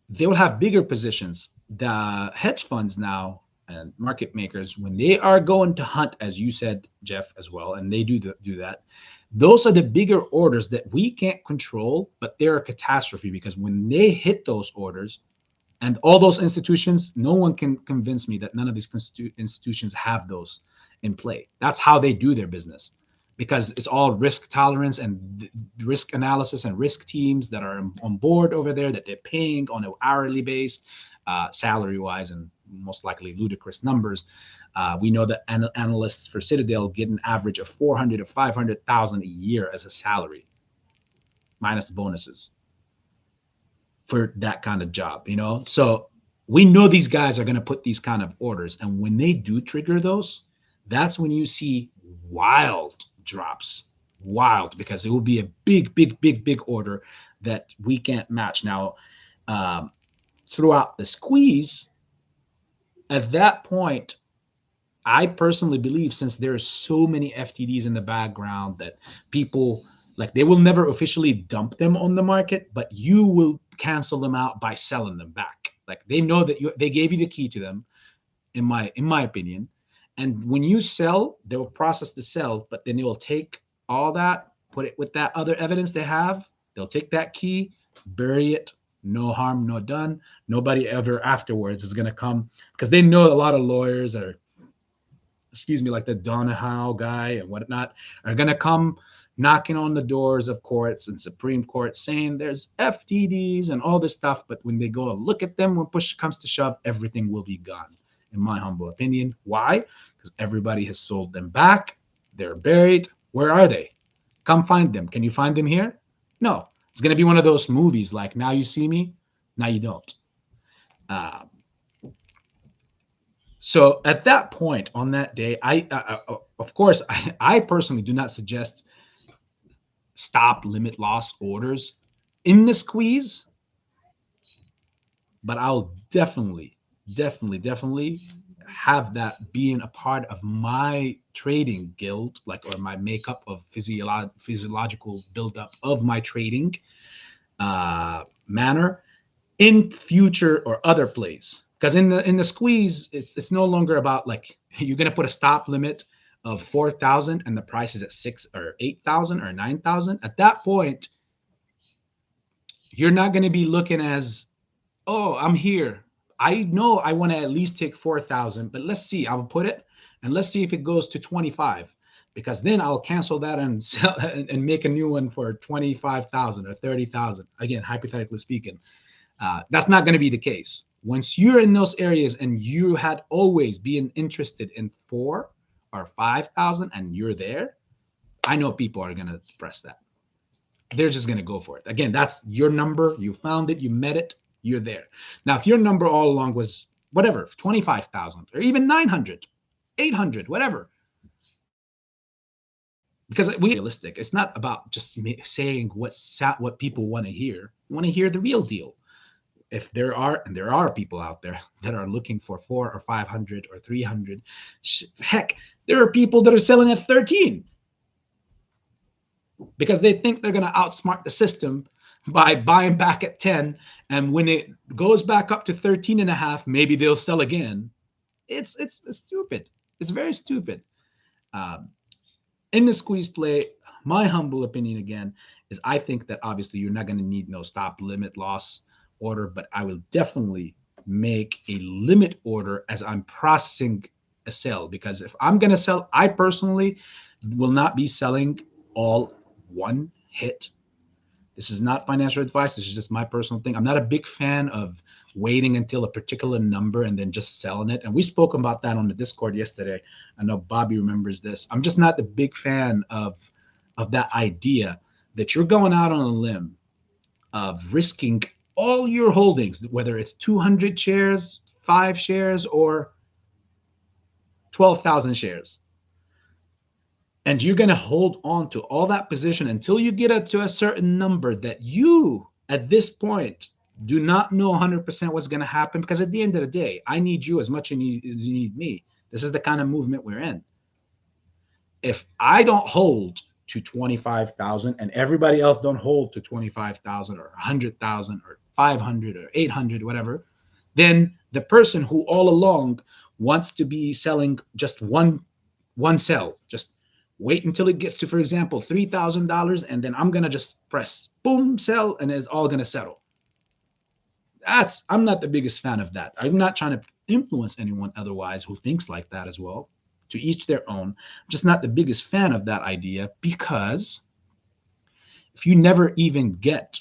they will have bigger positions. The hedge funds now and market makers, when they are going to hunt, as you said, Jeff, as well, and they do that, those are the bigger orders that we can't control, but they're a catastrophe, because when they hit those orders, and all those institutions, no one can convince me that none of these institutions have those in play. That's how they do their business, because it's all risk tolerance and risk analysis and risk teams that are on board over there that they're paying on an hourly base, salary wise, and most likely ludicrous numbers. We know that analysts for Citadel get an average of 400 to 500,000 a year as a salary, minus bonuses, for that kind of job, So we know these guys are going to put these kind of orders. And when they do trigger those, that's when you see wild drops. Wild, because it will be a big order that we can't match. Now, throughout the squeeze, at that point, I personally believe, since there's so many FTDs in the background, that people, like, they will never officially dump them on the market, but you will cancel them out by selling them back. Like, they know that they gave you the key to them, in my opinion. And when you sell, they will process the sell, but then they will take all that, put it with that other evidence they have. They'll take that key, bury it, no harm, no done. Nobody ever afterwards is going to come, because they know a lot of lawyers are, like the Donahoe guy and whatnot, are going to come knocking on the doors of courts and Supreme Court saying there's FTDs and all this stuff. But when they go to look at them, when push comes to shove, everything will be gone, in my humble opinion. Why? Because everybody has sold them back. They're buried. Where are they? Come find them. Can you find them here? No. It's going to be one of those movies like Now You See Me, Now You Don't. So at that point, on that day, of course, I personally do not suggest stop limit loss orders in the squeeze, but I'll definitely have that being a part of my trading guild, like, or my makeup of physiological buildup of my trading manner in future or other plays. Because in the squeeze, it's no longer about like you're gonna put a stop limit of 4,000 and the price is at 6 or 8,000 or 9,000. At that point, you're not gonna be looking as, oh, I'm here. I know I want to at least take 4,000, but let's see. I'll put it and let's see if it goes to 25, because then I'll cancel that and sell and make a new one for 25,000 or 30,000. Again, hypothetically speaking, that's not going to be the case. Once you're in those areas and you had always been interested in 4 or 5,000 and you're there, I know people are going to press that. They're just going to go for it. Again, that's your number. You found it. You met it. You're there. Now, if your number all along was whatever, 25,000 or even 900, 800, whatever, because we're realistic. It's not about just saying what people want to hear. You want to hear the real deal. If there are, and there are people out there that are looking for 4 or 500 or 300, heck, there are people that are selling at 13 because they think they're going to outsmart the system by buying back at 10. And when it goes back up to 13 and a half, maybe they'll sell again. It's stupid. It's very stupid. In the squeeze play, my humble opinion again is I think that obviously you're not going to need no stop limit loss order, but I will definitely make a limit order as I'm processing a sell, because if I'm going to sell, I personally will not be selling all one hit. This is not financial advice. This is just my personal thing. I'm not a big fan of waiting until a particular number and then just selling it. And we spoke about that on the Discord yesterday. I know Bobby remembers this. I'm just not the big fan of that idea that you're going out on a limb of risking all your holdings, whether it's 200 shares, 5 shares, or 12,000 shares. And you're going to hold on to all that position until you get to a certain number that you, at this point, do not know 100% what's going to happen. Because at the end of the day, I need you as much as you need me. This is the kind of movement we're in. If I don't hold to 25,000 and everybody else don't hold to 25,000 or 100,000 or 500 or 800, whatever, then the person who all along wants to be selling just one sell, just wait until it gets to, for example, $3,000, and then I'm going to just press boom, sell, and it's all going to settle. I'm not the biggest fan of that. I'm not trying to influence anyone otherwise who thinks like that as well. To each their own. I'm just not the biggest fan of that idea, because if you never even get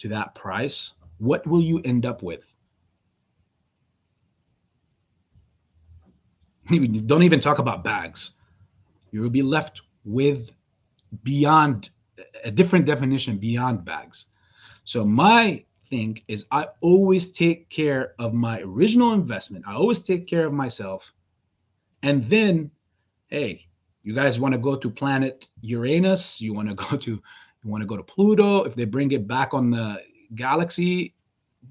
to that price, what will you end up with? Don't even talk about bags. You will be left with beyond a different definition beyond bags. So my thing is I always take care of my original investment. I always take care of myself. And then, hey, you guys want to go to planet Uranus? You want to go to Pluto? If they bring it back on the galaxy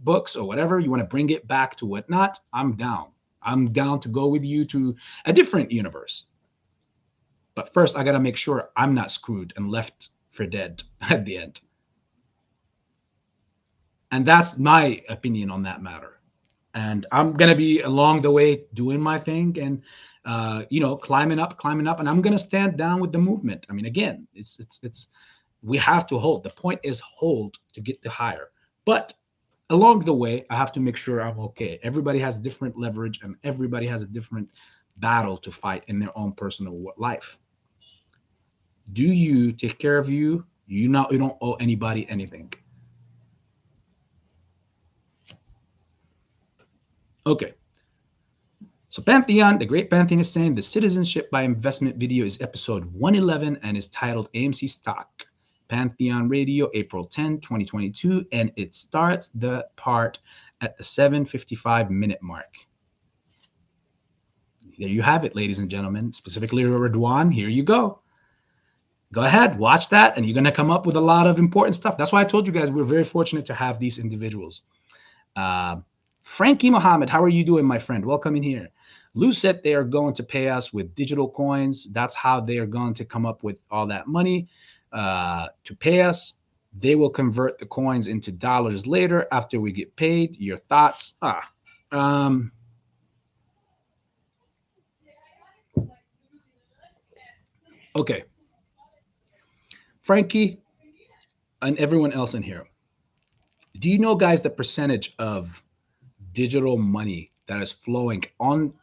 books or whatever, you want to bring it back to whatnot, I'm down. I'm down to go with you to a different universe. But first, I got to make sure I'm not screwed and left for dead at the end. And that's my opinion on that matter. And I'm going to be along the way doing my thing and, climbing up. And I'm going to stand down with the movement. I mean, again, we have to hold. The point is hold to get to higher. But along the way, I have to make sure I'm okay. Everybody has different leverage and everybody has a different battle to fight in their own personal life. Do you take care of you? You don't owe anybody anything. Okay. So Pantheon, the great Pantheon is saying the citizenship by investment video is episode 111 and is titled AMC Stock. Pantheon Radio, April 10, 2022. And it starts the part at the 7:55 minute mark. There you have it, ladies and gentlemen. Specifically, Radwan, here you go. Go ahead, watch that, and you're going to come up with a lot of important stuff. That's why I told you guys we're very fortunate to have these individuals. Frankie Mohammed, how are you doing, my friend? Welcome in here. Lou said they are going to pay us with digital coins. That's how they are going to come up with all that money to pay us. They will convert the coins into dollars later after we get paid. Your thoughts? Um, okay, Frankie and everyone else in here. Do you know, guys, the percentage of digital money that is flowing on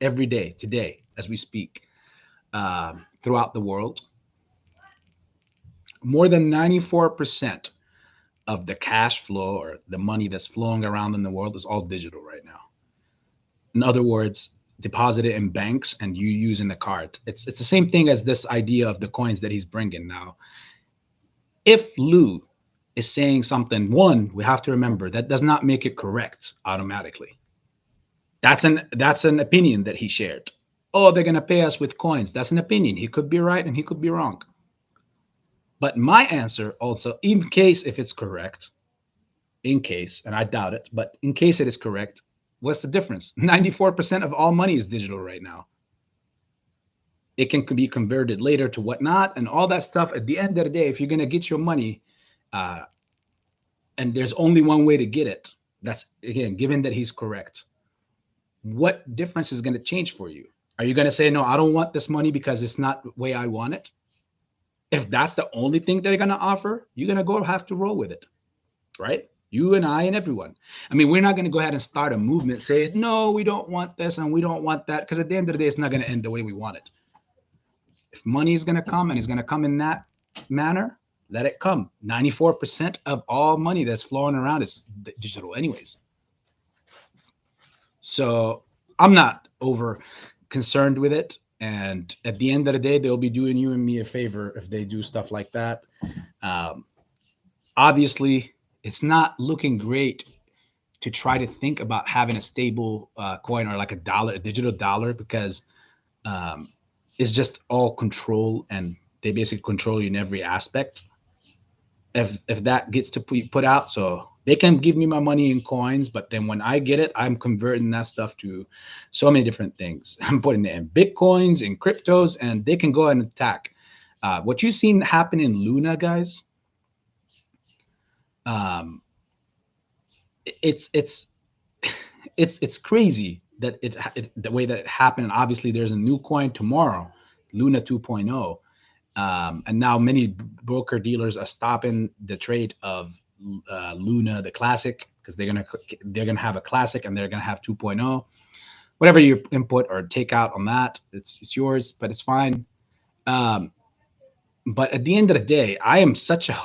every day today as we speak throughout the world? More than 94% of the cash flow or the money that's flowing around in the world is all digital right now. In other words, deposit it in banks and you using the card. It's the same thing as this idea of the coins that he's bringing now. If Lou is saying something, one, we have to remember that does not make it correct automatically. That's an opinion that he shared. Oh, they're gonna pay us with coins. That's an opinion. He could be right and he could be wrong. But my answer also, in case if it's correct, in case, and I doubt it, but in case it is correct, what's the difference? 94% of all money is digital right now. It can be converted later to whatnot and all that stuff. At the end of the day, if you're gonna get your money, uh, and there's only one way to get it, that's again, given that he's correct, what difference is gonna change for you? Are you gonna say, no, I don't want this money because it's not the way I want it? If that's the only thing they're gonna offer, you're gonna go have to roll with it, right? You and I and everyone. I mean, we're not going to go ahead and start a movement saying, no, we don't want this and we don't want that. Because at the end of the day, it's not going to end the way we want it. If money is going to come and it's going to come in that manner, let it come. 94% of all money that's flowing around is digital, anyways. So I'm not over concerned with it. And at the end of the day, they'll be doing you and me a favor if they do stuff like that. Um, Obviously, it's not looking great to try to think about having a stable coin or like a dollar, a digital dollar, because um, it's just all control and they basically control you in every aspect. If that gets to put out, so they can give me my money in coins, but then when I get it, I'm converting that stuff to so many different things. I'm putting it in bitcoins, in cryptos, and they can go and attack. What you've seen happen in Luna, guys, um, it's it's crazy that it the way that it happened. And obviously, there's a new coin tomorrow, Luna 2.0, and now many broker dealers are stopping the trade of Luna, the classic, because they're gonna have a classic and they're gonna have 2.0. Whatever you input or take out on that, it's yours, but it's fine. Um, but at the end of the day, I am such a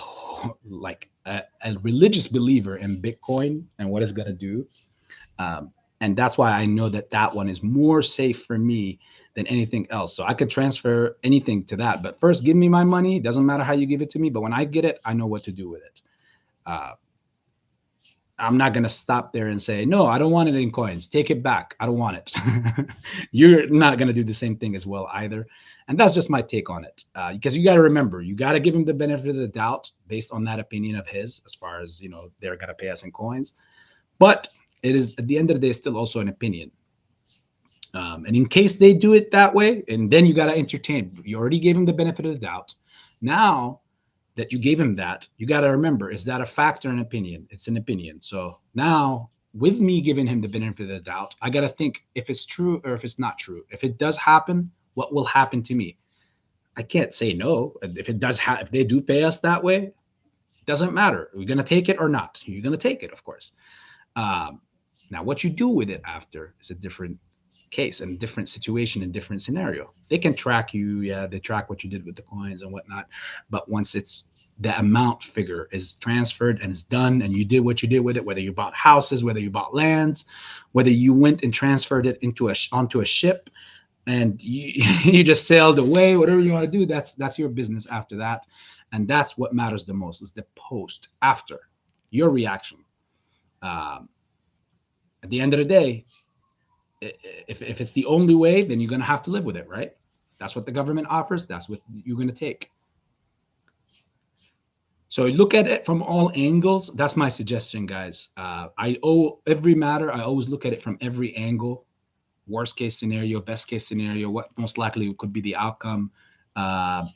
like a religious believer in Bitcoin and what it's gonna do. Um, and that's why I know that that one is more safe for me than anything else. So I could transfer anything to that. But first, give me my money. Doesn't matter how you give it to me. But when I get it, I know what to do with it. Uh, I'm not going to stop there and say, no, I don't want it in coins. Take it back. I don't want it. You're not going to do the same thing as well either. And that's just my take on it. Because you got to remember, you got to give him the benefit of the doubt based on that opinion of his, as far as, they're going to pay us in coins. But it is, at the end of the day, still also an opinion. And in case they do it that way, and then you got to entertain. You already gave him the benefit of the doubt. Now that you gave him that, you got to remember, is that a fact or an opinion? It's an opinion. So now, with me giving him the benefit of the doubt, I got to think if it's true or if it's not true. If it does happen, what will happen to me? I can't say no. If it does, if they do pay us that way, it doesn't matter. We're gonna take it or not. You're gonna take it, of course. Um, Now, what you do with it after is a different case and different situation and different scenario. They can track you, yeah, they track what you did with the coins and whatnot. But once it's the amount figure is transferred and it's done, and you did what you did with it, whether you bought houses, whether you bought lands, whether you went and transferred it onto a ship, and you, you just sailed away, whatever you want to do, that's your business after that. And that's what matters the most, is the post after your reaction. Um, at the end of the day, if it's the only way, then you're going to have to live with it, right? That's what the government offers. That's what you're going to take. So look at it from all angles. That's my suggestion, guys. I owe every matter. I always look at it from every angle. Worst case scenario, best case scenario, what most likely could be the outcome.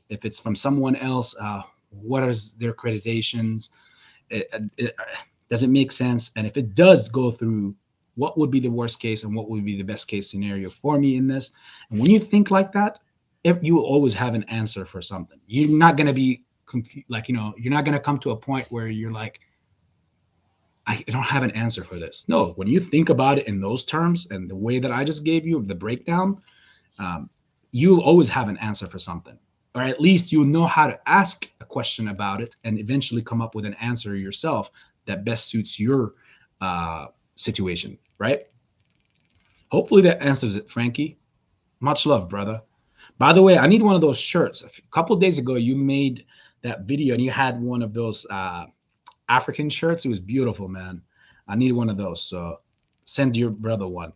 If it's from someone else, what is their accreditations? Does it make sense? And if it does go through, what would be the worst case and what would be the best case scenario for me in this. And when you think like that, if you will always have an answer for something, you're not going to be confused. Like, you're not going to come to a point where you're like, I don't have an answer for this. No, when you think about it in those terms and the way that I just gave you the breakdown, um, you'll always have an answer for something, or at least you'll know how to ask a question about it and eventually come up with an answer yourself that best suits your situation, right? Hopefully that answers it, Frankie. Much love, brother. By the way, I need one of those shirts. A couple of days ago, you made that video and you had one of those African shirts. It was beautiful, man. I need one of those. So send your brother one.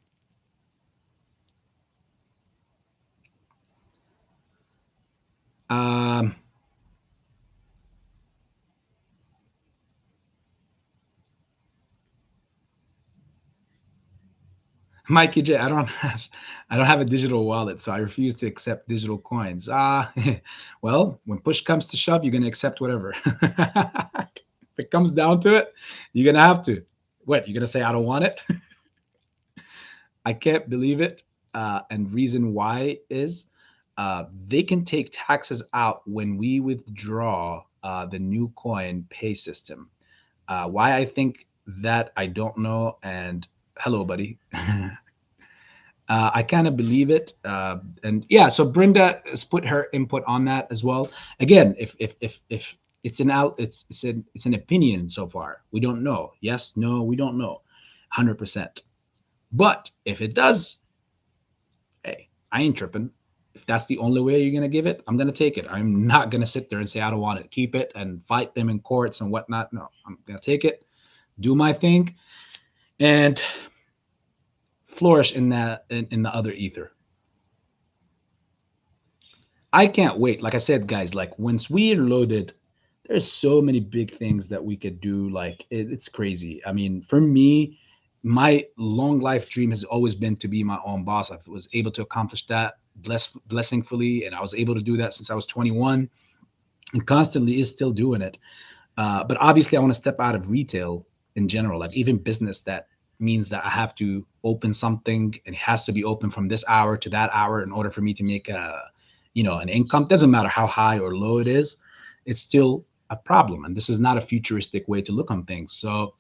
Um, Mikey J, I don't have a digital wallet, so I refuse to accept digital coins. Well, when push comes to shove, you're gonna accept whatever. If it comes down to it, you're gonna have to. What, you're gonna say I don't want it? I can't believe it. And reason why is they can take taxes out when we withdraw the new coin pay system. Why I think that I don't know. And hello, buddy. I kind of believe it, and yeah. So Brenda has put her input on that as well. Again, if it's an out, it's an opinion so far. We don't know. Yes, no, we don't know, 100%. But if it does, hey, I ain't tripping. If that's the only way you're gonna give it, I'm gonna take it. I'm not gonna sit there and say I don't want it. Keep it and fight them in courts and whatnot. No, I'm gonna take it, do my thing, and flourish in that in the other ether. I can't wait. Like I said, guys, like once we are loaded, there's so many big things that we could do. Like it's crazy. I mean, for me, my long life dream has always been to be my own boss. I was able to accomplish that blessingfully, and I was able to do that since I was 21, and constantly is still doing it. But obviously, I want to step out of retail in general, like even business that means that I have to open something and it has to be open from this hour to that hour in order for me to make an income. Doesn't matter how high or low it is, it's still a problem. And this is not a futuristic way to look on things. So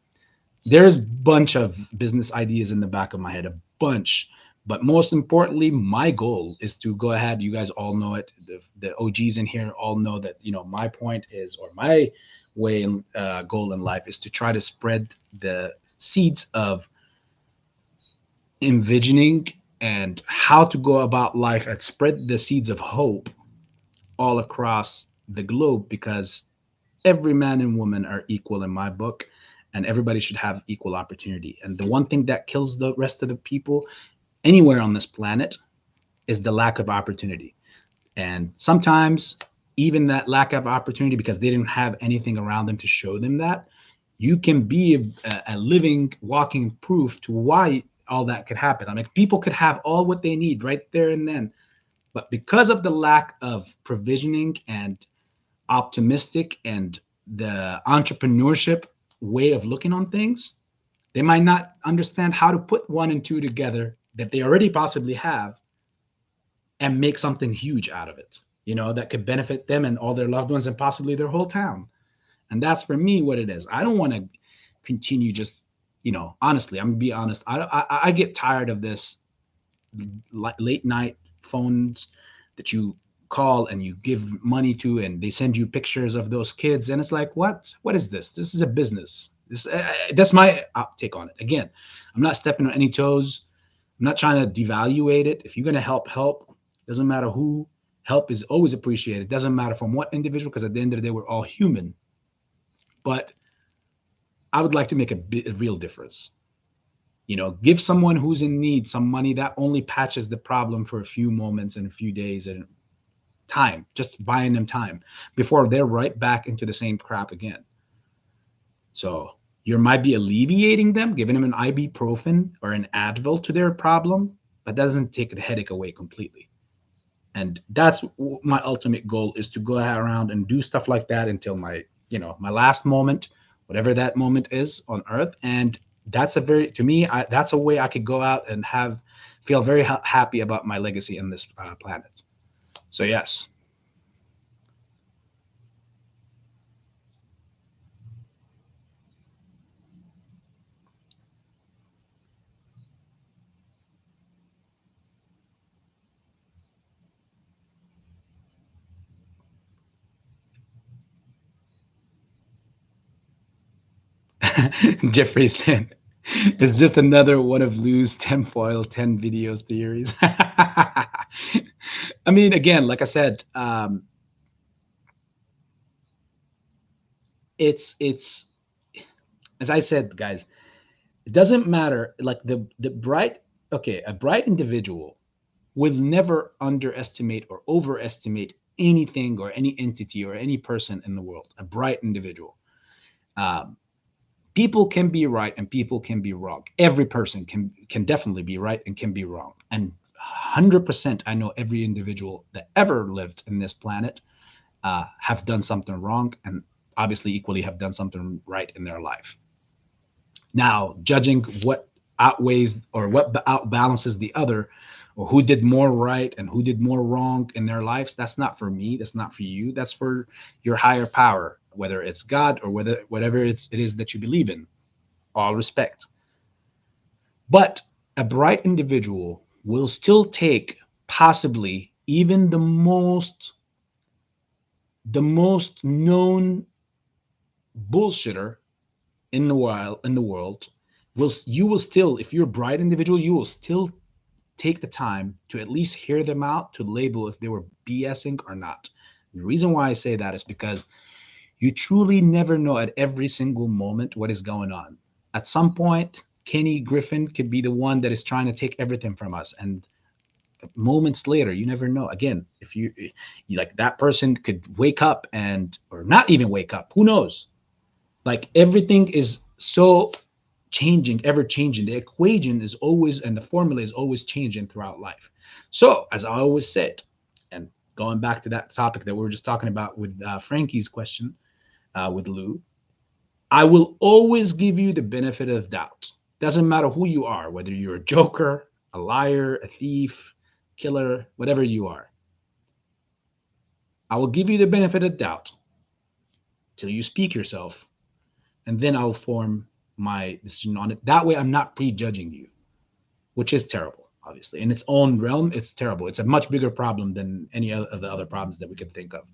there's a bunch of business ideas in the back of my head, a bunch. But most importantly, my goal is to go ahead. You guys all know it. The OGs in here all know that, my point is, or my way and goal in life is to try to spread the seeds of envisioning and how to go about life and spread the seeds of hope all across the globe, because every man and woman are equal in my book, and everybody should have equal opportunity. And the one thing that kills the rest of the people anywhere on this planet is the lack of opportunity. And sometimes even that lack of opportunity, because they didn't have anything around them to show them that, you can be a living, walking proof to why all that could happen. I mean, people could have all what they need right there and then, but because of the lack of provisioning and optimistic and the entrepreneurship way of looking on things, they might not understand how to put one and two together that they already possibly have and make something huge out of it, that could benefit them and all their loved ones and possibly their whole town. And that's for me what it is. I don't want to continue just, honestly, I'm gonna be honest. I get tired of this late night phones that you call and you give money to, and they send you pictures of those kids, and it's like, what is this? This is a business. That's my take on it. Again, I'm not stepping on any toes. I'm not trying to devaluate it. If you're going to help. Doesn't matter who. Help is always appreciated. Doesn't matter from what individual, because at the end of the day, we're all human. But I would like to make a real difference. Give someone who's in need some money that only patches the problem for a few moments and a few days and time, just buying them time before they're right back into the same crap again. So you might be alleviating them, giving them an ibuprofen or an Advil to their problem, but that doesn't take the headache away completely. And that's my ultimate goal, is to go around and do stuff like that until my last moment, whatever that moment is on earth. And that's a very, to me, that's a way I could go out and feel very happy about my legacy in this planet. So yes. Jeffrey said, it's just another one of Lou's tinfoil 10 videos theories. I mean, again, like I said, it's as I said, guys, it doesn't matter. Like the bright, okay, a bright individual will never underestimate or overestimate anything or any entity or any person in the world. A bright individual. Um, People can be right and people can be wrong. Every person can definitely be right and can be wrong. And 100%, I know every individual that ever lived in this planet have done something wrong, and obviously equally have done something right in their life. Now, judging what outweighs or what outbalances the other, or who did more right and who did more wrong in their lives, that's not for me. That's not for you. That's for your higher power, whether it's God or whatever it is that you believe in. All respect. But a bright individual will still take possibly even the most known bullshitter in the world. You will still, if you're a bright individual, you will still take the time to at least hear them out, to label if they were BSing or not. The reason why I say that is because you truly never know at every single moment what is going on. At some point, Kenny Griffin could be the one that is trying to take everything from us, and moments later, you never know. Again, if you like, that person could wake up and, or not even wake up, who knows? Like, everything is so changing, ever changing. The equation is always, and the formula is always changing throughout life. So, as I always said, and going back to that topic that we were just talking about with Frankie's question with Lou, I will always give you the benefit of doubt. Doesn't matter who you are, whether you're a joker, a liar, a thief, killer, whatever you are. I will give you the benefit of doubt till you speak yourself, and then I'll form my decision on it. That way, I'm not prejudging you, which is terrible, obviously. In its own realm, it's terrible. It's a much bigger problem than any of the other problems that we could think of,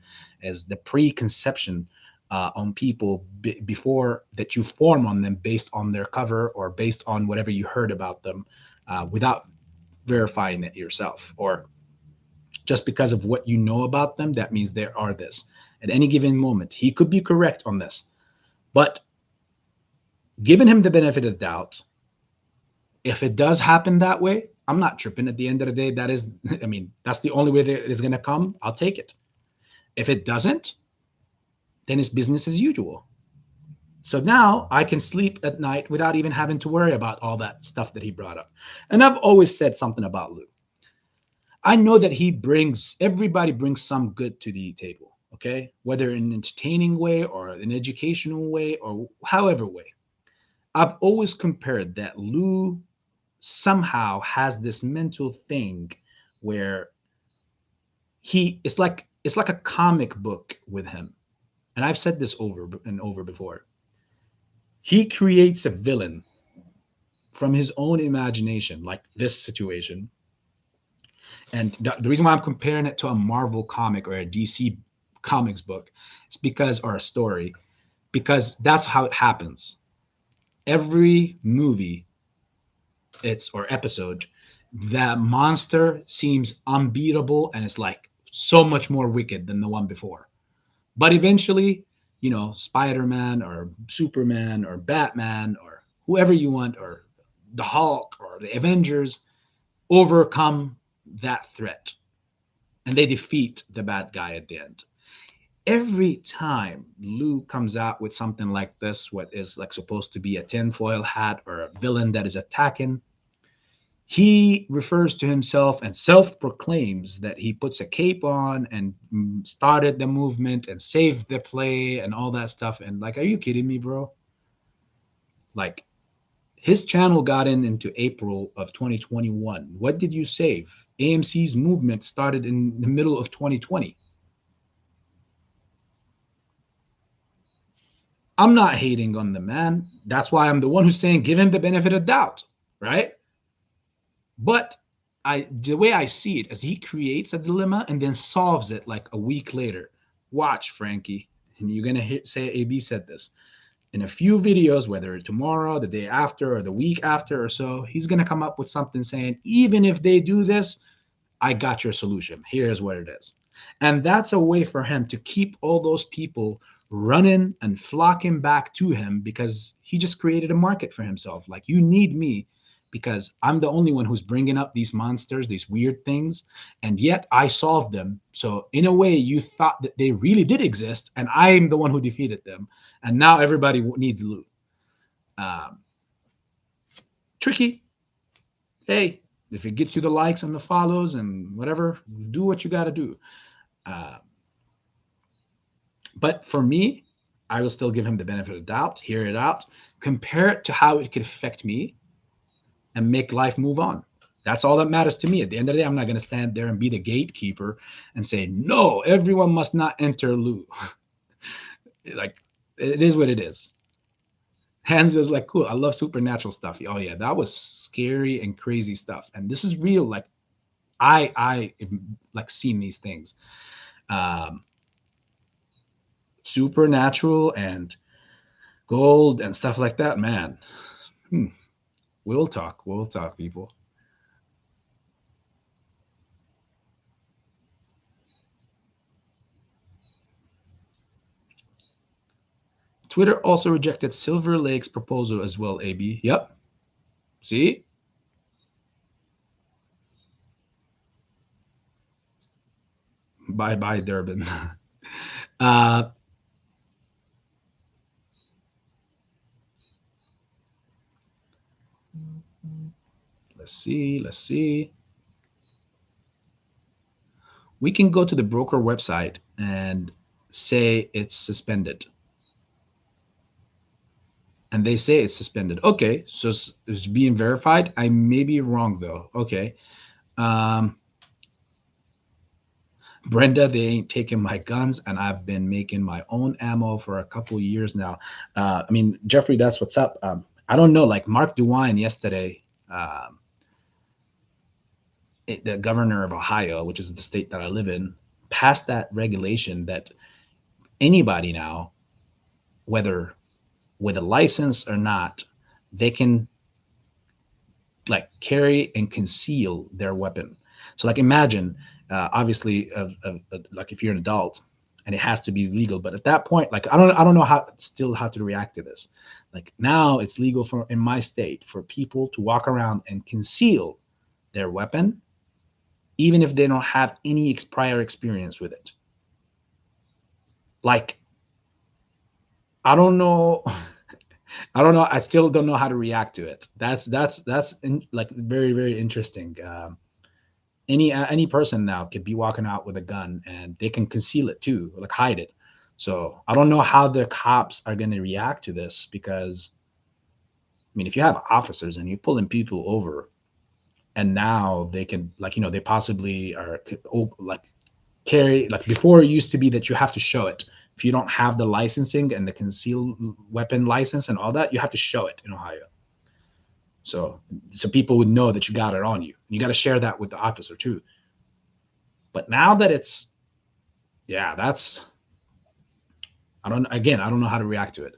as the preconception on people before that you form on them based on their cover or based on whatever you heard about them without verifying it yourself, or just because of what you know about them. That means they are this. At any given moment, he could be correct on this, but giving him the benefit of the doubt, if it does happen that way, I'm not tripping. At the end of the day, that is, I mean, that's the only way that it is going to come. I'll take it. If it doesn't, then it's business as usual. So now I can sleep at night without even having to worry about all that stuff that he brought up. And I've always said something about Lou. I know that everybody brings some good to the table, okay? Whether in an entertaining way or an educational way or however way. I've always compared that Lou somehow has this mental thing where it's like a comic book with him. And I've said this over and over before. He creates a villain from his own imagination, like this situation. And the reason why I'm comparing it to a Marvel comic or a DC comics book is because, or a story, because that's how it happens. Every movie, it's or episode, that monster seems unbeatable and it's like so much more wicked than the one before. But eventually, Spider-Man or Superman or Batman or whoever you want, or the Hulk or the Avengers, overcome that threat and they defeat the bad guy at the end. Every time Lou comes out with something like this, what is like supposed to be a tinfoil hat or a villain that is attacking, he refers to himself and self-proclaims that he puts a cape on and started the movement and saved the play and all that stuff. And like, are you kidding me, bro? Like, His channel got into April of 2021. What did you save? AMC's movement started in the middle of 2020. I'm not hating on the man. That's why I'm the one who's saying give him the benefit of doubt, right? But the way I see it is he creates a dilemma and then solves it like a week later. Watch, Frankie, and you're gonna say AB said this in a few videos, whether tomorrow, the day after, or the week after, or so. He's gonna come up with something saying, even if they do this, I got your solution. Here's what it is. And that's a way for him to keep all those people running and flocking back to him because he just created a market for himself. Like, you need me because I'm the only one who's bringing up these monsters, these weird things, and yet I solved them. So, in a way, you thought that they really did exist, and I'm the one who defeated them. And now everybody needs loot. Um, Tricky. Hey, if it gets you the likes and the follows and whatever, do what you got to do. Uh, but for me, I will still give him the benefit of the doubt, hear it out, compare it to how it could affect me, and make life move on. That's all that matters to me. At the end of the day, I'm not going to stand there and be the gatekeeper and say, no, everyone must not enter Lu. Like, it is what it is. Hans is like, cool. I love supernatural stuff. Oh yeah, that was scary and crazy stuff. And this is real. Like, I like seen these things. Um, Supernatural and gold and stuff like that, man. Hmm. We'll talk. We'll talk, people. Twitter also rejected Silver Lake's proposal as well, AB. Yep. See? Bye bye, Durbin. uh, let's see. Let's see. We can go to the broker website and say it's suspended. And they say it's suspended. Okay, so it's being verified. I may be wrong though. Okay. Um, Brenda, they ain't taking my guns, and I've been making my own ammo for a couple of years now. I mean, Jeffrey, that's what's up. I don't know. Like Mark DeWine yesterday, the governor of Ohio, which is the state that I live in, passed that regulation that anybody now, whether with a license or not, they can like carry and conceal their weapon. So like imagine, obviously, like if you're an adult and it has to be legal, but at that point, like I don't know how still how to react to this. Like now it's legal for in my state for people to walk around and conceal their weapon, even if they don't have any prior experience with it. Like I don't know. I don't know. I still don't know how to react to it. Like very very interesting. Any person now could be walking out with a gun and they can conceal it too, like hide it. So I don't know how the cops are going to react to this because I mean, if you have officers and you're pulling people over, and now they can like they possibly are like carry like before it used to be that you have to show it. If you don't have the licensing and the concealed weapon license and all that, you have to show it in Ohio. So people would know that you got it on you. You got to share that with the officer too. But now that it's yeah, that's I don't know how to react to it.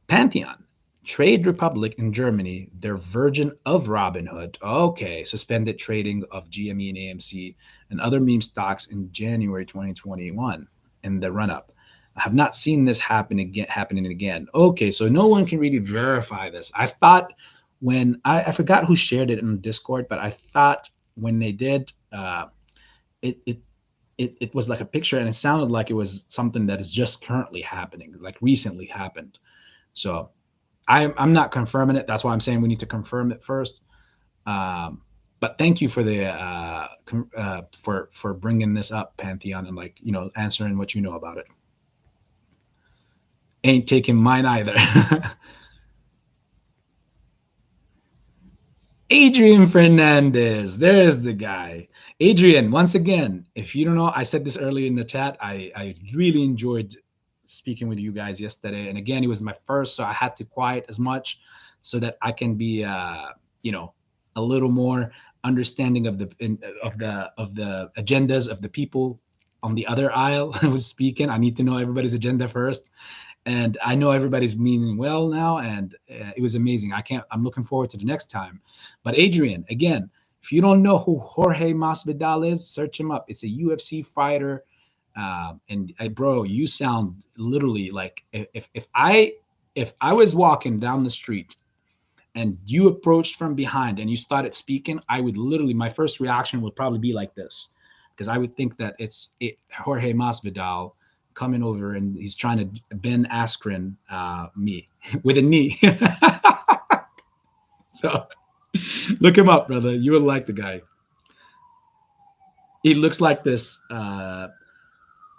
Pantheon, Trade Republic in Germany, their version of Robinhood. Okay, suspended trading of GME and AMC and other meme stocks in January 2021 in the run up. I have not seen this happening again. Okay, so no one can really verify this. I thought when I forgot who shared it in Discord, but I thought when they did, it, it it was like a picture and it sounded like it was something that is just currently happening, like recently happened. So I'm not confirming it. That's why I'm saying we need to confirm it first. Um, but thank you for the for bringing this up, Pantheon, and like answering what you know about it. Ain't taking mine either. Adrian Fernandez. There's the guy. Adrian, once again, if you don't know, I said this earlier in the chat. I really enjoyed speaking with you guys yesterday. And again, it was my first, so I had to quiet as much so that I can be, you know, a little more understanding of the agendas of the people on the other aisle. I was speaking. I need to know everybody's agenda first, and I know everybody's meaning well now, and it was amazing. I'm looking forward to the next time. But Adrian, again, if you don't know who Jorge Masvidal is, search him up. It's a UFC fighter, and bro, you sound literally like if I was walking down the street and you approached from behind and you started speaking, I would literally, my first reaction would probably be like this, because I would think that Jorge Masvidal coming over and he's trying to Ben Askren me with a knee. So look him up, brother. You would like the guy. He looks like this,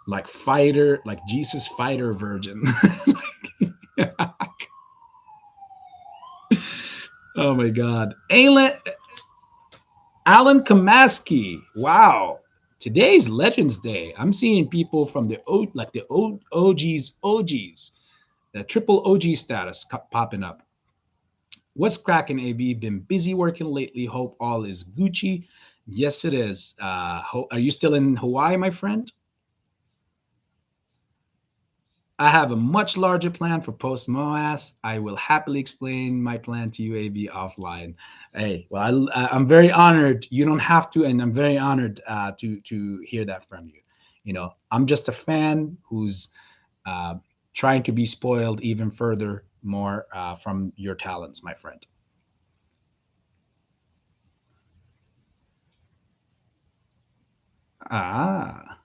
like fighter, like Jesus fighter virgin. Oh my God, Alan Kamaski. Wow. Today's Legends Day. I'm seeing people from the OGs, the triple OG status popping up. What's cracking, AB? Been busy working lately. Hope all is Gucci. Yes, it is. Are you still in Hawaii, my friend? I have a much larger plan for post MOAS. I will happily explain my plan to you, AB, offline. Hey, well, I'm very honored. You don't have to, and I'm very honored to hear that from you. You know, I'm just a fan who's uh, trying to be spoiled even further more from your talents, my friend. Ah,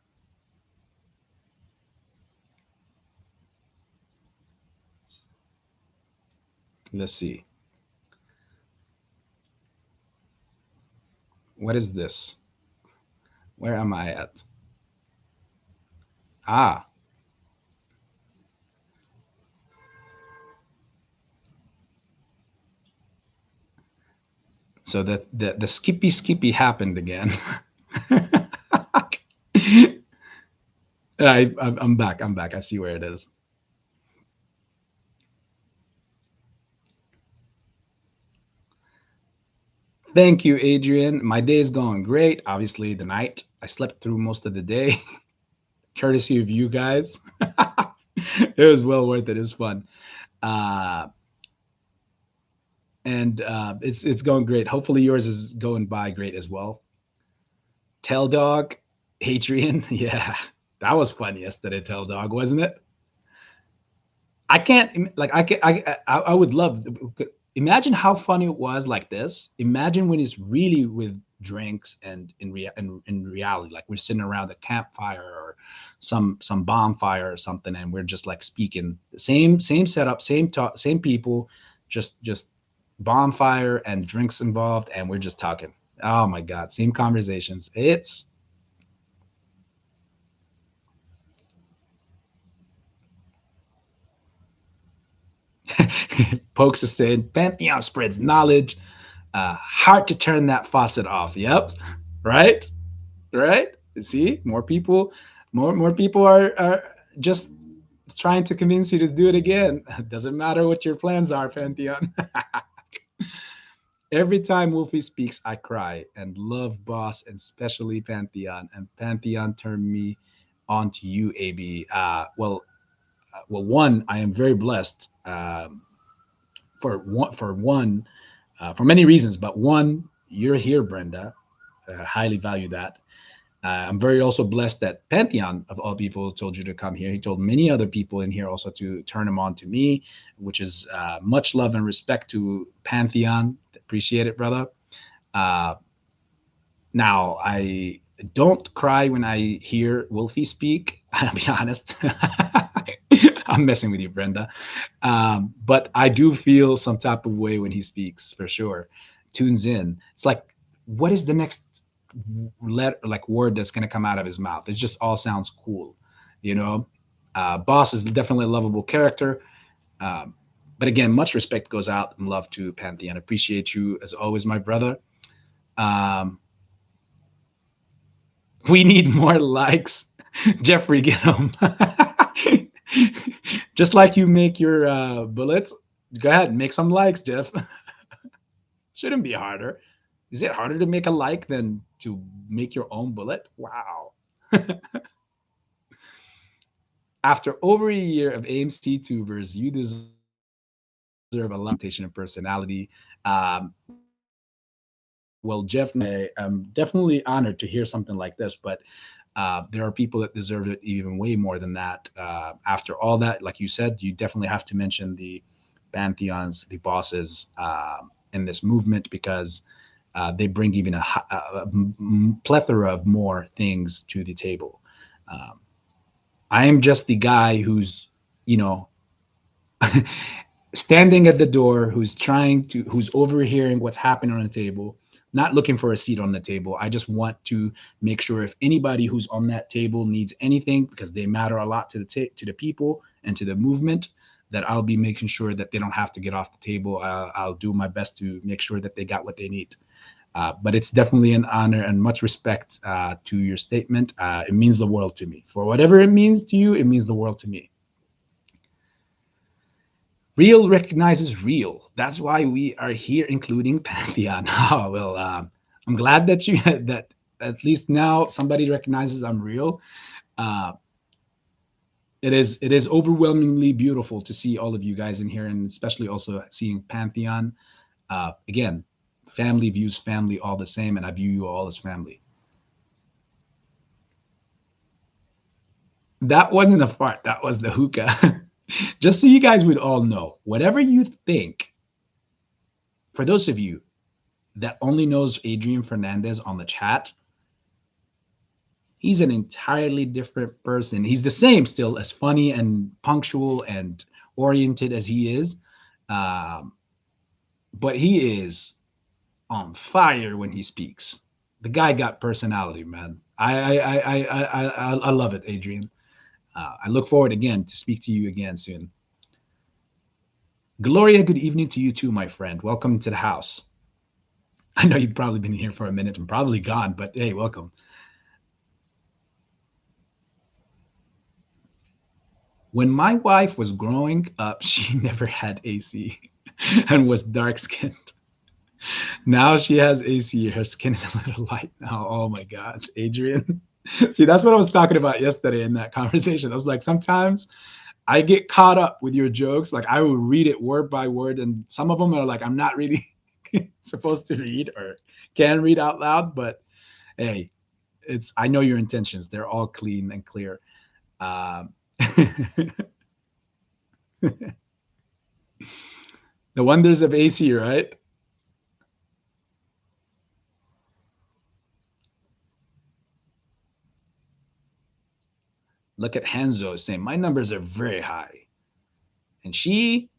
let's see. What is this? Where am I at? Ah, so the skippy happened again. I'm back. I'm back. I see where it is. Thank you, Adrian. My day is going great. Obviously, the night I slept through most of the day, courtesy of you guys. It was well worth it. It was fun, uh, and it's going great. Hopefully, yours is going by great as well. Tell dog, Adrian. Yeah, that was fun yesterday. Tell dog, wasn't it? I can't like I can I would love, imagine how funny it was like this. Imagine when it's really with drinks and in reality, like we're sitting around a campfire or some bonfire or something, and we're just like speaking the same setup, same talk, same people, just bonfire and drinks involved, and we're just talking. Oh my God, same conversations. It's Pokes is saying Pantheon spreads knowledge. Hard to turn that faucet off. Yep. Right. Right. See, more people are just trying to convince you to do it again. Doesn't matter what your plans are, Pantheon. Every time Wolfie speaks, I cry and love Boss and especially Pantheon. And Pantheon turned me on to you, AB. One, I am very blessed for many reasons, but one, you're here, Brenda. Highly value that. I'm very also blessed that Pantheon, of all people, told you to come here. He told many other people in here also to turn him on to me, which is much love and respect to Pantheon. Appreciate it, brother. Uh, Now, I don't cry when I hear Wolfie speak. I'll be honest. I'm messing with you, Brenda. But I do feel some type of way when he speaks, for sure. Tunes in. It's like, what is the next like word that's going to come out of his mouth? It just all sounds cool, you know. Boss is definitely a lovable character. Um, But again, much respect goes out and love to Pantheon. Appreciate you as always, my brother. Um, we need more likes. Jeffrey, get them. Just like you make your bullets, go ahead, make some likes, Jeff. Shouldn't be harder. Is it harder to make a like than to make your own bullet? Wow. After over a year of AMC tubers, you deserve a lot of representation of personality. Well, Jeff, I'm definitely honored to hear something like this, but there are people that deserve it even way more than that. After all that, like you said, you definitely have to mention the pantheons, the bosses in this movement because they bring even a plethora of more things to the table. Um, I am just the guy who's, you know, standing at the door, who's overhearing what's happening on the table, not looking for a seat on the table. I just want to make sure if anybody who's on that table needs anything, because they matter a lot to to the people and to the movement, that I'll be making sure that they don't have to get off the table. I'll do my best to make sure that they got what they need. But it's definitely an honor and much respect to your statement. It means the world to me. For whatever it means to you, it means the world to me. Real recognizes real. That's why we are here, including Pantheon. Oh, well, I'm glad that you that at least now somebody recognizes I'm real. Uh, it is overwhelmingly beautiful to see all of you guys in here, and especially also seeing Pantheon. Again, family views family all the same, and I view you all as family. That wasn't a fart. That was the hookah. Just so you guys would all know, whatever you think, for those of you that only knows Adrian Fernandez on the chat, he's an entirely different person. He's the same still, as funny and punctual and oriented as he is. Um, but he is on fire when he speaks. The guy got personality, man. I love it, Adrian. I look forward again to speak to you again soon. Gloria, good evening to you too, my friend. Welcome to the house. I know you've probably been here for a minute and probably gone, but hey, welcome. When my wife was growing up, she never had AC and was dark skinned. Now she has AC. Her skin is a little light now. Oh my God, Adrian. See, that's what I was talking about yesterday in that conversation. I was like, sometimes I get caught up with your jokes. Like I will read it word by word, and some of them are like I'm not really supposed to read or can read out loud. But hey, it's I know your intentions. They're all clean and clear. Um, the wonders of AC, right? Look at Hanzo saying my numbers are very high, and she,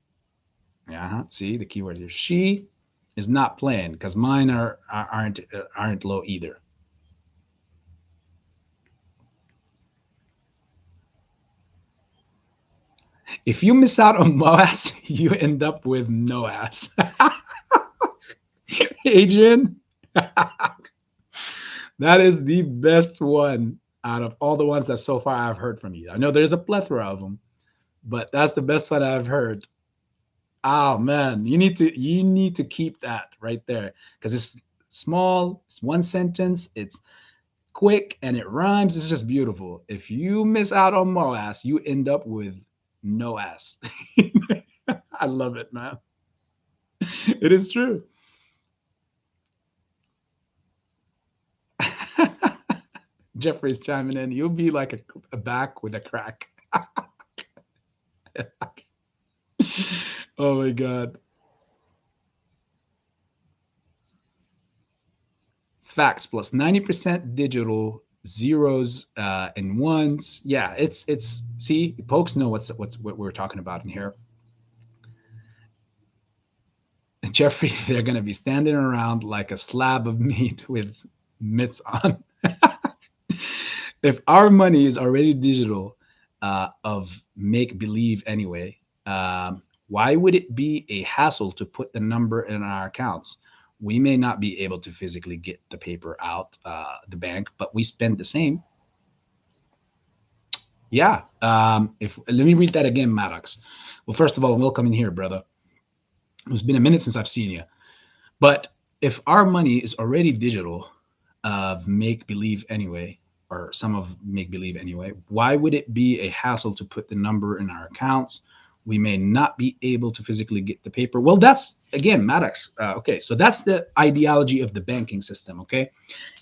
yeah, see the keyword here. She is not playing because mine aren't low either. If you miss out on MOAS, you end up with no ass. Adrian, that is the best one out of all the ones that so far I've heard from you. I know there's a plethora of them, but that's the best one I've heard. Oh man, you need to keep that right there because it's small, it's one sentence, it's quick, and it rhymes. It's just beautiful. If you miss out on MOAS, you end up with no ass. I love it, man. It is true. Jeffrey's chiming in. You'll be like a back with a crack. Oh my god. Facts plus 90% digital, zeros and ones. Yeah, it's see, folks know what we're talking about in here. Jeffrey, they're gonna be standing around like a slab of meat with mitts on. If our money is already digital, of make believe anyway, Why would it be a hassle to put the number in our accounts? We may not be able to physically get the paper out the bank, but we spend the same. Yeah. If let me read that again, Maddox. Well, first of all, welcome in here, brother. It's been a minute since I've seen you. But if our money is already digital, of make believe anyway, or some of make believe anyway, why would it be a hassle to put the number in our accounts? We may not be able to physically get the paper. Well, that's again, Maddox. Okay, so that's the ideology of the banking system. Okay,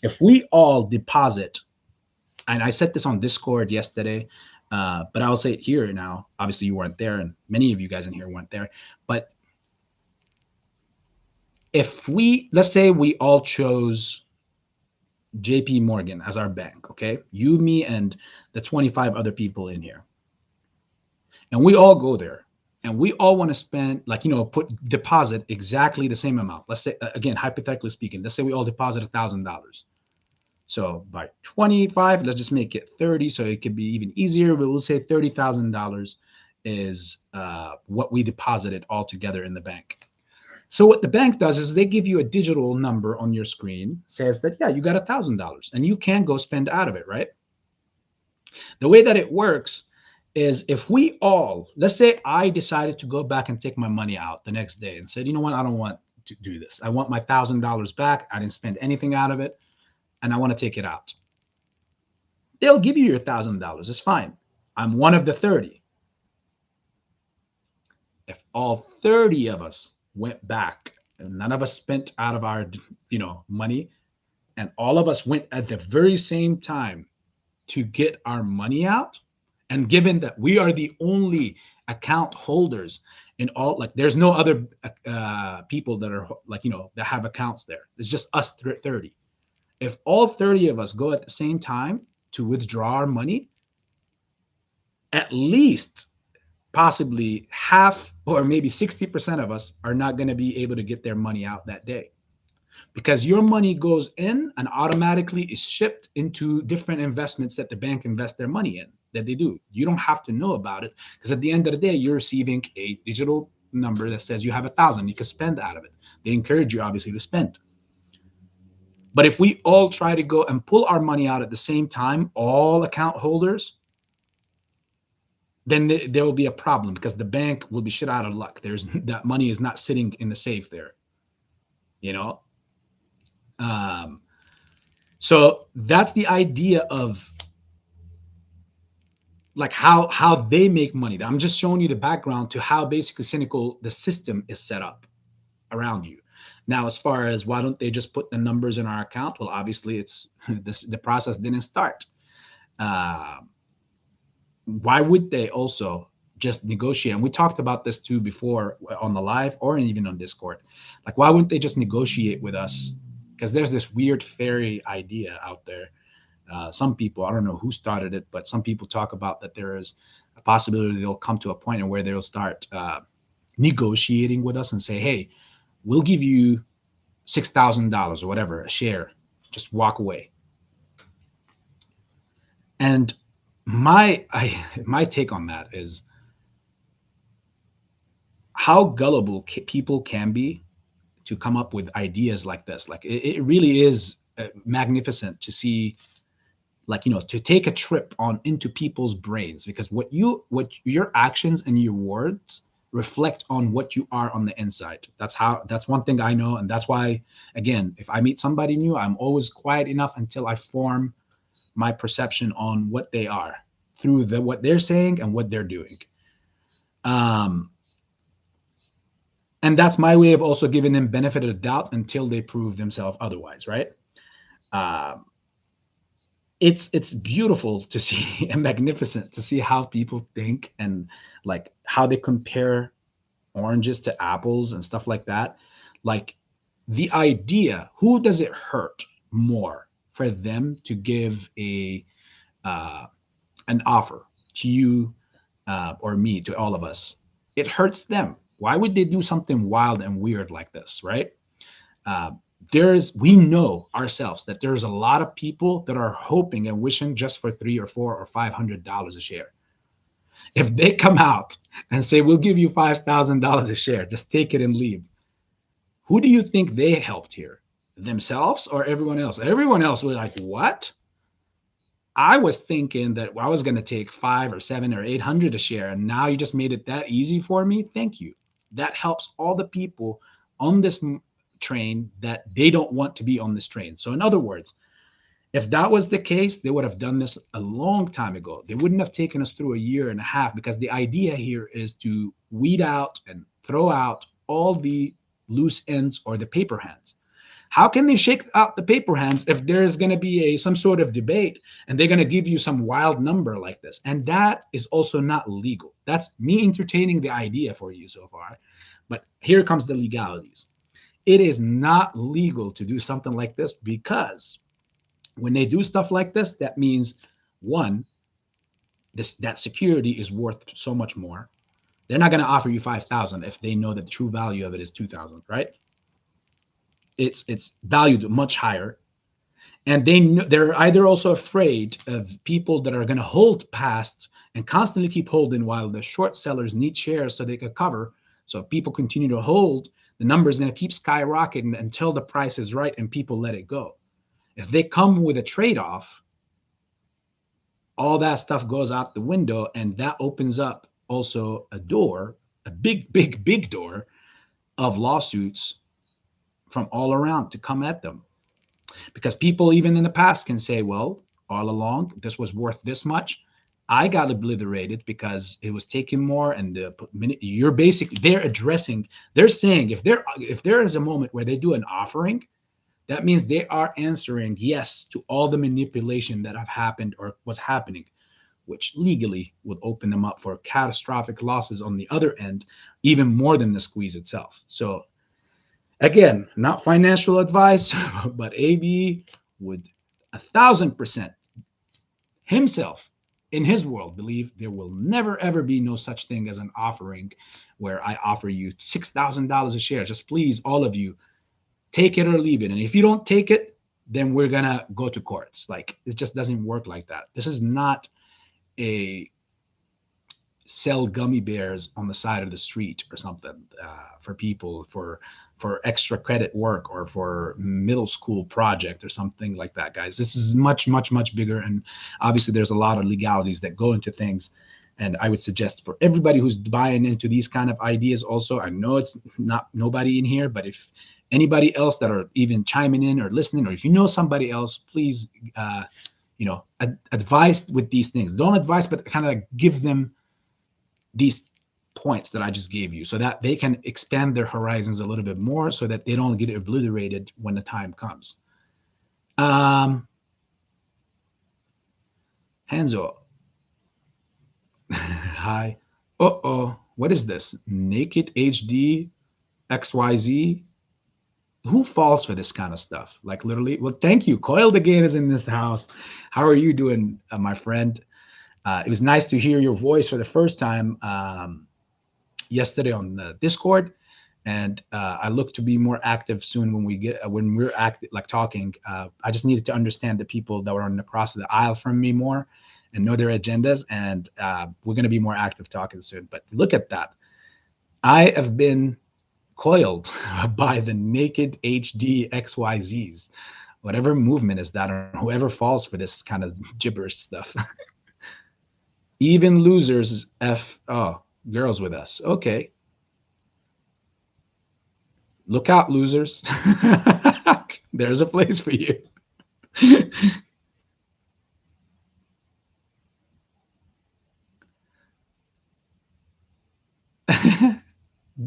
if we all deposit, and I said this on Discord yesterday, but I'll say it here now. Obviously, you weren't there, and many of you guys in here weren't there. But if we, let's say we all chose JP Morgan as our bank, okay? You, me, and the 25 other people in here. And we all go there and we all want to spend, like, put deposit exactly the same amount. Let's say, again, hypothetically speaking, let's say we all deposit $1,000. So by 25, let's just make it 30 so it could be even easier. But we'll say $30,000 is what we deposited all together in the bank. So what the bank does is they give you a digital number on your screen, says that, yeah, you got $1,000 and you can go spend out of it, right? The way that it works is if we all, let's say I decided to go back and take my money out the next day and said, you know what, I don't want to do this. I want my $1,000 back. I didn't spend anything out of it and I want to take it out. They'll give you your $1,000. It's fine. I'm one of the 30. If all 30 of us went back and none of us spent out of our money, and all of us went at the very same time to get our money out, and given that we are the only account holders in all, like there's no other people that are that have accounts there, it's just us 30. If all 30 of us go at the same time to withdraw our money, at least possibly half or maybe 60% of us are not going to be able to get their money out that day, because your money goes in and automatically is shipped into different investments that the bank invests their money in, that they do. You don't have to know about it, because at the end of the day, you're receiving a digital number that says you have 1,000, you can spend out of it. They encourage you obviously to spend. But if we all try to go and pull our money out at the same time, all account holders, then there will be a problem, because the bank will be shit out of luck. That money is not sitting in the safe there, so that's the idea of like how they make money. I'm just showing you the background to how basically cynical the system is set up around you. Now, as far as why don't they just put the numbers in our account? Well, obviously it's the process didn't start. Why would they also just negotiate? And we talked about this too before on the live or even on Discord. Like, why wouldn't they just negotiate with us? Because there's this weird fairy idea out there. Some people, I don't know who started it, but some people talk about that there is a possibility they'll come to a point where they'll start negotiating with us and say, hey, we'll give you $6,000 or whatever, a share, just walk away. And my take on that is how gullible people can be to come up with ideas like this. Like it really is magnificent to see, like, to take a trip on into people's brains, because what your actions and your words reflect on what you are on the inside. That's one thing I know. And that's why, again, if I meet somebody new, I'm always quiet enough until I form my perception on what they are through what they're saying and what they're doing. And that's my way of also giving them benefit of the doubt until they prove themselves otherwise, right? It's beautiful to see and magnificent to see how people think and like how they compare oranges to apples and stuff like that. Like the idea, who does it hurt more for them to give an offer to you or me, to all of us? It hurts them. Why would they do something wild and weird like this, right? We know ourselves that there's a lot of people that are hoping and wishing just for $300 or $400 or $500 a share. If they come out and say, we'll give you $5,000 a share, just take it and leave, who do you think they helped here? Themselves or everyone else? Everyone else was like, what? I was thinking that I was going to take 5 or 7 or 800 a share, and now you just made it that easy for me. Thank you. That helps all the people on this train that they don't want to be on this train. So, in other words, if that was the case, they would have done this a long time ago. They wouldn't have taken us through a year and a half, because the idea here is to weed out and throw out all the loose ends or the paper hands. How can they shake out the paper hands if there's going to be some sort of debate and they're going to give you some wild number like this? And that is also not legal. That's me entertaining the idea for you so far. But here comes the legalities. It is not legal to do something like this, because when they do stuff like this, that means, one, that security is worth so much more. They're not going to offer you 5,000 if they know that the true value of it is 2,000, right? It's valued much higher, and they're either also afraid of people that are going to hold past and constantly keep holding while the short sellers need shares so they could cover. So if people continue to hold, the number is going to keep skyrocketing until the price is right and people let it go. If they come with a trade-off, all that stuff goes out the window, and that opens up also a door, a big door of lawsuits from all around to come at them. Because people even in the past can say, well, all along this was worth this much, I got obliterated because it was taking more. And you're basically, they're saying, if there is a moment where they do an offering, that means they are answering yes to all the manipulation that have happened or was happening, which legally would open them up for catastrophic losses on the other end, even more than the squeeze itself. So again, not financial advice, but AB would 1,000% himself in his world believe there will never ever be no such thing as an offering where I offer you $6,000 a share. Just please, all of you, take it or leave it. And if you don't take it, then we're gonna go to courts. Like, it just doesn't work like that. This is not a sell gummy bears on the side of the street or something for people for extra credit work or for middle school project or something like that, guys. This is much bigger, and obviously there's a lot of legalities that go into things. And I would suggest for everybody who's buying into these kind of ideas also, I know it's not nobody in here, but if anybody else that are even chiming in or listening, or if you know somebody else, please advise with these things. Don't advise, but kind of like give them these points that I just gave you so that they can expand their horizons a little bit more, so that they don't get obliterated when the time comes. Hanzo. Hi. What is this? Naked HD XYZ? Who falls for this kind of stuff? Like, literally. Well, thank you. Coiled again is in this house. How are you doing, my friend? It was nice to hear your voice for the first time yesterday on the Discord, and I look to be more active soon when we're active, like talking. I just needed to understand the people that were on across the aisle from me more and know their agendas, and we're going to be more active talking soon. But look at that. I have been coiled by the naked HD XYZs, whatever movement is that, or whoever falls for this kind of gibberish stuff. Even losers girls with us. Okay. Look out, losers. There's a place for you.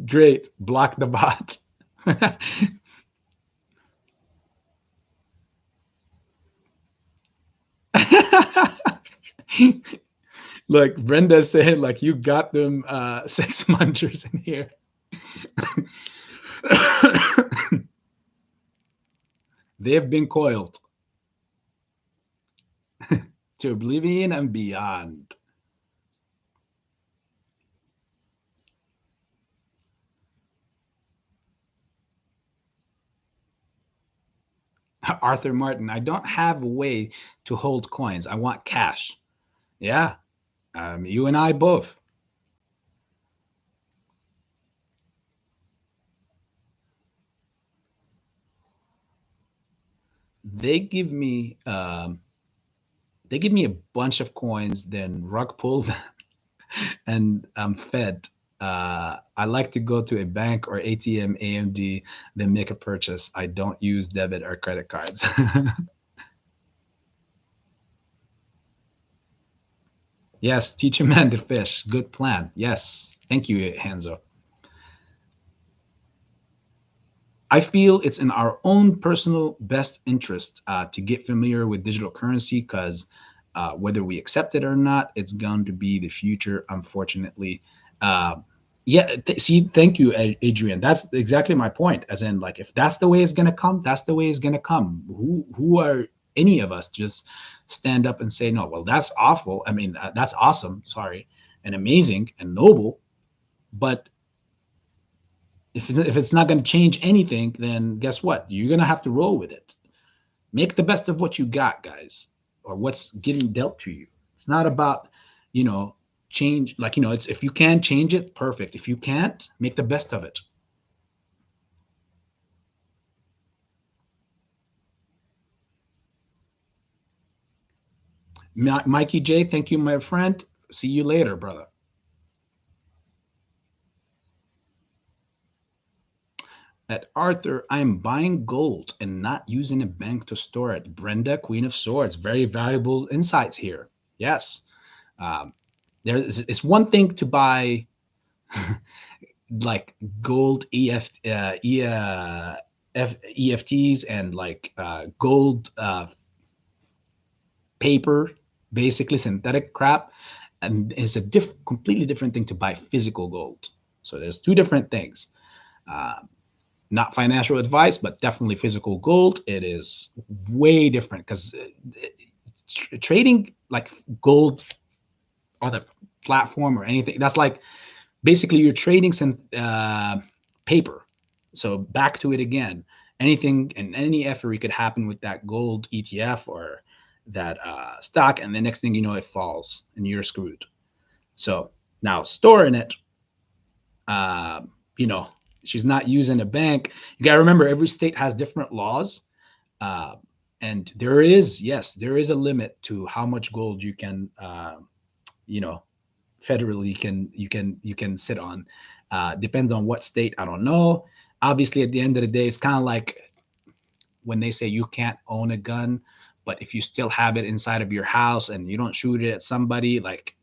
Great. Block the bot. Look, Brenda said, like, you got them sex munchers in here. They have been coiled to oblivion and beyond. Arthur Martin, I don't have a way to hold coins. I want cash. Yeah, You and I both. They give me a bunch of coins, then rug pull them, and I'm fed. I like to go to a bank or ATM, AMD, then make a purchase. I don't use debit or credit cards. Yes, teach a man to fish. Good plan. Yes. Thank you, Hanzo. I feel it's in our own personal best interest to get familiar with digital currency because whether we accept it or not, it's going to be the future, unfortunately. Uh, yeah, see, thank you, Adrian. That's exactly my point. As in, like, if that's the way it's going to come, that's the way it's going to come. Who are any of us just stand up and say, no, well, that's awful. I mean, that's awesome, sorry, and amazing and noble. But if it's not going to change anything, then guess what? You're going to have to roll with it. Make the best of what you got, guys, or what's getting dealt to you. It's not about, change. Like, it's, if you can change it, perfect. If you can't, make the best of it. Mikey J, thank you, my friend. See you later, brother. At Arthur, I am buying gold and not using a bank to store it. Brenda, Queen of Swords, very valuable insights here. Yes. Um, it's one thing to buy like gold EFTs and like gold paper, basically synthetic crap, and it's a completely different thing to buy physical gold. So there's two different things. Uh, Not financial advice, but definitely physical gold. It is way different because trading like gold on the platform or anything, that's like basically you're trading some paper. So back to it again. Anything and any effery could happen with that gold ETF or that stock, and the next thing you know, it falls and you're screwed. So now storing it, uh, you know, she's not using a bank. You got to remember, every state has different laws. Uh, and there is, yes, there is a limit to how much gold you can, you know, federally you can sit on. Depends on what state. I don't know. Obviously, at the end of the day, it's kind of like when they say you can't own a gun, but if you still have it inside of your house and you don't shoot it at somebody, like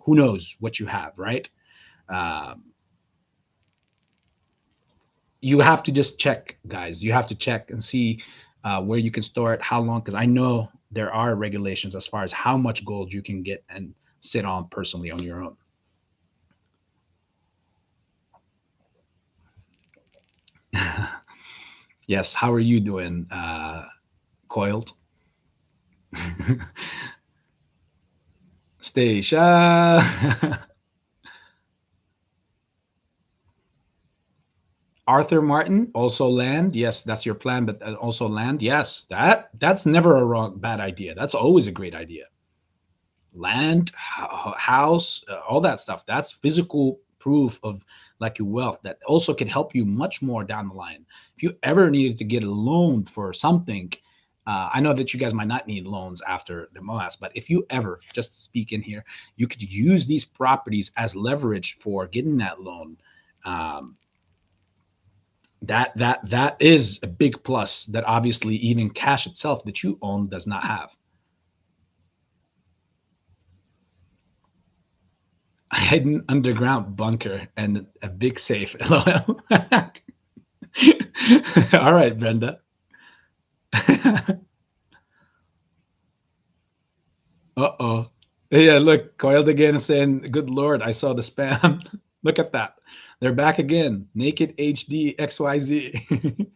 who knows what you have, right? Um, you have to just check, guys. You have to check and see where you can store it, how long, because I know there are regulations as far as how much gold you can get and sit on personally on your own. Yes, how are you doing, Coiled? Station. Arthur Martin, also land. Yes, that's your plan, but also land. Yes, that's never a bad idea. That's always a great idea. Land, house, all that stuff. That's physical proof of like your wealth that also can help you much more down the line. If you ever needed to get a loan for something, I know that you guys might not need loans after the MOAS, but if you ever, just to speak in here, you could use these properties as leverage for getting that loan. Um, that is a big plus that obviously even cash itself that you own does not have. I had an underground bunker and a big safe. LOL. All right, Brenda. Uh-oh. Yeah, look, coiled again saying, good Lord, I saw the spam. Look at that. They're back again. Naked HD XYZ.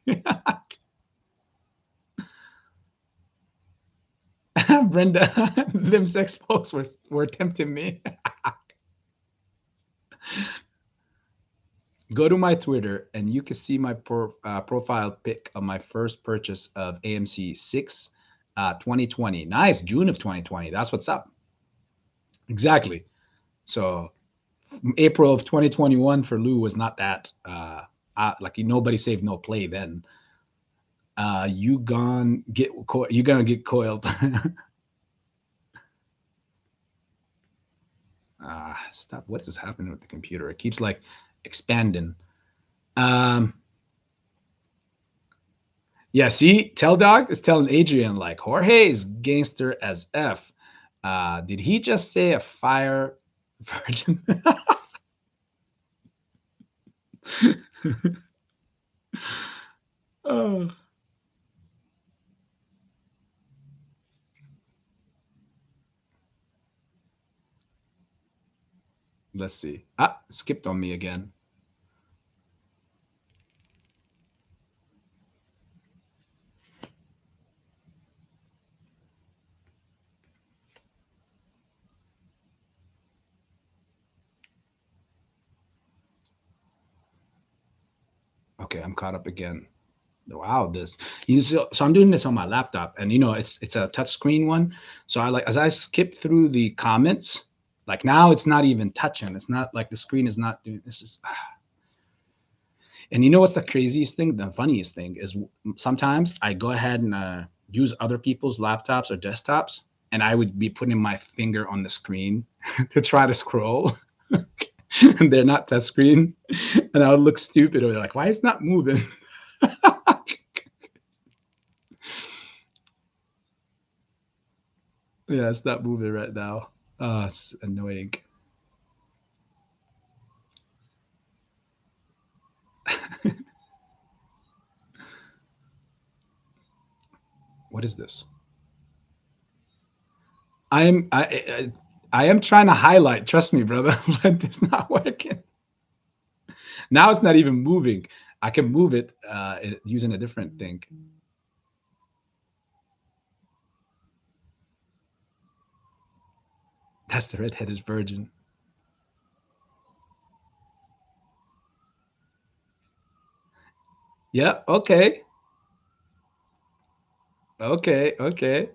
Brenda, them sex posts were tempting me. Go to my Twitter and you can see my profile pic of my first purchase of AMC 6 2020. Nice, June of 2020. That's what's up. Exactly. So April of 2021 for Lou was not that like nobody saved no play then. You gone get you gonna get coiled. Stop! What is happening with the computer? It keeps like expanding. Um, yeah. See, Tell Dog is telling Adrian like Jorge's gangster as F. Did he just say a fire virgin? Oh, let's see. Skipped on me again. Okay, I'm caught up again. Wow, this so I'm doing this on my laptop, and it's a touch screen one. So I like as I skip through the comments, like now it's not even touching. It's not like the screen is not doing this is and you know what's the craziest thing? The funniest thing is sometimes I go ahead and use other people's laptops or desktops, and I would be putting my finger on the screen to try to scroll. And they're not touch screen, and I would look stupid. Or like, why is it not moving? Yeah, it's not moving right now. It's annoying. What is this? I am trying to highlight. Trust me, brother, but it's not working. Now it's not even moving. I can move it using a different thing. That's the redheaded virgin. Yeah. Okay. Okay. Okay.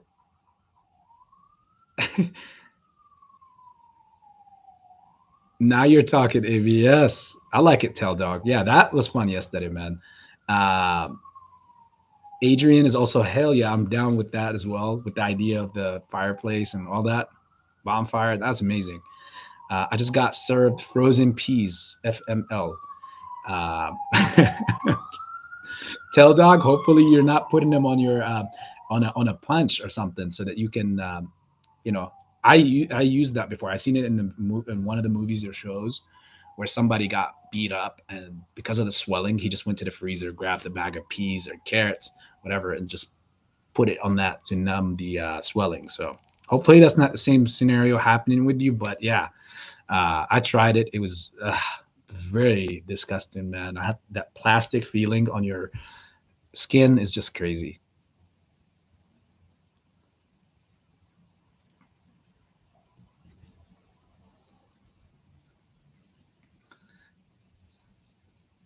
Now you're talking AVS. I like it, Tell Dog. Yeah, that was fun yesterday, man. Um, Adrian is also hell yeah. I'm down with that as well. With the idea of the fireplace and all that bonfire. That's amazing. I just got served frozen peas, FML. Uh, Tell Dog, hopefully you're not putting them on your on a punch or something, so that you can, you know, I used that before. I seen it in in one of the movies or shows where somebody got beat up, and because of the swelling, he just went to the freezer, grabbed a bag of peas or carrots, whatever, and just put it on that to numb the swelling. So hopefully that's not the same scenario happening with you, but yeah, I tried it. It was very disgusting, man. I had that plastic feeling on your skin is just crazy.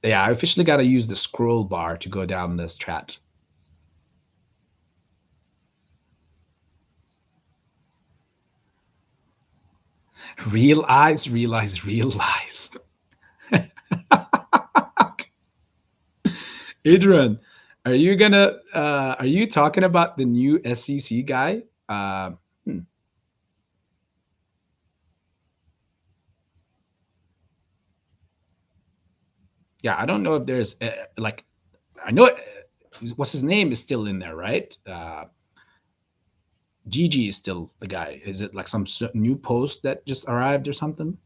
Yeah, I officially got to use the scroll bar to go down this chat. Real eyes, realize, realize. Adrian, are you talking about the new SEC guy? Hmm. Yeah, I don't know if there's like, I know what's his name is still in there, right? Gigi is still the guy. Is it like some new post that just arrived or something?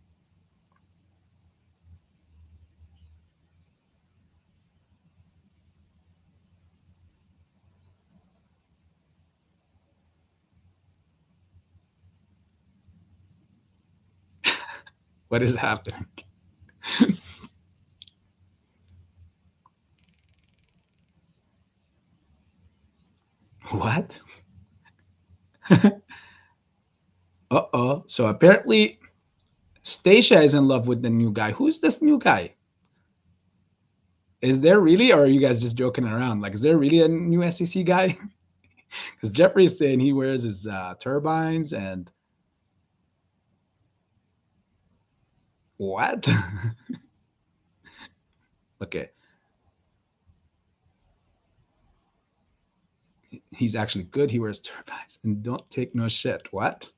What is happening? What? Uh-oh. So apparently Stacia is in love with the new guy. Who's this new guy? Is there really, or are you guys just joking around? Like, is there really a new SEC guy? Because Jeffrey is saying he wears his turbines, and What? Okay, he's actually good. He wears turbines and don't take no shit. What?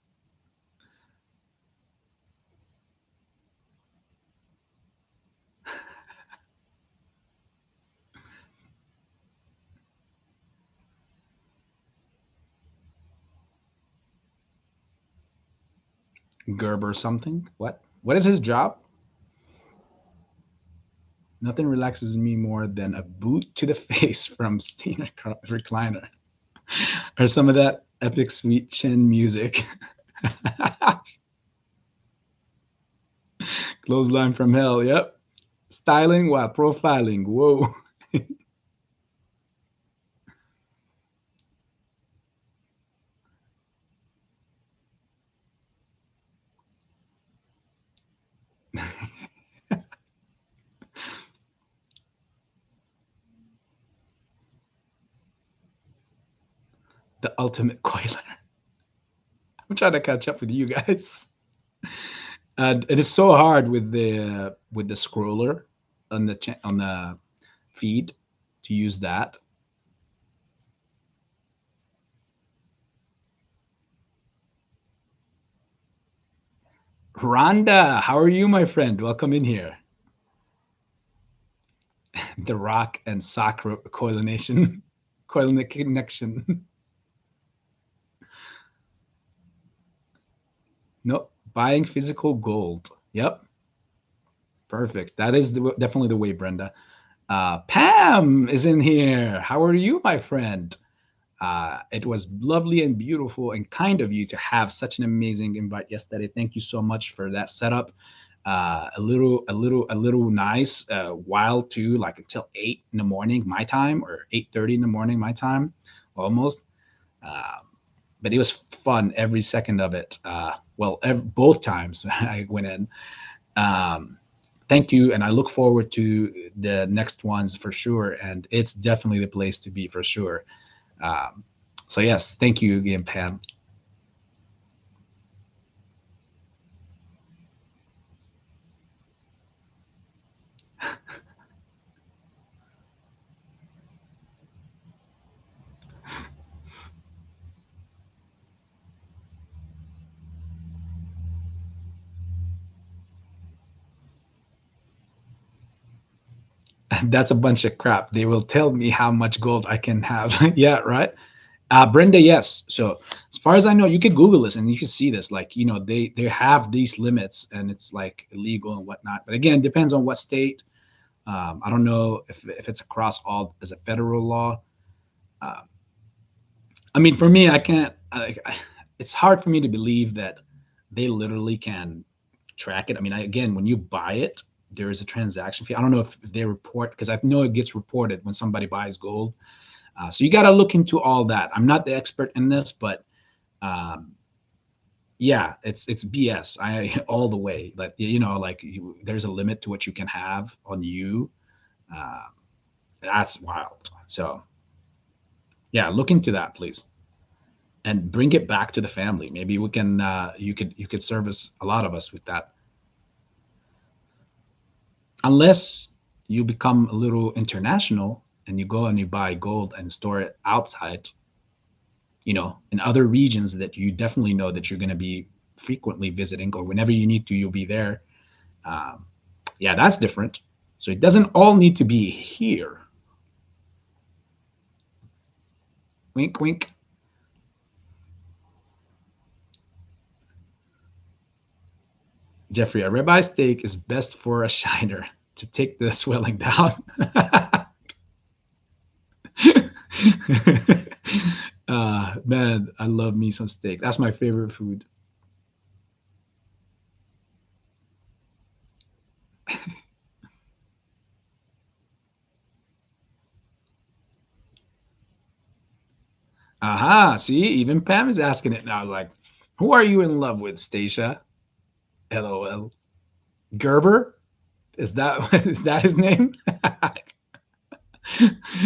Gerber something? What? What is his job? Nothing relaxes me more than a boot to the face from Steam Recliner or some of that epic sweet chin music. Clothesline from hell. Yep. Styling while profiling. Whoa. The ultimate coiler. I'm trying to catch up with you guys. And it is so hard with the scroller on the on the feed to use that. Rhonda, how are you, my friend? Welcome in here. The rock and sock coordination, coiling connection. Nope, buying physical gold. Yep, perfect. That is definitely the way, Brenda. Pam is in here. How are you, my friend? It was lovely and beautiful and kind of you to have such an amazing invite yesterday. Thank you so much for that setup. A little nice while too, like until 8 in the morning my time or 8:30 in the morning my time, almost. Um, but it was fun every second of it. Well, both times I went in. Um, Thank you, and I look forward to the next ones for sure. And it's definitely the place to be for sure. Um, so yes, thank you again, Pam. That's a bunch of crap. They will tell me how much gold I can have. Yeah, right. Brenda, yes. So as far as I know, you could Google this and you can see this. Like, they have these limits and it's like illegal and whatnot. But again, depends on what state. I don't know if it's across all as a federal law. Uh, I mean, for me, I can't. It's hard for me to believe that they literally can track it. I mean, again, when you buy it, there is a transaction fee. I don't know if they report because I know it gets reported when somebody buys gold. So you got to look into all that. I'm not the expert in this, but um, yeah, it's BS. I all the way. Like like there's a limit to what you can have on you. Uh, that's wild. So yeah, look into that, please, and bring it back to the family. Maybe we can. You could service a lot of us with that, unless you become a little international and you go and you buy gold and store it outside, in other regions that you definitely know that you're going to be frequently visiting, or whenever you need to, you'll be there. Um, yeah, that's different. So it doesn't all need to be here. Wink, wink. Jeffrey, a ribeye steak is best for a shiner to take the swelling down. Man, I love me some steak. That's my favorite food. Aha, see, even Pam is asking it now. Like, who are you in love with, Stacia? LOL. Gerber? Is that is that his name?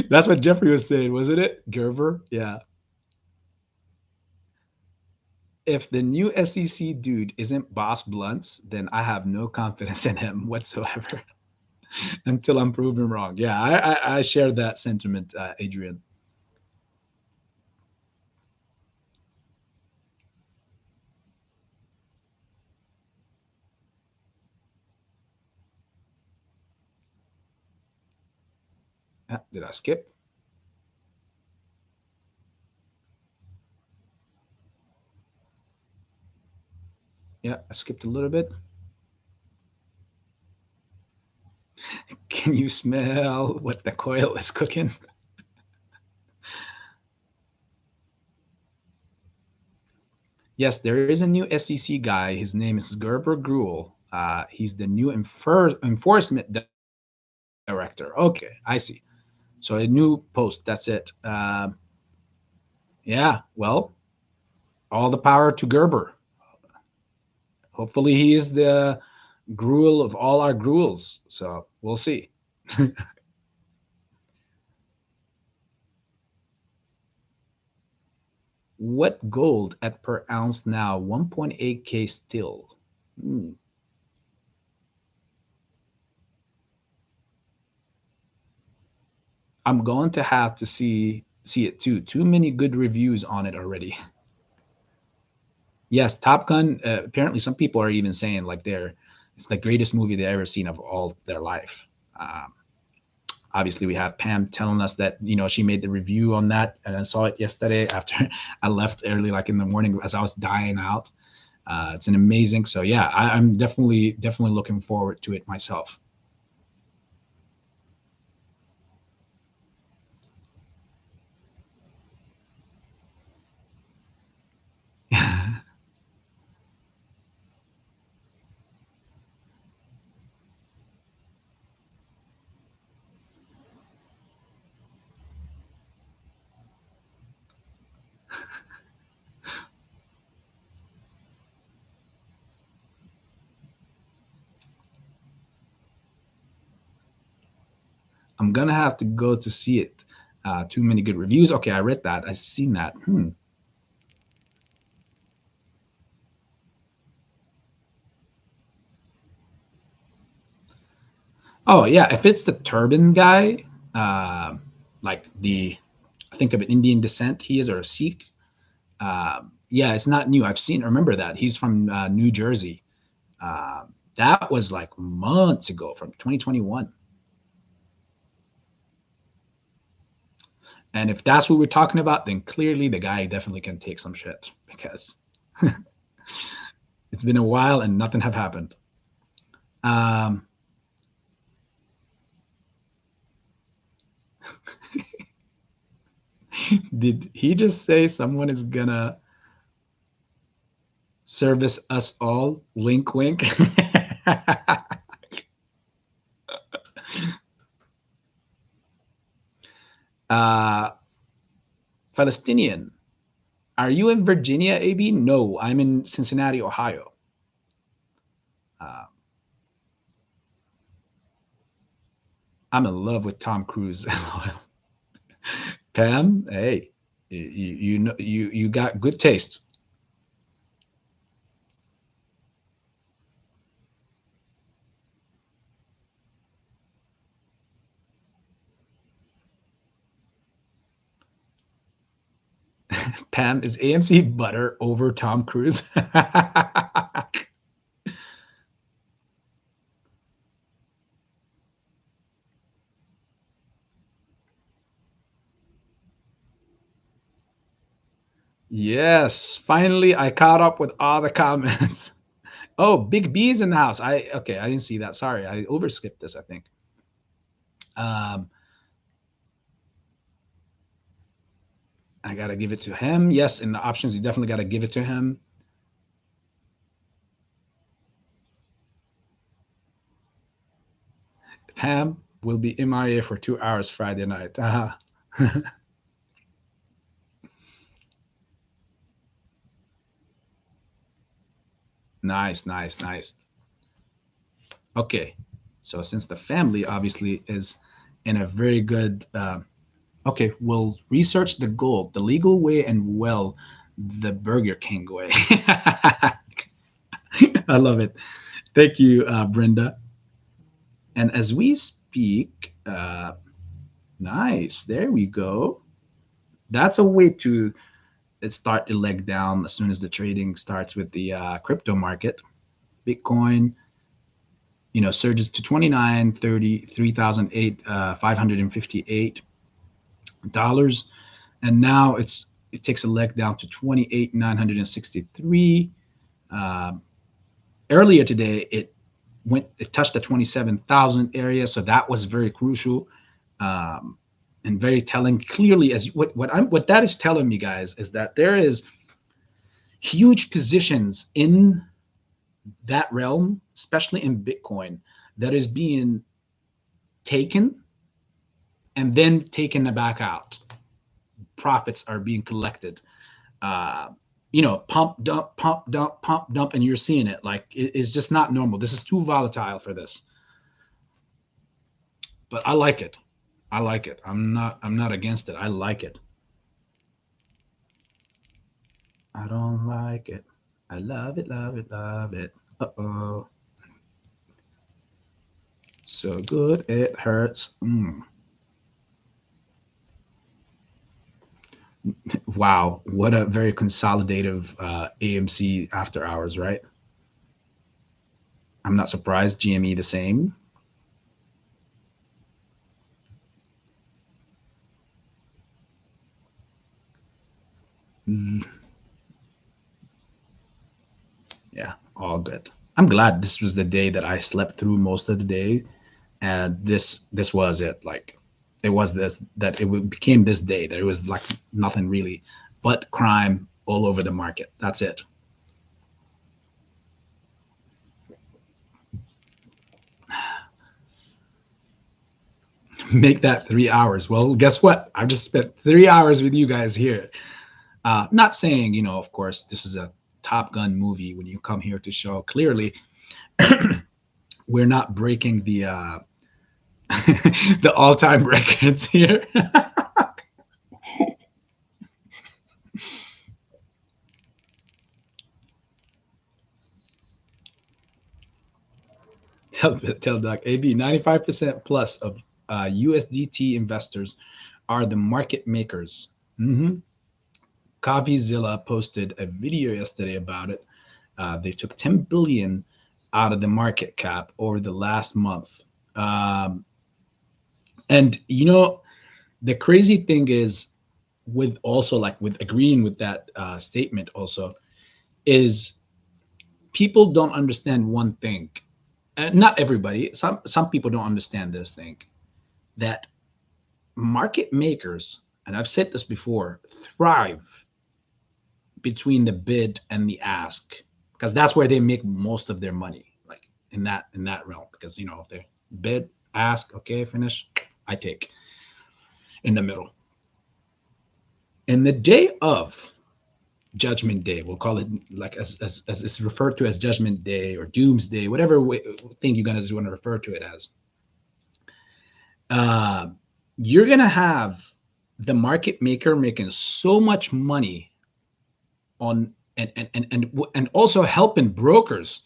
That's what Jeffrey was saying, wasn't it? Gerber? Yeah. If the new SEC dude isn't Boss Blunts, then I have no confidence in him whatsoever until I'm proven wrong. Yeah, I share that sentiment, Adrian. Did I skip? Yeah, I skipped a little bit. Can you smell what the coil is cooking? Yes, there is a new SEC guy. His name is Gerber Gruel. He's the new enforcement director. Okay, I see. So a new post. That's it. Yeah. Well, all the power to Gerber. Hopefully, he is the gruel of all our gruels. So we'll see. What gold at per ounce now? 1.8K still. Hmm. I'm going to have to see it too. Too many good reviews on it already. Yes, Top Gun. Apparently, some people are even saying like it's the greatest movie they've ever seen of all their life. Obviously, we have Pam telling us that she made the review on that, and I saw it yesterday after I left early, like in the morning, as I was dying out. It's an amazing. So yeah, I'm definitely looking forward to it myself. I'm gonna have to go to see it. Too many good reviews. Okay, I read that. I seen that. Oh yeah, if it's the turban guy, like I think of an Indian descent he is, or a Sikh. Yeah, it's not new. I've seen. Remember that he's from New Jersey. That was like months ago, from 2021. And if that's what we're talking about, then clearly the guy definitely can take some shit because it's been a while and nothing have happened. Um, did he just say someone is gonna service us all? Wink, wink. uh, Palestinian. Are you in Virginia, AB? No, I'm in Cincinnati, Ohio. Uh, I'm in love with Tom Cruise. Pam, hey, you know you got good taste. Pam, is AMC butter over Tom Cruise? Yes, finally I caught up with all the comments. Oh, Big B is in the house. I didn't see that. Sorry, I overskipped this, I think. Um, I gotta give it to him. Yes, in the options, you definitely gotta give it to him. Pam will be MIA for 2 hours Friday night. Nice, nice, nice. Okay, so since the family obviously is in a very good, okay, we'll research the gold, the legal way and well the Burger King way. I love it. Thank you, Brenda. And as we speak, nice. There we go. That's a way to start the leg down as soon as the trading starts with the crypto market. Bitcoin, surges to 29.30, 3,558 dollars, and now it takes a leg down to 28,963. Uh, Earlier today, it touched the 27,000 area, so that was very crucial. And very telling. Clearly, as what that is telling me, guys, is that there is huge positions in that realm, especially in Bitcoin, that is being taken and then taken back out. Profits are being collected. Uh, pump, dump, pump, dump, pump, dump, and you're seeing it. Like it's just not normal. This is too volatile for this. But I like it. I like it. I'm not against it. I like it. I don't like it. I love it, love it, love it. Uh-oh. So good it hurts. Wow, what a very consolidative AMC after hours, right? I'm not surprised. GME the same. Mm, yeah, all good. I'm glad this was the day that I slept through most of the day, and this was it. Like it was this that became this day that it was like nothing really but crime all over the market. That's it. Make that 3 hours. Well, guess what? I've just spent 3 hours with you guys here. Not saying, of course, this is a Top Gun movie when you come here to show. Clearly, we're not breaking the the all-time records here. Tell Doc, AB 95% plus of USDT investors are the market makers. Mm-hmm. CopyZilla posted a video yesterday about it. They took 10 billion out of the market cap over the last month. And the crazy thing is, with also like with agreeing with that statement, also is people don't understand one thing. Not everybody. Some people don't understand this thing, that market makers, and I've said this before, thrive between the bid and the ask, because that's where they make most of their money, like in that realm. Because they bid, ask, okay, finish, I take in the middle. In the day of Judgment Day, we'll call it, like as it's referred to as Judgment Day or Doomsday, whatever thing you guys want to refer to it as. Uh, you're gonna have the market maker making so much money on and also helping brokers,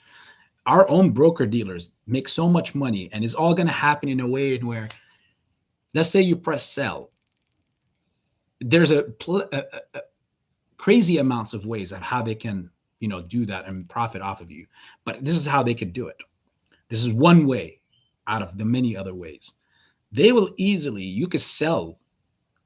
our own broker dealers, make so much money, and it's all gonna happen in a way where, let's say you press sell, there's a crazy amounts of ways of how they can do that and profit off of you, but this is how they could do it. This is one way out of the many other ways. They will easily, you could sell,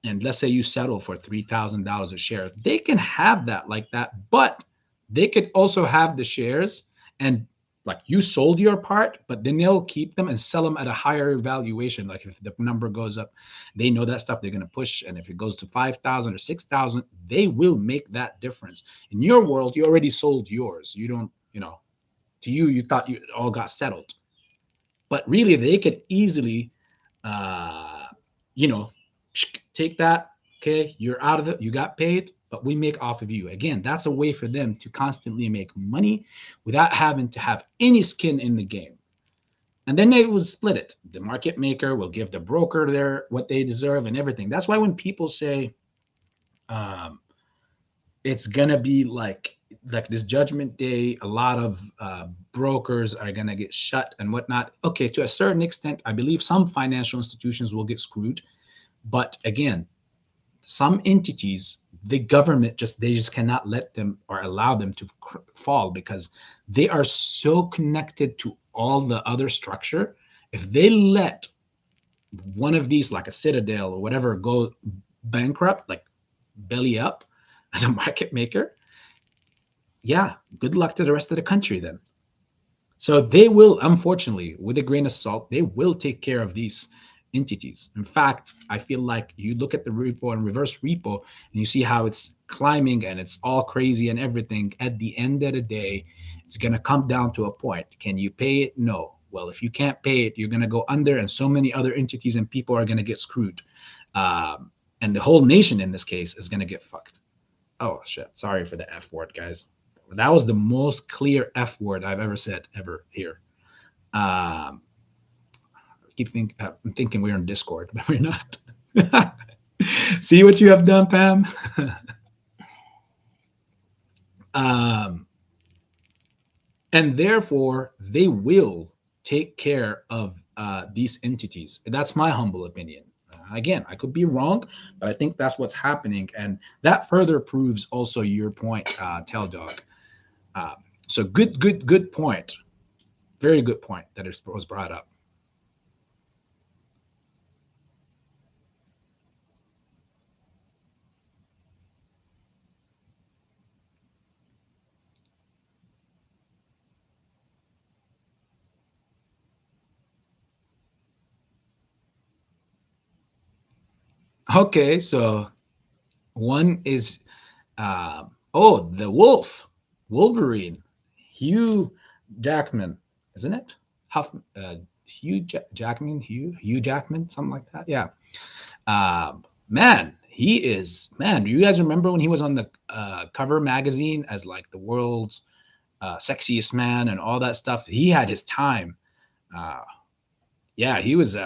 and let's say you settle for $3,000 a share, they can have that like that, but they could also have the shares, and like you sold your part, but then they'll keep them and sell them at a higher valuation. Like if the number goes up, they know that stuff they're going to push. And if it goes to 5,000 or 6,000, they will make that difference. In your world, you already sold yours. You don't, to you thought you all got settled, but really they could easily, uh, you know, take that. Okay, you're out of it. You got paid, but we make off of you. Again, that's a way for them to constantly make money without having to have any skin in the game. And then they will split it. The market maker will give the broker their what they deserve and everything. That's why when people say, um, it's gonna be like this judgment day. A lot of brokers are gonna get shut and whatnot. Okay, to a certain extent, I believe some financial institutions will get screwed, but again, some entities, the government just cannot let them or allow them to fall because they are so connected to all the other structure. If they let one of these, like a citadel or whatever, go bankrupt, like belly up as a market maker, yeah, good luck to the rest of the country then. So they will, unfortunately, with a grain of salt, they will take care of these entities. In fact, I feel like you look at the repo and reverse repo and you see how it's climbing and it's all crazy and everything. At the end of the day, it's going to come down to a point. Can you pay it? No. Well, if you can't pay it, you're going to go under, and so many other entities and people are going to get screwed. And the whole nation in this case is going to get fucked. Oh, shit. Sorry for the F word, guys. That was the most clear F word I've ever said ever here. Um, I'm thinking we're in Discord, but we're not. See what you have done, Pam? um, and therefore, they will take care of these entities. That's my humble opinion. Again, I could be wrong, but I think that's what's happening. And that further proves also your point, Tell Dog. Um, so good point. Very good point that it was brought up. Okay, so one is the Wolf, Wolverine, Hugh Jackman, isn't it? Huff, Hugh Jackman, something like that. Yeah. Man, he is man. Do you guys remember when he was on the cover magazine as like the world's sexiest man and all that stuff? He had his time. Uh, yeah, he was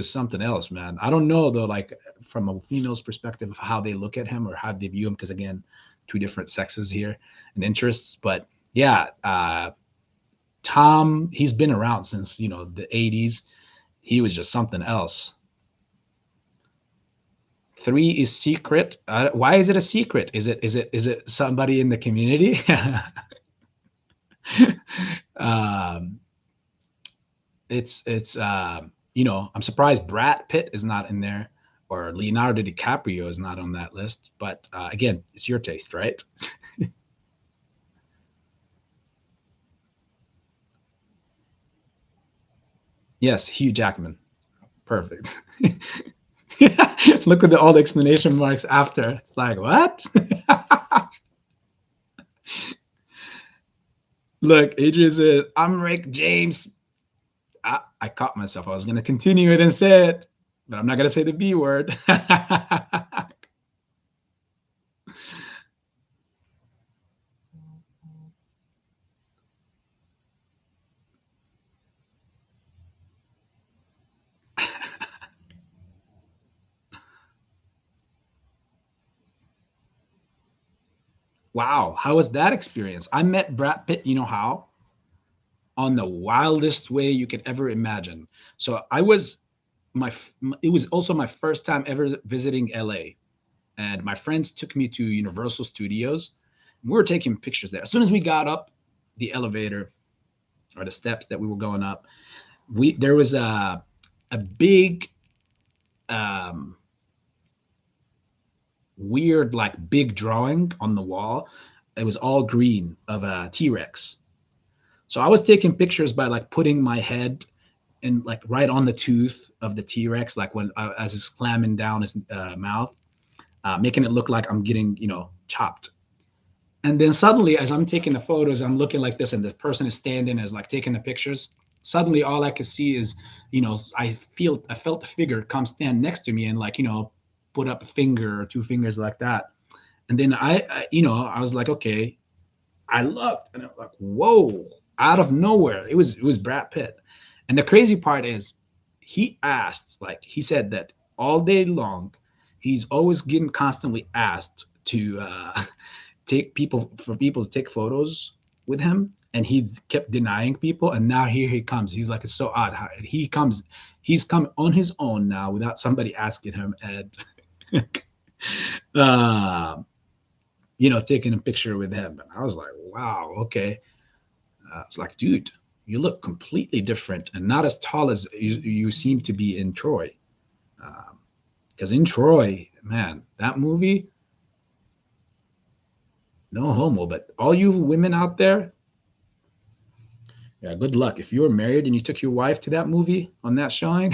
something else, man. I don't know though, like from a female's perspective, of how they look at him or how they view him, because again, two different sexes here and interests. But yeah, Tom, he's been around since the '80s. He was just something else. Three is secret. Why is it a secret? Is it somebody in the community? um, it's I'm surprised Brad Pitt is not in there, or Leonardo DiCaprio is not on that list. But again, it's your taste, right? Yes, Hugh Jackman. Perfect. Look at all the exclamation marks after. It's like, what? Look, Adrian said, I'm Rick James. I caught myself. I was going to continue it and say it, but I'm not going to say the B word. Wow. How was that experience? I met Brad Pitt, you know how? On the wildest way you could ever imagine. So my, it was also my first time ever visiting LA. And my friends took me to Universal Studios. We were taking pictures there. As soon as we got up the elevator or the steps that we were going up, there was a big um, weird like big drawing on the wall. It was all green of a T-Rex. So I was taking pictures by like putting my head and like right on the tooth of the T-Rex, like when as it's clamming down his mouth, making it look like I'm getting chopped. And then suddenly, as I'm taking the photos, I'm looking like this, and the person is standing as like taking the pictures. Suddenly, all I could see is, I felt the figure come stand next to me and like, put up a finger or two fingers like that. And then I was like, okay. I looked and I was like, whoa! Out of nowhere, it was Brad Pitt. And the crazy part is, he said that all day long, he's always getting constantly asked to take people for people to take photos with him, and he's kept denying people. And now here he comes. He's like, it's so odd how he comes. He's come on his own now without somebody asking him, and uh, taking a picture with him. And I was like, wow, okay. It's like, dude, you look completely different and not as tall as you seem to be in Troy. Because in Troy, man, that movie, no homo, but all you women out there, yeah, good luck. If you were married and you took your wife to that movie on that showing,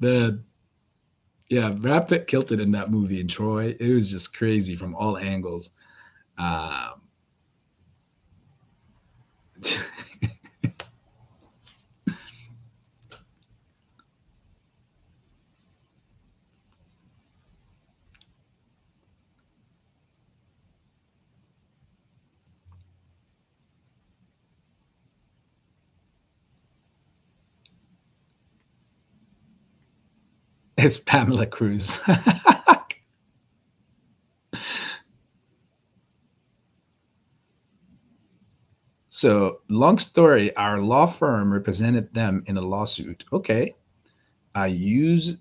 the yeah, Brad Pitt killed it in that movie in Troy. It was just crazy from all angles. Um, it's Pamela Cruz. So, long story, our law firm represented them in a lawsuit. Okay, I uses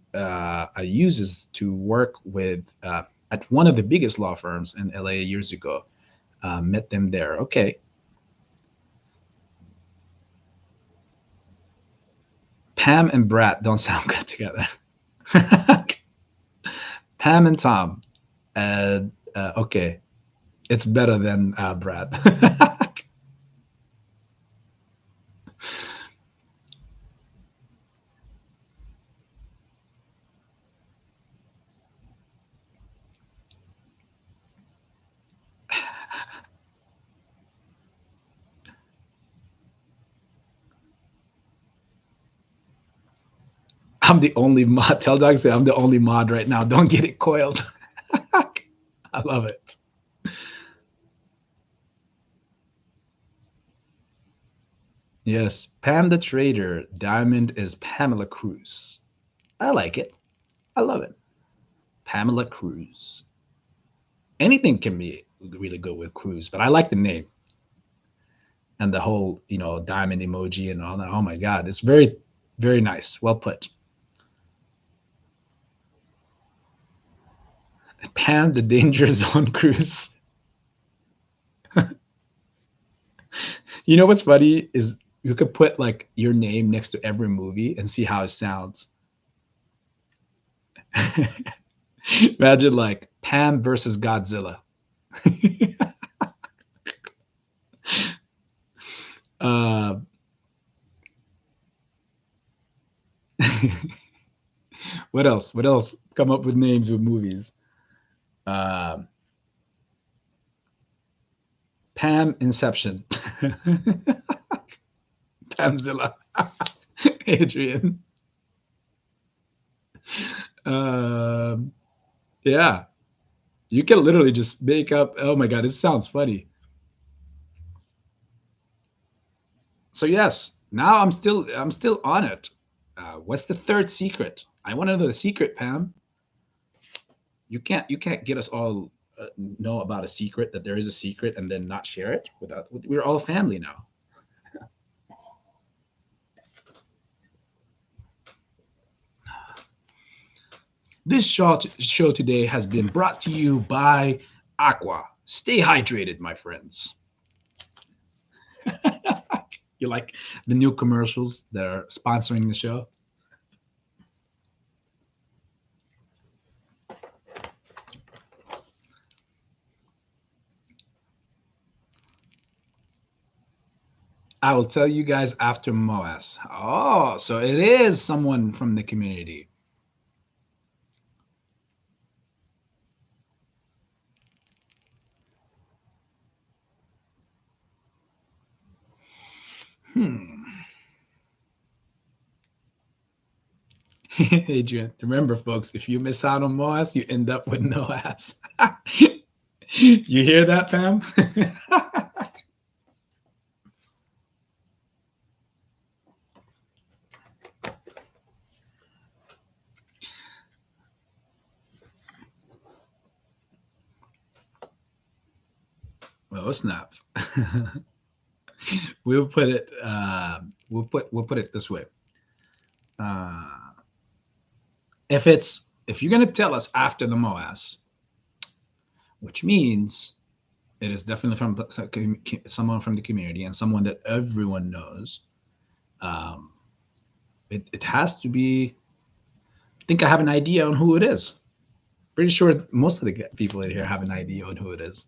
to work with at one of the biggest law firms in LA years ago. Met them there. Okay, Pam and Brad don't sound good together. Pam and Tom. Okay, it's better than Brad. I'm the only mod. Tell Doug say I'm the only mod right now. Don't get it coiled. I love it. Yes, Pam the Trader. Diamond is Pamela Cruz. I like it. I love it. Pamela Cruz. Anything can be really good with Cruz, but I like the name and the whole, diamond emoji and all that. Oh my God, it's very, very nice. Well put. Pam the Danger Zone Cruz. You know what's funny is you could put like your name next to every movie and see how it sounds. Imagine like Pam versus Godzilla. uh, what else? What else? Come up with names with movies. Uh, Pam Inception. Pamzilla. Adrian. Um, yeah, you can literally just make up. Oh my God, this sounds funny. So yes, now I'm still on it. What's the third secret? I want to know the secret, Pam. You can't get us all know about a secret that there is a secret and then not share it without. We're all family now. This show today has been brought to you by Aqua. Stay hydrated, my friends. You like the new commercials that are sponsoring the show? I will tell you guys after Moas. Oh, so it is someone from the community. Hmm. Adrian, remember, folks, if you miss out on Moas, you end up with no ass. You hear that, Pam? Oh snap. We'll put it we'll put it this way. Uh, if you're gonna tell us after the MOAS, which means it is definitely from someone from the community and someone that everyone knows. Um, it has to be. I think I have an idea on who it is. Pretty sure most of the people in here have an idea on who it is.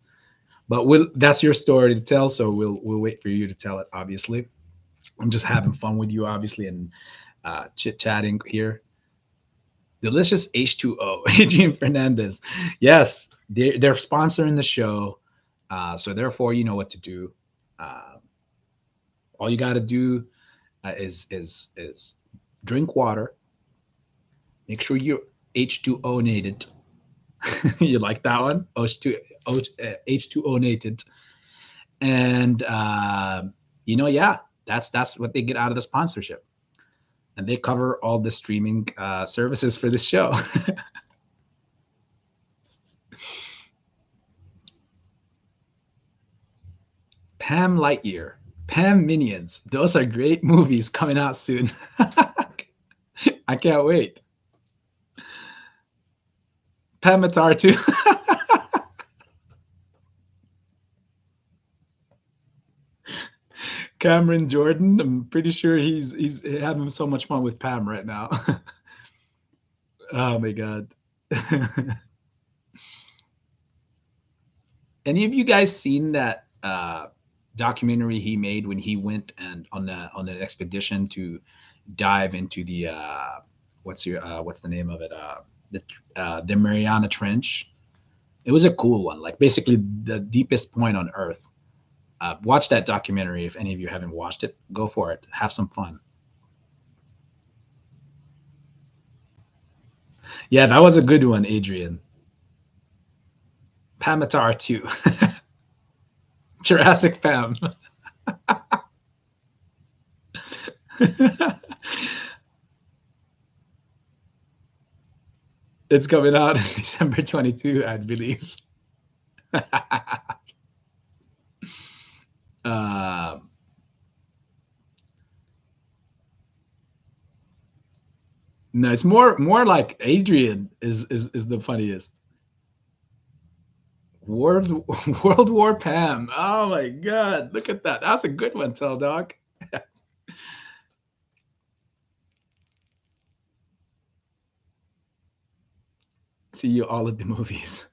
But that's your story to tell, so we'll wait for you to tell it. Obviously, I'm just having fun with you, obviously, and chit chatting here. Delicious H2O, Adrian Fernandez. Yes, they're sponsoring the show, so therefore you know what to do. Uh, all you got to do is drink water. Make sure you're H2O nated. You like that one? H2O nated. And yeah, that's what they get out of the sponsorship, and they cover all the streaming services for this show. Pam Lightyear, Pam Minions. Those are great movies coming out soon. I can't wait. Pam Atar too. Cameron Jordan. I'm pretty sure he's having so much fun with Pam right now. Oh my god. Any of you guys seen that documentary he made when he went and on an expedition to dive into the what's the name of it? The Mariana Trench. It was a cool one, like basically the deepest point on Earth. Watch that documentary if any of you haven't watched it. Go for it. Have some fun. Yeah, that was a good one, Adrian. Pamatar too. Jurassic Pam. It's coming out December 22, I believe. uh, no, it's more like Adrian is the funniest. World World War Pam. Oh my god, look at that. That's a good one, Tell Dog. See you all at the movies.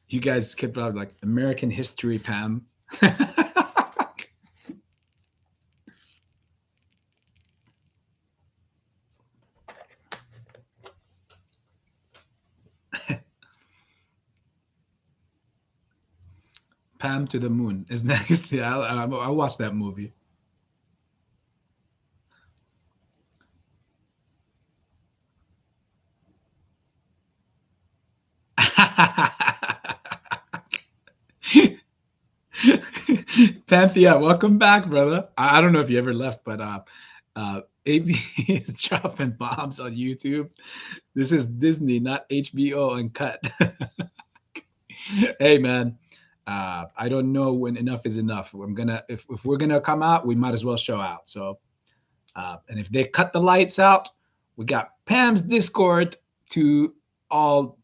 You guys kept out like American History Pam. Pam to the Moon is next. Yeah, I'll watch that movie. Panthea, welcome back, brother. I don't know if you ever left, but AB is dropping bombs on YouTube. This is Disney, not HBO and cut. Hey, man, I don't know when enough is enough. I'm gonna if we're gonna come out, we might as well show out. So, and if they cut the lights out, we got Pam's Discord to all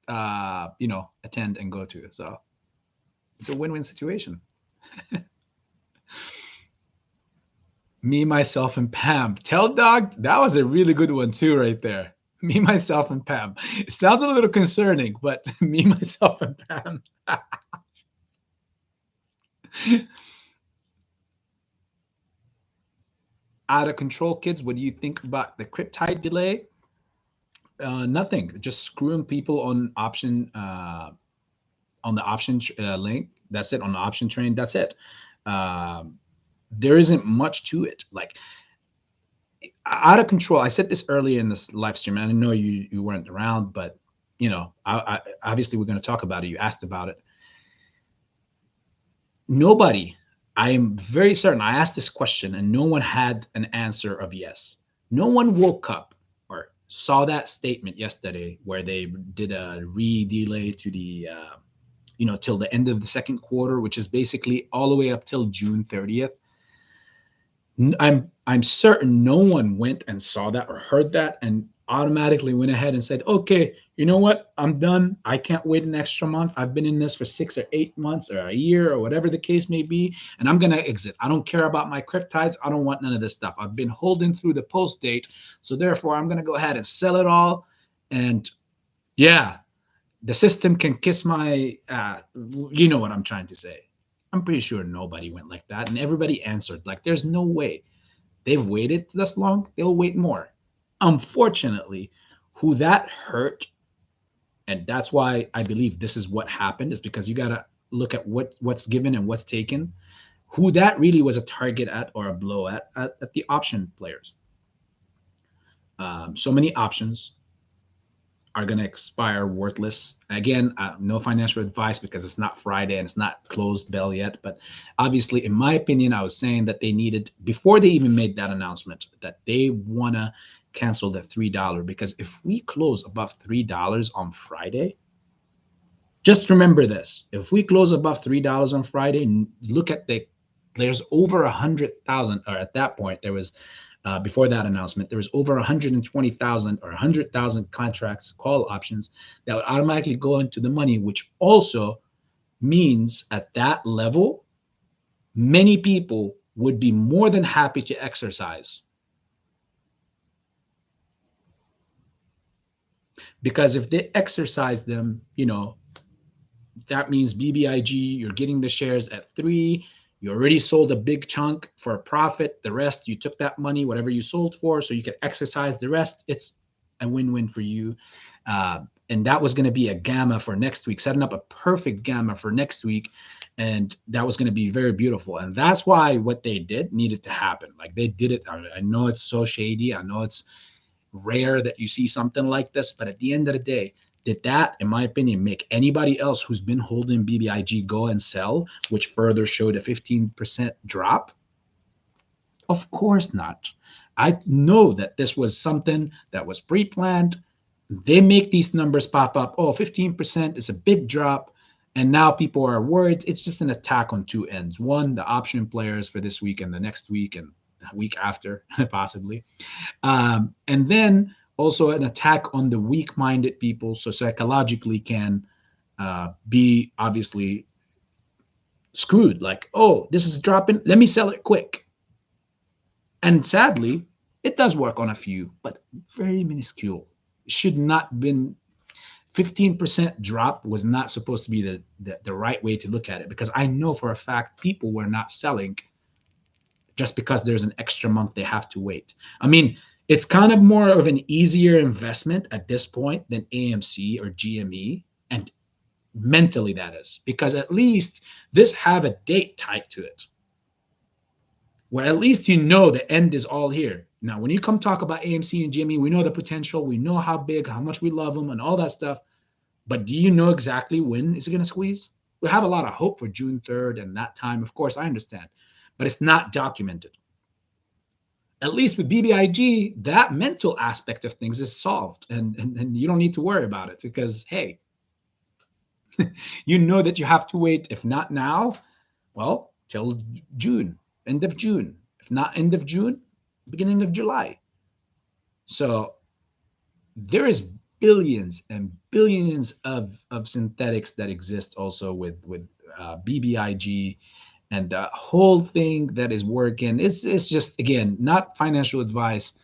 attend and go to. So it's a win-win situation. Me, myself, and Pam. Tell Dog, that was a really good one too, right there. Me, myself, and Pam. It sounds a little concerning, but me, myself, and Pam. Out of control, kids. What do you think about the cryptide delay? Nothing. Just screwing people on the option link. That's it. On the option train. That's it. There isn't much to it. Like out of control. I said this earlier in this live stream, and I know you weren't around, but you know, I obviously we're going to talk about it. You asked about it. Nobody, I am very certain, I asked this question and no one had an answer of yes. No one woke up or saw that statement yesterday where they did a re-delay to the, till the end of the second quarter, which is basically all the way up till June 30th. I'm certain no one went and saw that or heard that and automatically went ahead and said, okay, you know what? I'm done. I can't wait an extra month. I've been in this for 6 or 8 months or a year or whatever the case may be, and I'm gonna exit. I don't care about my cryptides. I don't want none of this stuff. I've been holding through the post date, so therefore I'm gonna go ahead and sell it all. And yeah, the system can kiss my. You know what I'm trying to say. I'm pretty sure nobody went like that, and everybody answered like, "There's no way." They've waited this long, they'll wait more. Unfortunately, who that hurt, and that's why I believe this is what happened, is because you got to look at what's given and what's taken. Who that really was a target at or a blow at the option players. So many options are going to expire worthless. Again, no financial advice because it's not Friday and it's not closed bell yet. But obviously, in my opinion, I was saying that they needed, before they even made that announcement, that they want to cancel the $3, because if we close above $3 on Friday, just remember this: if we close above $3 on Friday, look at there's over 100,000, or at that point there was, before that announcement, there was over 120,000 or 100,000 contracts, call options, that would automatically go into the money, which also means at that level, many people would be more than happy to exercise. Because if they exercise them, that means bbig, you're getting the shares at 3. You already sold a big chunk for a profit. The rest, you took that money, whatever you sold for, so you could exercise the rest. It's a win-win for you. And that was going to be a gamma for next week, setting up a perfect gamma for next week. And that was going to be very beautiful. And that's why what they did needed to happen. Like, they did it. I know it's so shady. I know it's rare that you see something like this. But at the end of the day, did that, in my opinion, make anybody else who's been holding bbig go and sell, which further showed a 15% drop? Of course not. I know that this was something that was pre-planned. They make these numbers pop up. Oh, 15% is a big drop. And now people are worried. It's just an attack on two ends. One, the option players for this week and the next week and the week after, possibly. And then also an attack on the weak-minded people, so psychologically can be obviously screwed. Like, oh, this is dropping, let me sell it quick. And sadly, it does work on a few, but very minuscule. It should not been 15% drop was not supposed to be the right way to look at it, because I know for a fact people were not selling just because there's an extra month they have to wait. I mean, it's kind of more of an easier investment at this point than AMC or GME, and mentally that is, because at least this have a date tied to it, where at least you know the end is all here. Now, when you come talk about AMC and GME, we know the potential, we know how big, how much we love them and all that stuff, but do you know exactly when is it going to squeeze? We have a lot of hope for June 3rd and that time, of course, I understand, but it's not documented. At least with bbig, that mental aspect of things is solved, and you don't need to worry about it, because hey, you know that you have to wait, if not now, well, till June, end of June, if not end of June, beginning of July. So there is billions and billions of synthetics that exist also with bbig, and the whole thing that is working. It's just, again, not financial advice.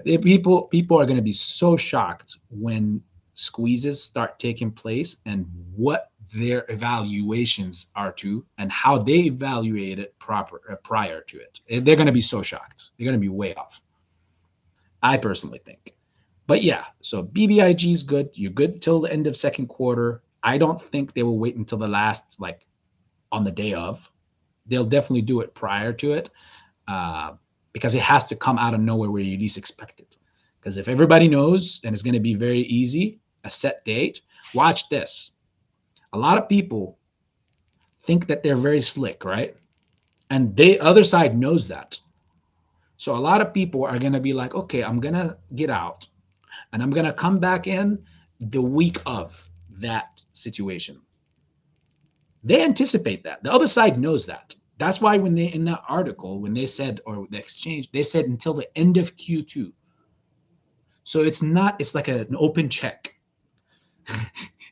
People are going to be so shocked when squeezes start taking place and what their evaluations are to and how they evaluate it prior to it. They're going to be so shocked. They're going to be way off, I personally think. But yeah, so bbig is good. You're good till the end of second quarter. I don't think they will wait until the last, like on the day of. They'll definitely do it prior to it. because it has to come out of nowhere where you least expect it. Because if everybody knows and it's going to be very easy, a set date, watch this. A lot of people think that they're very slick, right? And the other side knows that. So a lot of people are going to be like, okay, I'm going to get out and I'm going to come back in the week of that situation. They anticipate that. The other side knows that. That's why when they, in that article, when they said, or the exchange, they said until the end of Q2. So it's not, it's like an open check.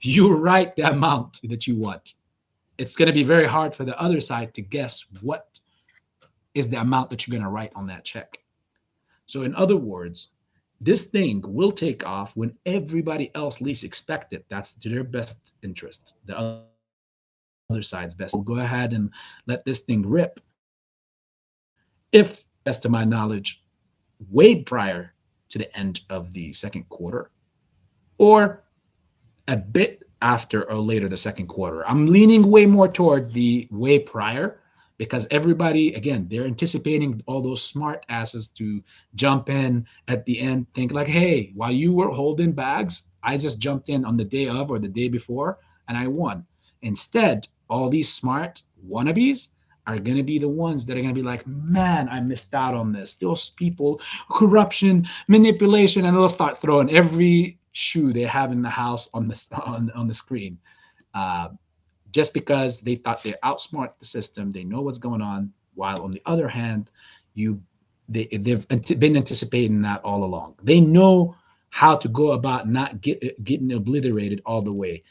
You write the amount that you want. It's going to be very hard for the other side to guess what is the amount that you're going to write on that check. So in other words, this thing will take off when everybody else least expect it. That's to their best interest. The other side's best. We'll go ahead and let this thing rip. If, best to my knowledge, way prior to the end of the second quarter, or a bit after or later the second quarter. I'm leaning way more toward the way prior because everybody, again, they're anticipating all those smart asses to jump in at the end, think like, hey, while you were holding bags, I just jumped in on the day of or the day before and I won. Instead, all these smart wannabes are going to be the ones that are going to be like, man, I missed out on this. Those people, corruption, manipulation, and they'll start throwing every shoe they have in the house on the screen, uh, just because they thought they outsmart the system, they know what's going on. While on the other hand, they've been anticipating that all along. They know how to go about not getting obliterated all the way.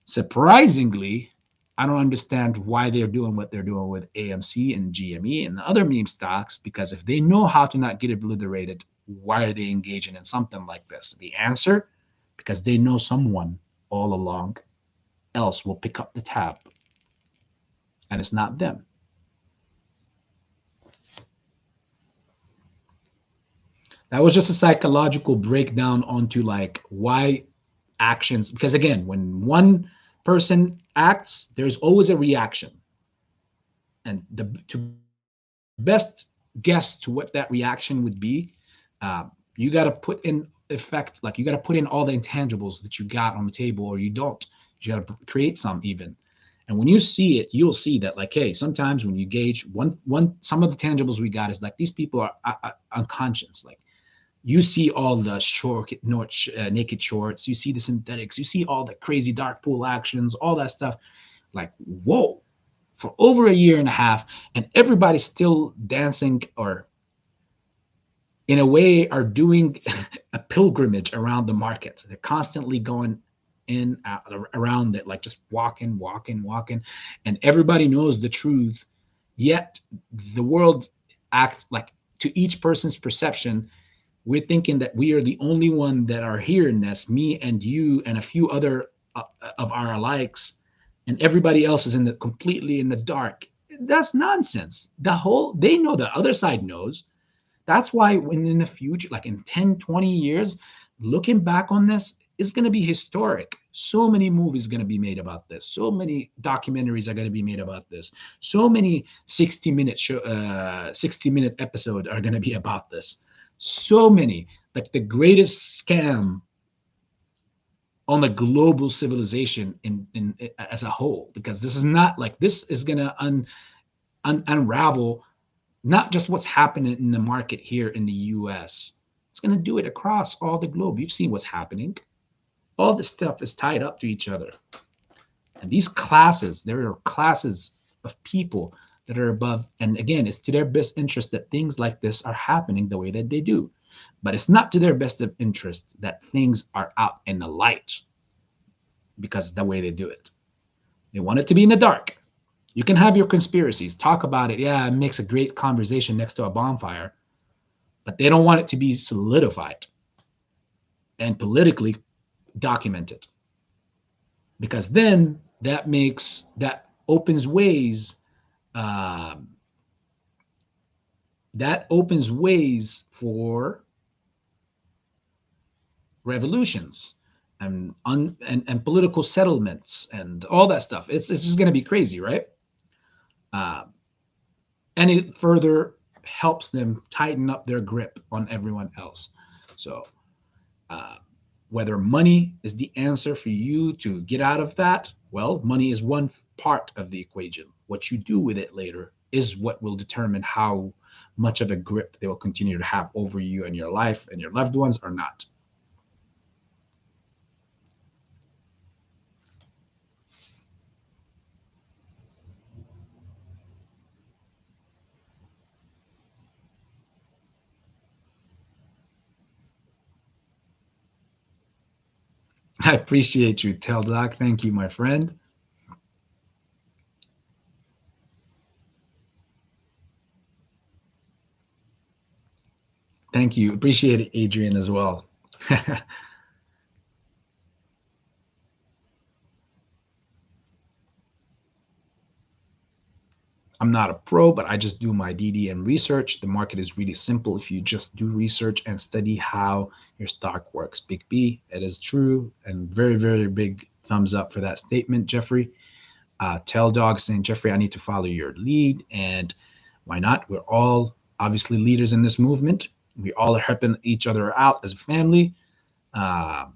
Surprisingly, I don't understand why they're doing what they're doing with AMC and GME and the other meme stocks, because if they know how to not get obliterated, why are they engaging in something like this? The answer, because they know someone all along else will pick up the tab, and it's not them. That was just a psychological breakdown onto like why actions, because again, when one person acts, there's always a reaction. And the to best guess to what that reaction would be, you got to put in effect, like you got to put in all the intangibles that you got on the table, or you don't. You got to create some even. And when you see it, you'll see that like, hey, sometimes when you gauge some of the tangibles we got is like these people are unconscious. Like you see all the naked shorts, you see the synthetics, you see all the crazy dark pool actions, all that stuff. Like, whoa, for over a year and a half, and everybody's still dancing or in a way are doing a pilgrimage around the market. They're constantly going in around it, like just walking, and everybody knows the truth. Yet the world acts like, to each person's perception, we're thinking that we are the only one that are hearing this, me and you and a few other of our likes, and everybody else is completely in the dark. That's nonsense. They know, the other side knows. That's why when in the future, like in 10, 20 years, looking back on this is going to be historic. So many movies going to be made about this. So many documentaries are going to be made about this. So many 60-minute episodes are going to be about this. So many, like the greatest scam on the global civilization in as a whole, because this is not like, this is going to unravel not just what's happening in the market here in the US. It's going to do it across all the globe. You've seen what's happening. All this stuff is tied up to each other. And these classes, there are classes of people that are above. And again, it's to their best interest that things like this are happening the way that they do. But it's not to their best of interest that things are out in the light, because the way they do it. They want it to be in the dark. You can have your conspiracies, talk about it. Yeah, it makes a great conversation next to a bonfire, but they don't want it to be solidified and politically documented, because then that opens ways for revolutions and political settlements and all that stuff. It's just going to be crazy, right? And it further helps them tighten up their grip on everyone else. So uh, whether money is the answer for you to get out of that, well, money is one part of the equation. What you do with it later is what will determine how much of a grip they will continue to have over you and your life and your loved ones or not. I appreciate you, Teldoc. Thank you, my friend. Thank you. Appreciate it, Adrian, as well. I'm not a pro, but I just do my DDM research. The market is really simple if you just do research and study how your stock works. Big B, it is true. And very, very big thumbs up for that statement, Jeffrey. Tell Dog saying, Jeffrey, I need to follow your lead. And why not? We're all obviously leaders in this movement. We all are helping each other out as a family. Uh,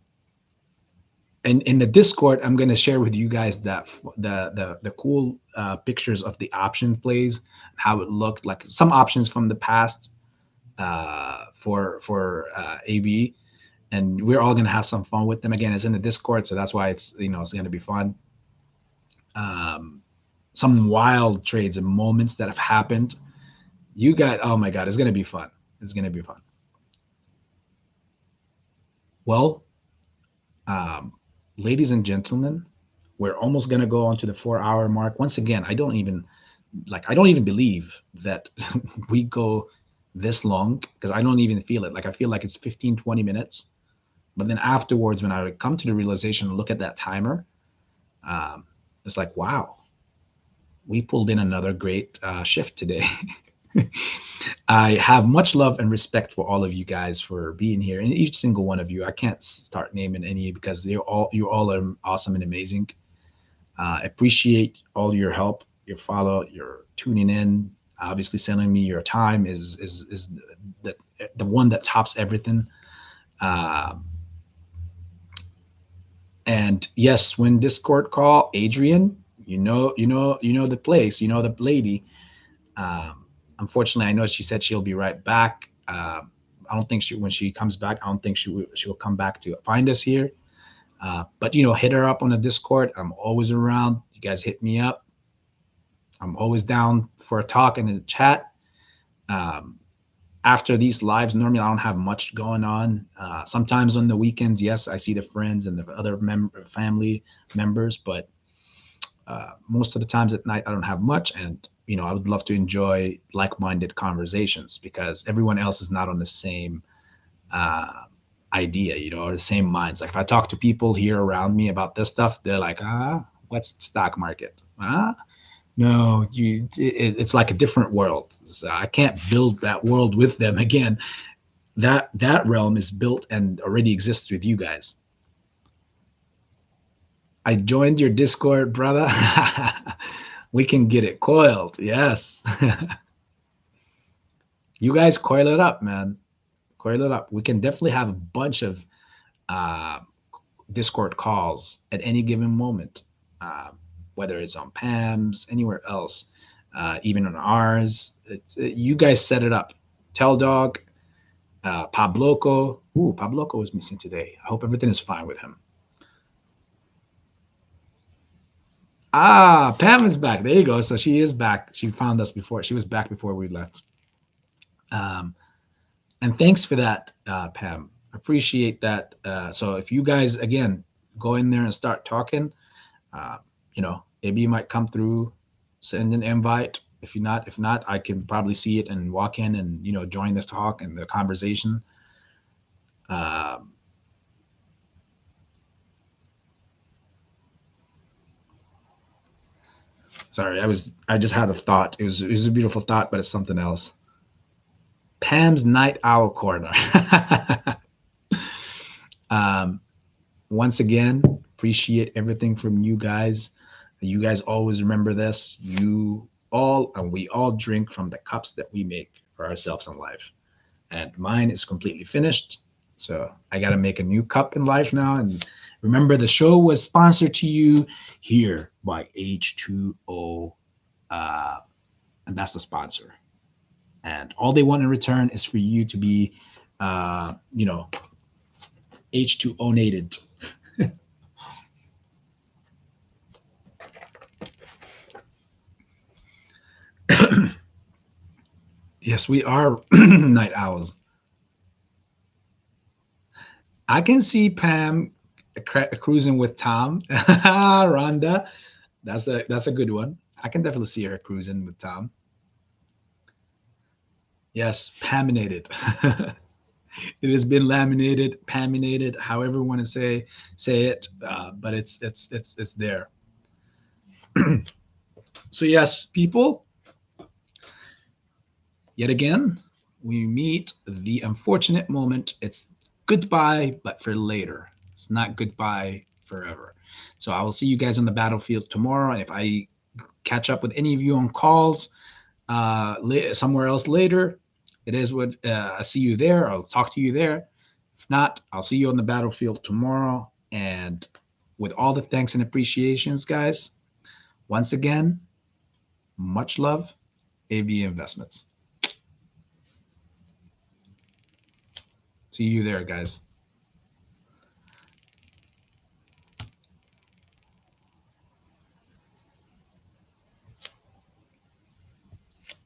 and in the Discord, I'm going to share with you guys that the cool pictures of the option plays, how it looked like some options from the past for AB, and we're all going to have some fun with them. Again, it's in the Discord, so that's why it's going to be fun. Um, some wild trades and moments that have happened. You got, oh my god, it's going to be fun. It's going to be fun. Well, um, ladies and gentlemen, we're almost going to go on to the 4 hour mark. Once again, I don't even believe that we go this long because I don't even feel it. Like I feel like it's 15, 20 minutes. But then afterwards, when I come to the realization and look at that timer, um, it's like, wow, we pulled in another great shift today. I have much love and respect for all of you guys for being here, and each single one of you. I can't start naming any because you all are awesome and amazing. Appreciate all your help, your follow, your tuning in. Obviously, sending me your time is the one that tops everything. Uh, and yes, when Discord call, Adrian, you know the place, you know the lady. Um, Unfortunately, I know she said she'll be right back. I don't think when she comes back, I don't think she will come back to find us here. But hit her up on the Discord. I'm always around. You guys hit me up. I'm always down for a talk in the chat. Um, After these lives, normally I don't have much going on. Sometimes on the weekends, yes, I see the friends and the other family members, but most of the times at night, I don't have much. And I would love to enjoy like-minded conversations because everyone else is not on the same uh, idea, or the same minds. Like if I talk to people here around me about this stuff, they're like, what's the stock market? No, it's like a different world. So I can't build that world with them again. That realm is built and already exists with you guys. I joined your Discord, brother. We can get it coiled. Yes. You guys coil it up, man. Coil it up. We can definitely have a bunch of uh, Discord calls at any given moment, uh, whether it's on Pam's, anywhere else, even on ours. You guys set it up. Tell Dog, Pabloco. Ooh, Pabloco is missing today. I hope everything is fine with him. Pam is back. There you go. So she is back. She found us before. She was back before we left. Um, and thanks for that, Pam. Appreciate that. So if you guys again go in there and start talking, maybe you might come through, send an invite. If not, I can probably see it and walk in and join the talk and the conversation. Um, Sorry, I just had a thought. It was a beautiful thought, but it's something else. Pam's Night Owl Corner. um, Once again, appreciate everything from you guys. You guys always remember this. You all and we all drink from the cups that we make. for ourselves in life. And mine is completely finished. So I got to make a new cup in life now. And remember, the show was sponsored to you here by H2O. And that's the sponsor. And all they want in return is for you to be, H2O-nated. Yes, we are night owls. I can see Pam cruising with Tom. Rhonda, that's a good one. I can definitely see her cruising with Tom. Yes, paminated. It has been laminated, paminated, however you want to say it, but it's there. So yes, people, yet again, we meet the unfortunate moment. It's goodbye, but for later. It's not goodbye forever. So I will see you guys on the battlefield tomorrow. And if I catch up with any of you on calls somewhere else later, it is what I see you there. I'll talk to you there. If not, I'll see you on the battlefield tomorrow. And with all the thanks and appreciations, guys, once again, much love, AV Investments. See you there, guys.